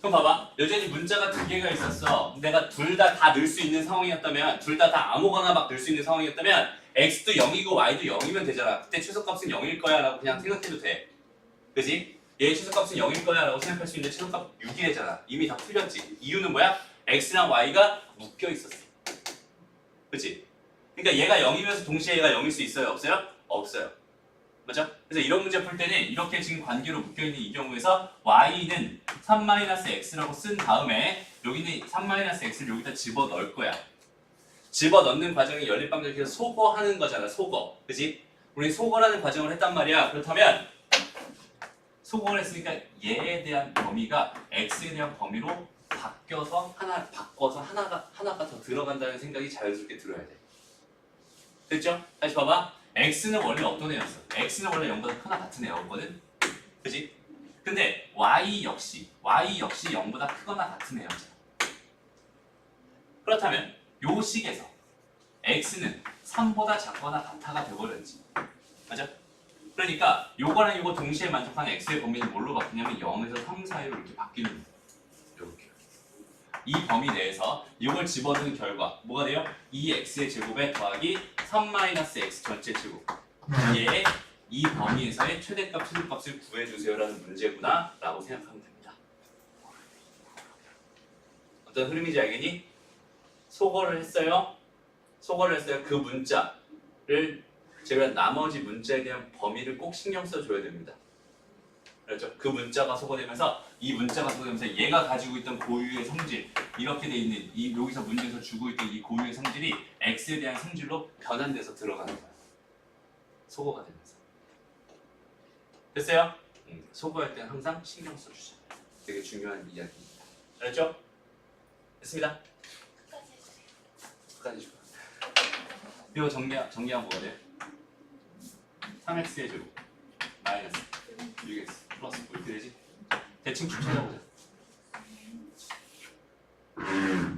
Speaker 1: 그럼 봐봐. 여전히 문자가 두 개가 있었어. 내가 둘 다 넣을 수 있는 상황이었다면, 둘 다 아무거나 막 넣을 수 있는 상황이었다면 x도 0이고 y도 0이면 되잖아. 그때 최소값은 0일 거야 라고 그냥 생각해도 돼. 그지? 얘의 최소값은 0일 거야 라고 생각할 수 있는데 최소값 6이래잖아. 이미 다 풀렸지. 이유는 뭐야? x랑 y가 묶여 있었어. 그치? 그러니까 얘가 0이면서 동시에 얘가 0일 수 있어요? 없어요? 없어요. 맞죠? 그래서 이런 문제 풀 때는 이렇게 지금 관계로 묶여있는 이 경우에서 y는 3-x라고 쓴 다음에 여기는 3-x를 여기다 집어넣을 거야. 집어넣는 과정이 연립방정식에서 소거하는 거잖아. 소거. 그치? 우리 소거라는 과정을 했단 말이야. 그렇다면 소거를 했으니까 얘에 대한 범위가 x에 대한 범위로 바꿔서 하나가 더 들어간다는 생각이 자연스럽게 들어야 돼. 됐죠? 다시 봐봐. x는 원래 어떤 애였어? x는 원래 0보다 크거나 같은 애였거든? 그치? 근데 y 역시 0보다 크거나 같은 애였잖아. 그렇다면 요 식에서 x는 3보다 작거나 같아가 돼버렸지. 맞아? 그러니까 요거랑 요거 동시에 만족하는 x의 범위는 뭘로 바뀌냐면 0에서 3 사이로 이렇게 바뀌는 거야. 요렇게. 이 범위 내에서 이걸 집어넣은 결과 뭐가 돼요? 2x의 제곱에 더하기 3-x 전체 제곱. 얘의 이 범위에서의 최대값, 최소값을 구해주세요라는 문제구나 라고 생각하면 됩니다. 어떤 흐름인지 알겠니? 소거를 했어요. 그 문자를 제가 나머지 문자에 대한 범위를 꼭 신경 써줘야 됩니다. 그렇죠? 그 문자가 소거되면서 이 문자가 소거되면서 얘가 가지고 있던 고유의 성질 이렇게 돼 있는 이 여기서 문제에서 주고 있던 이 고유의 성질이 x에 대한 성질로 변환돼서 들어가는 거야. 소거가 되면서. 됐어요? 소거할 때는 항상 신경 써주세요. 되게 중요한 이야기입니다. 알았죠? 됐습니다. 끝까지 해주세요. 이거 정리하면 뭐가 돼요? 3x의 제곱 마이너스 6x 플러스 9 이렇게 되지? 대칭축 찾아보자.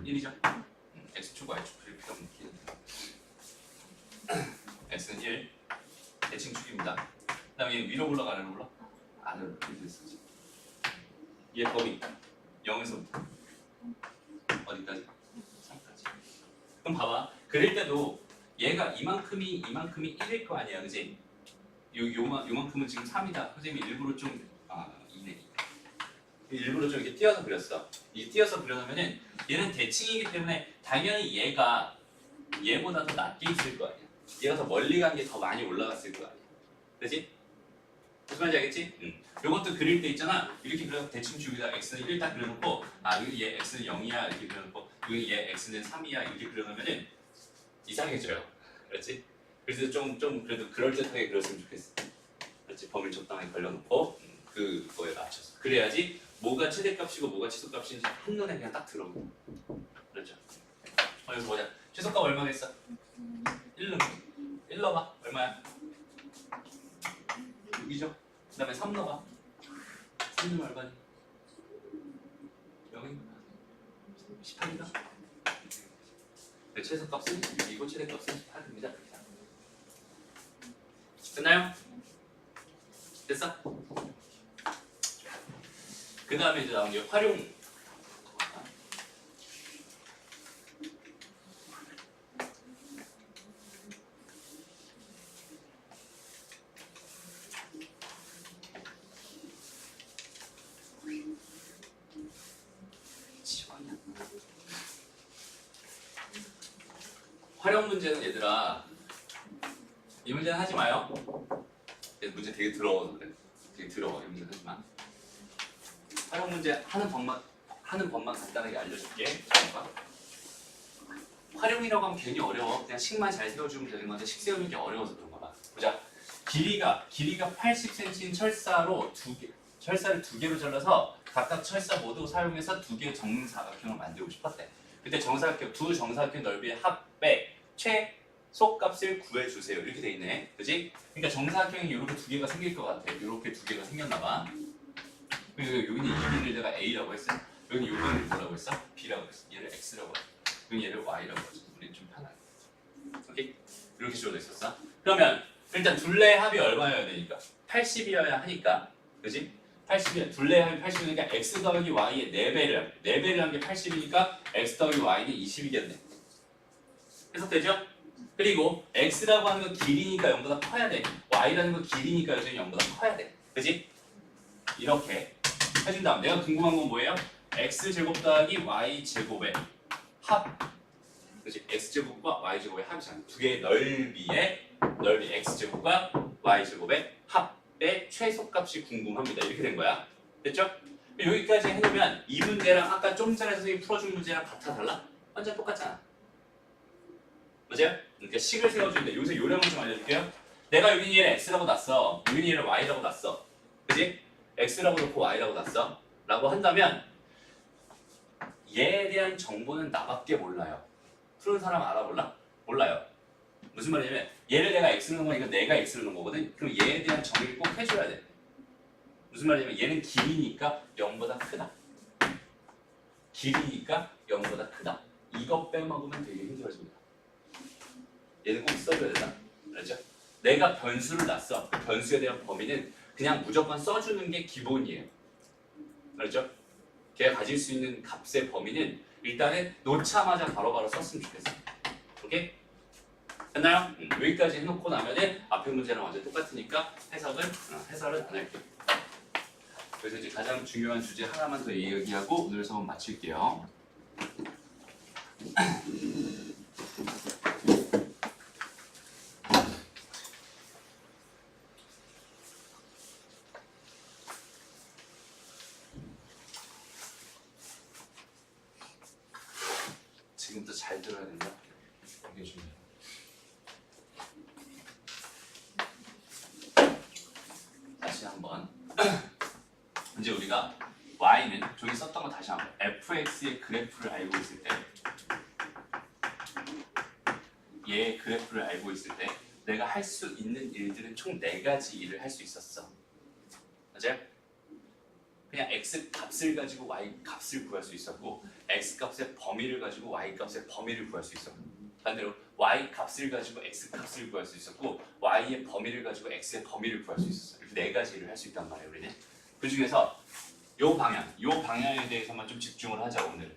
Speaker 1: 1이죠? x축 y축 그릴 필요 없는 x는 1 대칭축입니다. 그 다음에 얘 위로 올라가 아래로 올라? 아래로 이렇게 됐었지. 얘 범위 0에서부터 어디까지? 3까지. 그럼 봐봐. 그릴 때도 얘가 이만큼이 1일 거 아니야, 그지? 요만큼은 지금 3이다. 선생님이 일부러 좀 2네. 일부러 좀 이렇게 띄어서 그렸어. 이 띄어서 그려놓으면은 얘는 대칭이기 때문에 당연히 얘가 얘보다 더 낮게 있을 거 아니야. 얘가 더 멀리 간 게 더 많이 올라갔을 거 아니야. 그지? 무슨 말인지 알겠지? 요것도 그릴 때 있잖아. 이렇게 그려서 대칭축에다 x는 1 딱 그려놓고 여기 얘 x는 0이야 이렇게 그려놓고 여기 얘 x는 3이야 이렇게 그려놓으면은 이상해져요. 그렇지? 그래서 좀 그래도 그럴듯하게 그렸으면 좋겠어. 그렇지? 범위를 적당하게 걸려놓고 그거에 맞춰서 그래야지 뭐가 최대값이고 뭐가 최소값인지 한눈에 그냥 딱 들어오고. 그렇죠? 이거 보자. 최소값 얼마겠어? 1 넣어봐. 얼마야? 6이죠? 그 다음에 3 넣어봐. 3 넣으면 얼마니? 0인가? 18인가? 네, 최소값은 6이고 최대값은 18입니다. 됐나요? 됐어? 그 다음에 이제 나온 게 활용. 활용 문제는 얘들아 이 문제는 하지 마요. 문제 되게 더러워서 그래. 되게 더러워. 이 문제 하지 마. 활용 문제 하는 법만 간단하게 알려줄게. 잠깐만. 활용이라고 하면 괜히 어려워. 그냥 식만 잘 세워주면 되는 건데 식 세우는 게 어려워서 그런 거야. 보자. 길이가 80cm인 철사를 두 개로 잘라서 각각 철사 모두 사용해서 두 개의 정사각형을 만들고 싶었대. 그때 두 정사각형 넓이의 합의 최소값을 구해주세요. 이렇게 돼 있네. 그지? 그러니까 정사각형이 이렇게 두 개가 생길 것 같아. 이렇게 두 개가 생겼나 봐. 그리고 여기는 이 길이를 내가 A라고 했어. 여기는 요거를 뭐라고 했어? B라고 했어. 얘를 X라고 했어. 여기 얘를 Y라고 했어. 우리 좀 편하게. 오케이? 이렇게 주어져 있었어. 그러면 일단 둘레의 합이 얼마여야 되니까? 80이어야 하니까. 그지? 80이야. 둘레 하면 80이니까 x 더하기 y의 4배를 4배를 한 게 80이니까 x 더하기 y는 20이겠네. 해석되죠? 그리고 x라고 하는 건 길이니까 0보다 커야 돼. y라는 건 길이니까 여전히 0보다 커야 돼. 그지? 이렇게 해준 다음 내가 궁금한 건 뭐예요? x제곱 더하기 y제곱의 합. 그치? x제곱과 y제곱의 합이잖아. 두 개의 넓이 x제곱과 y제곱의 합의 최소값이 궁금합니다. 이렇게 된 거야. 됐죠? 여기까지 해놓으면 이 문제랑 아까 좀 전에 선생님이 풀어준 문제랑 같아 달라? 완전 똑같잖아. 맞아요? 그러니까 식을 세워주는데 여기서 요령을 좀 알려줄게요. 내가 여기 얘를 x라고 놨어. 여기 얘를 y라고 놨어. 그치? x라고 놓고 y라고 놨어. 라고 한다면 얘에 대한 정보는 나밖에 몰라요. 푸는 사람 알아볼라? 몰라요. 무슨 말이냐면 얘를 내가 x를 넣은 거니까 내가 x를 넣은 거거든. 그럼 얘에 대한 정의를 꼭 해줘야 돼. 무슨 말이냐면 얘는 길이니까 0보다 크다. 길이니까 0보다 크다. 이거 빼먹으면 되게 힘들어집니다. 얘는 꼭 써줘야 된다. 알죠? 내가 변수를 놨어. 그 변수에 대한 범위는 그냥 무조건 써주는 게 기본이에요. 알죠? 걔가 가질 수 있는 값의 범위는 일단은 놓자마자 바로바로 썼으면 좋겠어. 오케이? 됐나요? 여기까지 해놓고 나면은 앞에 문제랑 완전 똑같으니까 해설은 안 할게요. 그래서 이제 가장 중요한 주제 하나만 더 얘기하고 오늘 수업 마칠게요. 지금부터 잘 들어야 된다. 이게 중요해. 다시 한번. 이제 우리가 y는 저기 썼던 거 다시 한번 fx의 그래프를 알고 있을 때 얘의 그래프를 알고 있을 때 내가 할 수 있는 일들은 총 4가지 일을 할 수 있었어. 맞아요? 그냥 x 값을 가지고 y 값을 구할 수 있었고 x 값의 범위를 가지고 y 값의 범위를 구할 수 있었고 반대로 y 값을 가지고 x 값을 구할 수 있었고 y의 범위를 가지고 x의 범위를 구할 수 있었어. 이렇게 4가지 일을 할 수 있단 말이에요. 우리는 그 중에서 요 방향에 대해서만 좀 집중을 하자. 오늘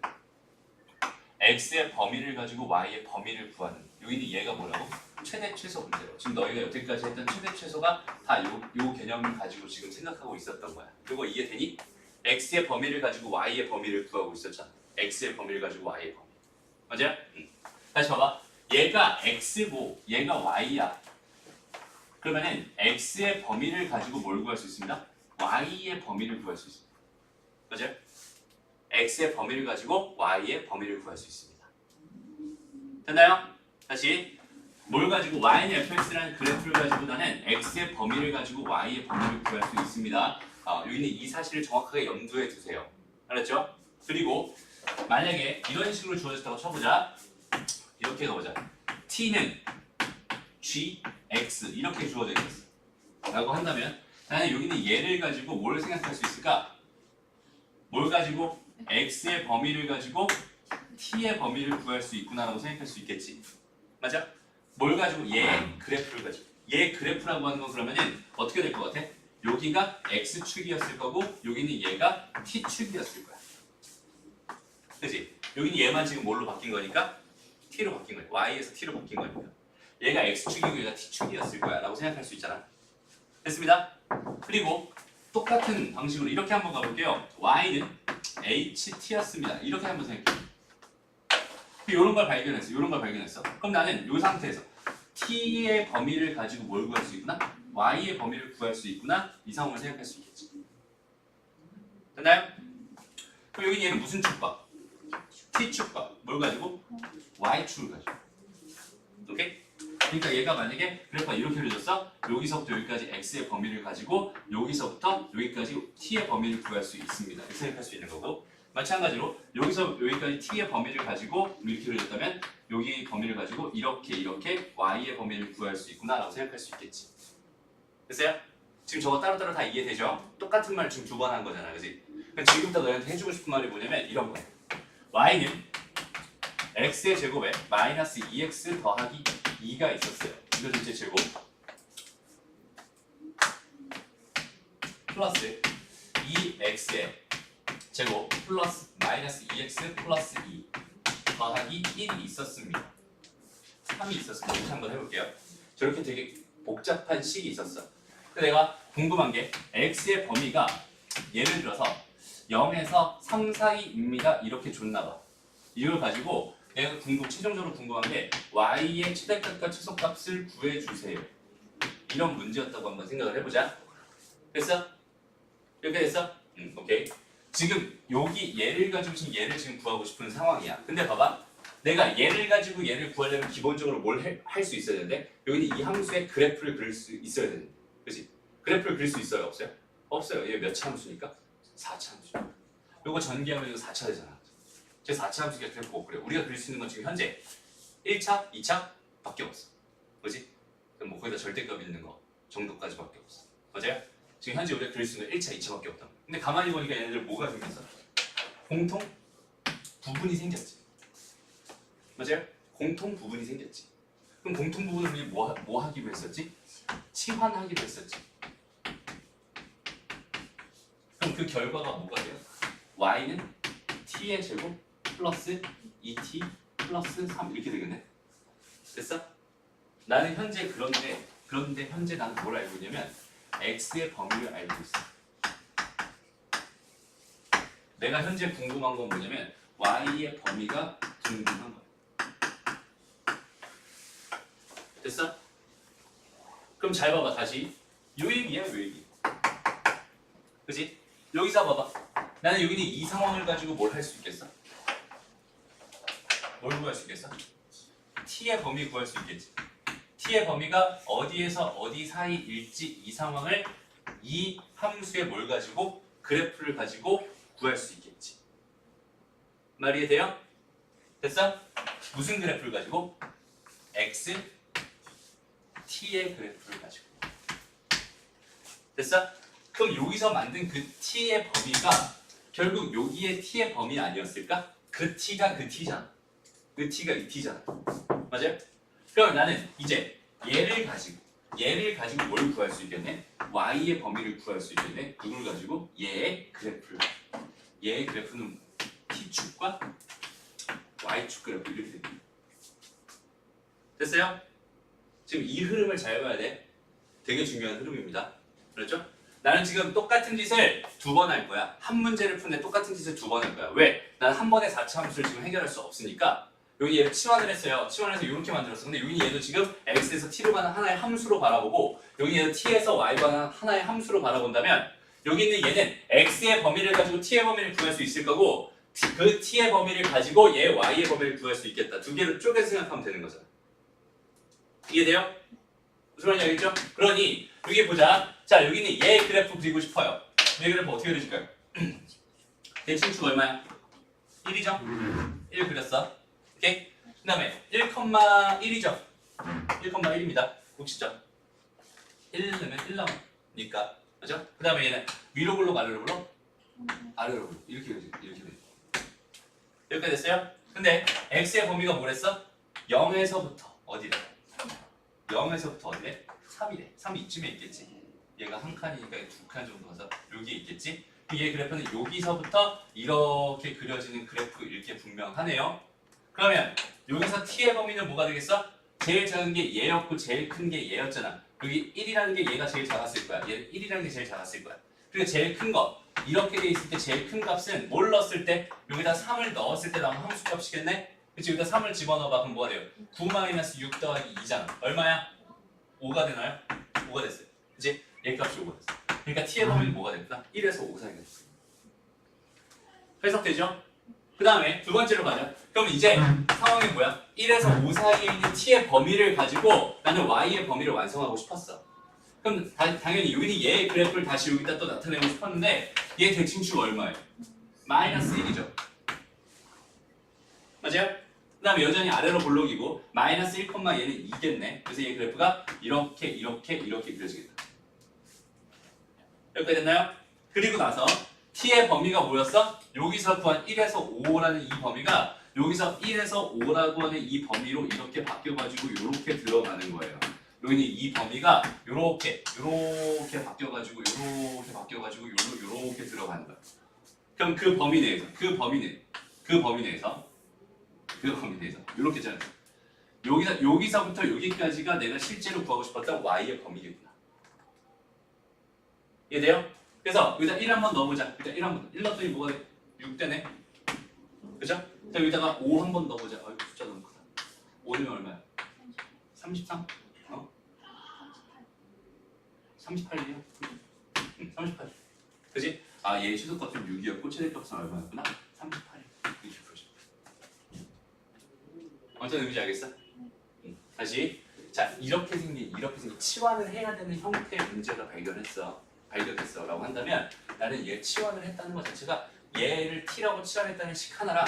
Speaker 1: x의 범위를 가지고 y의 범위를 구하는 여기는 얘가 뭐라고? 최대 최소 문제로. 지금 너희가 여태까지 했던 최대 최소가 다 요 개념을 가지고 지금 생각하고 있었던 거야. 이거 이해되니? x의 범위를 가지고 y의 범위를 구하고 있었잖아. x의 범위를 가지고 y의 범위. 맞아요? 다시 봐봐. 얘가 x고 얘가 y야. 그러면은 x의 범위를 가지고 뭘 구할 수 있습니다? y의 범위를 구할 수 있습니다. 맞아요? x의 범위를 가지고 y의 범위를 구할 수 있습니다. 됐나요? 다시 뭘 가지고 y는 fx라는 그래프를 가지고 나는 x의 범위를 가지고 y의 범위를 구할 수 있습니다. 여기는 이 사실을 정확하게 염두에 두세요. 알았죠? 그리고 만약에 이런 식으로 주어졌다고 쳐보자. 이렇게 넣어보자. t는 g, x 이렇게 주어져 있었어. 라고 한다면 나는 여기는 얘를 가지고 뭘 생각할 수 있을까? 뭘 가지고? x의 범위를 가지고 t의 범위를 구할 수 있구나라고 생각할 수 있겠지. 맞아? 뭘 가지고? 얘 그래프를 가지고. 얘 그래프라고 하는 건 그러면은 어떻게 될 것 같아? 여기가 x축이었을 거고 여기는 얘가 t축이었을 거야. 그치? 여기는 얘만 지금 뭘로 바뀐 거니까? t로 바뀐 거야. y에서 t로 바뀐 거니까. 얘가 x축이고 얘가 t축이었을 거야 라고 생각할 수 있잖아. 됐습니다. 그리고 똑같은 방식으로 이렇게 한번 가볼게요. y는 ht였습니다. 이렇게 한번 생각해. 이런 걸 발견했어. 그럼 나는 이 상태에서 t의 범위를 가지고 뭘 구할 수 있구나? y의 범위를 구할 수 있구나? 이 상황을 생각할 수 있겠지. 됐나요? 그럼 여기 얘는 무슨 축과? t축과 뭘 가지고? y축을 가지고. 오케이? 그러니까 얘가 만약에 그래프가 이렇게 그려졌어. 여기서부터 여기까지 x의 범위를 가지고 여기서부터 여기까지 t의 범위를 구할 수 있습니다. 이렇게 생각할 수 있는 거고 마찬가지로 여기서 여기까지 t의 범위를 가지고 이렇게 그려졌다면 여기 범위를 가지고 이렇게 y의 범위를 구할 수 있구나 라고 생각할 수 있겠지. 됐어요? 지금 저거 따로따로 다 이해되죠? 똑같은 말 지금 2번 한 거잖아. 그치? 그럼 지금부터 너희한테 해주고 싶은 말이 뭐냐면 이런 거야. y는 x의 제곱에 마이너스 2x 더하기 2가 있었어요. 이거 전체 제곱 플러스 2x의 제곱 플러스 마이너스 2x 플러스 2 더하기 1이 있었습니다. 3이 있었습니다. 이렇게 한번 해볼게요. 저렇게 되게 복잡한 식이 있었어. 근데 내가 궁금한 게 x의 범위가 예를 들어서 0에서 3 사이입니다. 이렇게 줬나 봐. 이걸 가지고 내가 최종적으로 궁금한 게 y의 최대값과 최소값을 구해주세요. 이런 문제였다고 한번 생각을 해보자. 됐어? 이렇게 됐어? 오케이. 지금 여기 얘를 가지고 지금 얘를 지금 구하고 싶은 상황이야. 근데 봐봐. 내가 얘를 가지고 얘를 구하려면 기본적으로 뭘 할 수 있어야 되는데 여기는 이 함수의 그래프를 그릴 수 있어야 되는데 그렇지? 그래프를 그릴 수 있어요? 없어요? 없어요. 얘 몇 차 함수니까? 4차 함수. 요거 전개하면 이거 4차 되잖아. 제 4차 함수가 그래프 못 그래. 우리가 그릴 수 있는 건 지금 현재 1차, 2차 밖에 없어. 그렇지? 그럼 뭐 거기다 절대값 있는 거 정도까지밖에 없어. 맞아요? 지금 현재 우리가 그릴 수 있는 1차, 2차밖에 없다. 근데 가만히 보니까 얘네들 뭐가 생겼어? 공통 부분이 생겼지. 맞아요? 공통 부분이 생겼지. 그럼 공통 부분을 우리 뭐 하기로 했었지? 치환하기로 했었지. 그럼 그 결과가 뭐가 돼요? y는 t의 제곱 플러스 2t 플러스 3 이렇게 되겠네. 됐어? 나는 현재 그런데 현재 나는 뭘 알고 있냐면 x의 범위를 알고 있어. 내가 현재 궁금한 건 뭐냐면 y의 범위가 궁금한 거야. 됐어? 그럼 잘 봐봐 다시. 요 얘기야 요 얘기. 그치? 여기서 봐봐. 나는 여기는 이 상황을 가지고 뭘 할 수 있겠어? 뭘 구할 수 있겠어? t의 범위 구할 수 있겠지. t의 범위가 어디에서 어디 사이일지 이 상황을 이 함수의 뭘 가지고 그래프를 가지고 구할 수 있겠지. 말이 돼요? 됐어? 무슨 그래프를 가지고? x t의 그래프를 가지고. 됐어? 그럼 여기서 만든 그 t의 범위가 결국 여기에 t의 범위 아니었을까? 그 t가 그 t잖아. 그 t가 이 t잖아. 맞아요? 그럼 나는 이제 얘를 가지고 뭘 구할 수 있겠네? y의 범위를 구할 수 있겠네? 누굴 가지고? 얘의 그래프를. 얘의 그래프는 t축과 y축 그래프 이렇게 됩니다. 됐어요? 지금 이 흐름을 잘 봐야 돼. 되게 중요한 흐름입니다. 그렇죠? 나는 지금 똑같은 짓을 2번 할 거야. 한 문제를 푸는데 똑같은 짓을 2번 할 거야. 왜? 난 한 번에 4차 함수를 지금 해결할 수 없으니까 여기 얘를 치환을 했어요. 치환해서 이렇게 만들었어. 근데 여기 얘도 지금 x에서 t로 가는 하나의 함수로 바라보고 여기 얘도 t에서 y 가는 하나의 함수로 바라본다면 여기 있는 얘는 x의 범위를 가지고 t의 범위를 구할 수 있을 거고 그 t의 범위를 가지고 얘 y의 범위를 구할 수 있겠다. 두 개를 쪼개서 생각하면 되는 거잖아. 이해돼요? 무슨 말인지 알겠죠? 그러니 여기 보자. 자 여기는 얘 그래프 그리고 싶어요. 얘 그래프 어떻게 그려줄까요? 대칭축 얼마야? 1이죠? 1 그렸어. 오케이? 그 다음에 1,1이죠? 1,1입니다. 곱시죠? 1 넣으면 1 나오니까. 그죠? 그 다음에 얘는 위로 블록 아래로 블록? 아래로 블록. 이렇게 그려줄게. 여기까지 됐어요? 근데 x의 범위가 뭐랬어? 0에서부터 어디래? 0에서부터 어디래? 3이래. 3이 이쯤에 있겠지. 얘가 한 칸이니까 2칸 정도 가서 여기에 있겠지. 얘 그래프는 여기서부터 이렇게 그려지는 그래프일 게 분명하네요. 그러면 여기서 t의 범위는 뭐가 되겠어? 제일 작은 게 얘였고 제일 큰 게 얘였잖아. 여기 1이라는 게 얘가 제일 작았을 거야. 얘는 1이라는 게 제일 작았을 거야. 그리고 제일 큰 거 이렇게 돼 있을 때 제일 큰 값은 뭘 넣었을 때? 여기다 3을 넣었을 때 나오는 함수 값이겠네? 그치? 여기다 3을 집어넣어봐. 그럼 뭐가 돼요? 9-6 더하기 2잖아. 얼마야? 5가 되나요? 5가 됐어요. 그치? 얘 값이 5가 됐어. 그러니까 t의 범위는 뭐가 됐구나? 1에서 5 사이가 됐어. 해석되죠? 그 다음에 두 번째로 가자. 그럼 이제 상황이 뭐야? 1에서 5 사이에 있는 t의 범위를 가지고 나는 y의 범위를 완성하고 싶었어. 그럼 당연히 여기는 얘의 그래프를 다시 여기다 또 나타내고 싶었는데 얘 대칭축 얼마예요? 마이너스 1이죠. 맞아요? 그 다음에 여전히 아래로 볼록이고 마이너스 1, 얘는 2겠네. 그래서 얘 그래프가 이렇게 그려지겠다. 여기까지 됐나요? 그리고 나서 t의 범위가 뭐였어? 여기서 구한 1에서 5라는 이 범위가 여기서 1에서 5라고 하는 이 범위로 이렇게 바뀌어가지고 이렇게 들어가는 거예요. 여기는 이 범위가 요렇게 바뀌어가지고 요렇게 들어가는 거야. 그럼 그 범위 내에서 요렇게 잖아. 여기서부터 여기까지가 내가 실제로 구하고 싶었던 y의 범위겠구나. 이해돼요? 그래서 여기다 1 한번 넣어보자. 일단 1 한번. 1 넣었더니 뭐가 돼? 6되네. 그죠? 자, 여기다가 5 한번 넣어보자. 아이고 숫자 너무 크다. 5면 얼마야? 33? 어? 38이요? 38. 그지? 아, 얘 최소값은 6이었고 최대값은 얼마였구나? 38. 이렇게 풀어줘. 어떤 의미인지 알겠어? 다시. 자, 이렇게 생긴 치환을 해야 되는 형태의 문제가 발견했어라고 한다면 나는 얘 치환을 했다는 것 자체가 얘를 t라고 치환했다는 식 하나랑,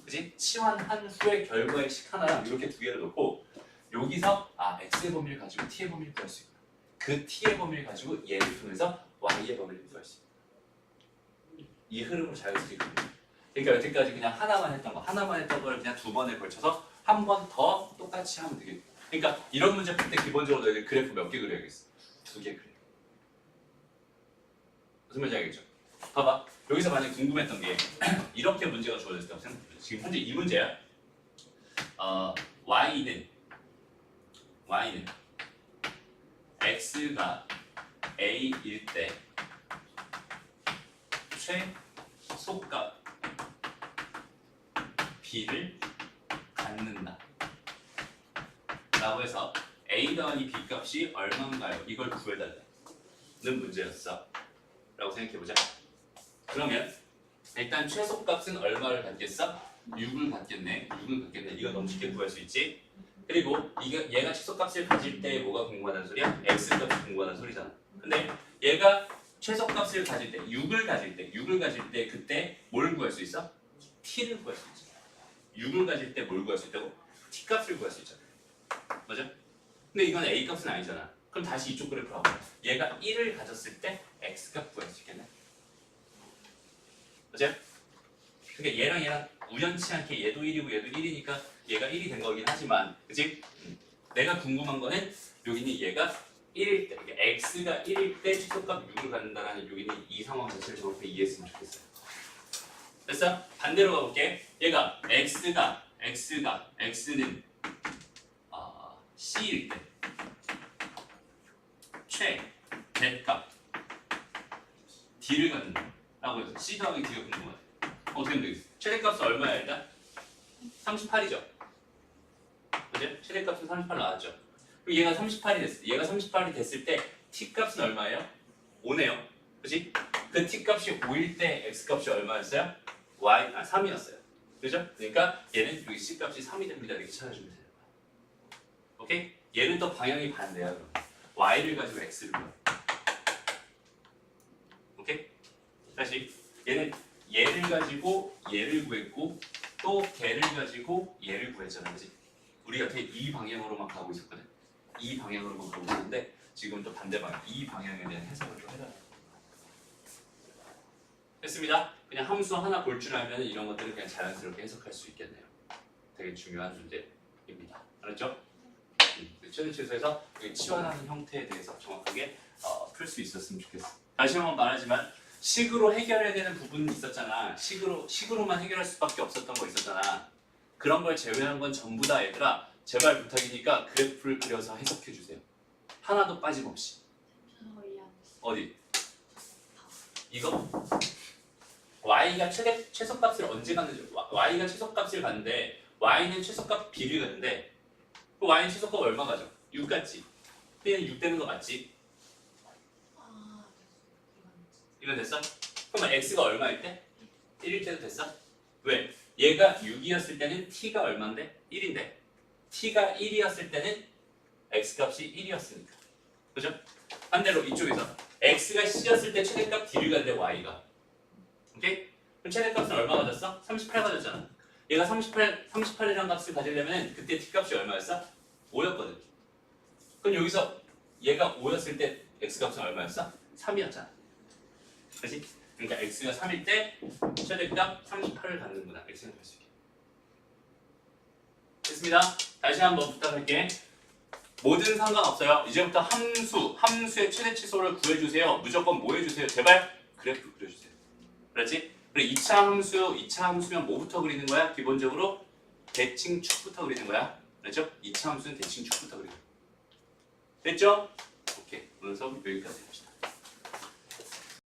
Speaker 1: 그지? 치환한 후의 결과의 식 하나랑 이렇게 두 개를 놓고 여기서 x의 범위를 가지고 t의 범위를 구할 수 있고 그 t의 범위를 가지고 얘를 통해서 y의 범위를 구할 수 있고 이 흐름으로 자연스럽게 그립니다. 그러니까 여태까지 그냥 하나만 했던 걸 그냥 2번에 걸쳐서 한 번 더 똑같이 하면 되겠고. 그러니까 이런 문제 풀 때 기본적으로 너희들 그래프 몇 개 그려야겠어? 2개 그려. 무슨 말인지 알겠죠? 봐봐. 여기서 만약 궁금했던 게 이렇게 문제가 주어졌을 때 생각해보자. 지금 현재 이 문제야. y는 x가 a일 때 최소값 b를 갖는다 라고 해서 a 더하기 b 값이 얼마인가요? 이걸 구해달라는 문제였어 라고 생각해보자. 그러면 일단 최소값은 얼마를 갖겠어? 6을 갖겠네. 이거 너무 쉽게 구할 수 있지. 그리고 얘가 최소값을 가질 때 뭐가 궁금하다는 소리야? x값이 궁금하다는 소리잖아. 근데 얘가 최소값을 가질 때 6을 가질 때 그때 뭘 구할 수 있어? t를 구할 수 있어. 6을 가질 때 뭘 구할 수 있다고? t값을 구할 수 있잖아. 맞아? 근데 이건 a값은 아니잖아. 그럼 다시 이쪽 그래프로 와봐. 얘가 1을 가졌을 때 x값 구할 수 있겠네. 맞아요? 그러니까 얘랑 우연치 않게 얘도 1이고 얘도 1이니까 얘가 1이 된 거긴 하지만, 그치? 내가 궁금한 거는 여기는 얘가 1일 때, 그러니까 x가 1일 때 최소값 6을 갖는다는 여기는 이 상황 자체를 정확히 이해했으면 좋겠어요. 됐어? 반대로 가볼게. 얘가 x는 c일 때 최대값 d를 갖는다라고 해서 c 더하기 d가 궁금하다. 어떻게 하면 되겠어? 최대값은 얼마야 일단? 38이죠. 그죠? 최대값은 38 나왔죠. 그럼 얘가 38이 됐어. 얘가 38이 됐을 때 t값은 얼마예요? 5네요. 그지? 그 t값이 5일 때 x값이 얼마였어요? 3이었어요. 그죠? 그러니까 얘는 여기 c값이 3이 됩니다. 이렇게 찾아주면 돼요. 오케이? 얘는 또 방향이 반대야. 그럼. y를 가지고 x를 구해. 오케이? 다시. 얘는 얘를 가지고 얘를 구했고 또 걔를 가지고 얘를 구했잖아. 그지? 우리가 이 방향으로만 가고 있었거든. 이 방향으로만 가고 있었는데 지금 또 반대 방향. 이 방향에 대한 해석을 좀 해달라고. 됐습니다. 그냥 함수 하나 볼 줄 알면 이런 것들을 그냥 자연스럽게 해석할 수 있겠네요. 되게 중요한 문제입니다. 알았죠? 최대치수에서 치환하는 형태에 대해서 정확하게 풀 수 있었으면 좋겠어. 다시 한번 말하지만 식으로 해결해야 되는 부분이 있었잖아. 식으로만 해결할 수밖에 없었던 거 있었잖아. 그런 걸 제외한 건 전부 다 얘들아 제발 부탁이니까 그래프를 그려서 해석해 주세요. 하나도 빠짐없이. 어디? 이거? y가 최소값을 언제 갖는지. y가 최소값을 갖는데 y는 최소값 b를 갖는데 그 y는 최소값 얼마 가져? 6 같지? 얘는 6 되는 거 맞지? 이건 됐어? 그러면 x가 얼마일 때? 1일 때도 됐어? 왜? 얘가 6이었을 때는 t가 얼마인데? 1인데 t가 1이었을 때는 x값이 1이었으니까. 그죠? 반대로 이쪽에서 x가 c였을 때 최대값 d를 갖는데 y가. 오케이? 그럼 최대값은 얼마 가졌어? 38 가졌잖아. 얘가 38이라는 값을 가지려면 그때 t값이 얼마였어? 5였거든. 그럼 여기서 얘가 5였을 때 x값은 얼마였어? 3이었잖아. 그렇지? 그러니까 x가 3일 때 최대값 38을 갖는구나. 이렇게 생각할 수 있게. 됐습니다. 다시 한번 부탁할게. 뭐든 상관없어요. 이제부터 함수의 최대치수를 구해주세요. 무조건 뭐 해주세요? 제발 그래프 그려주세요. 그렇지? 그리고 2차 함수면 뭐부터 그리는 거야? 기본적으로 대칭축부터 그리는 거야. 그렇죠? 2차 함수는 대칭축부터 그리는 거야. 됐죠? 오케이. 오늘 수업 여기까지 합시다.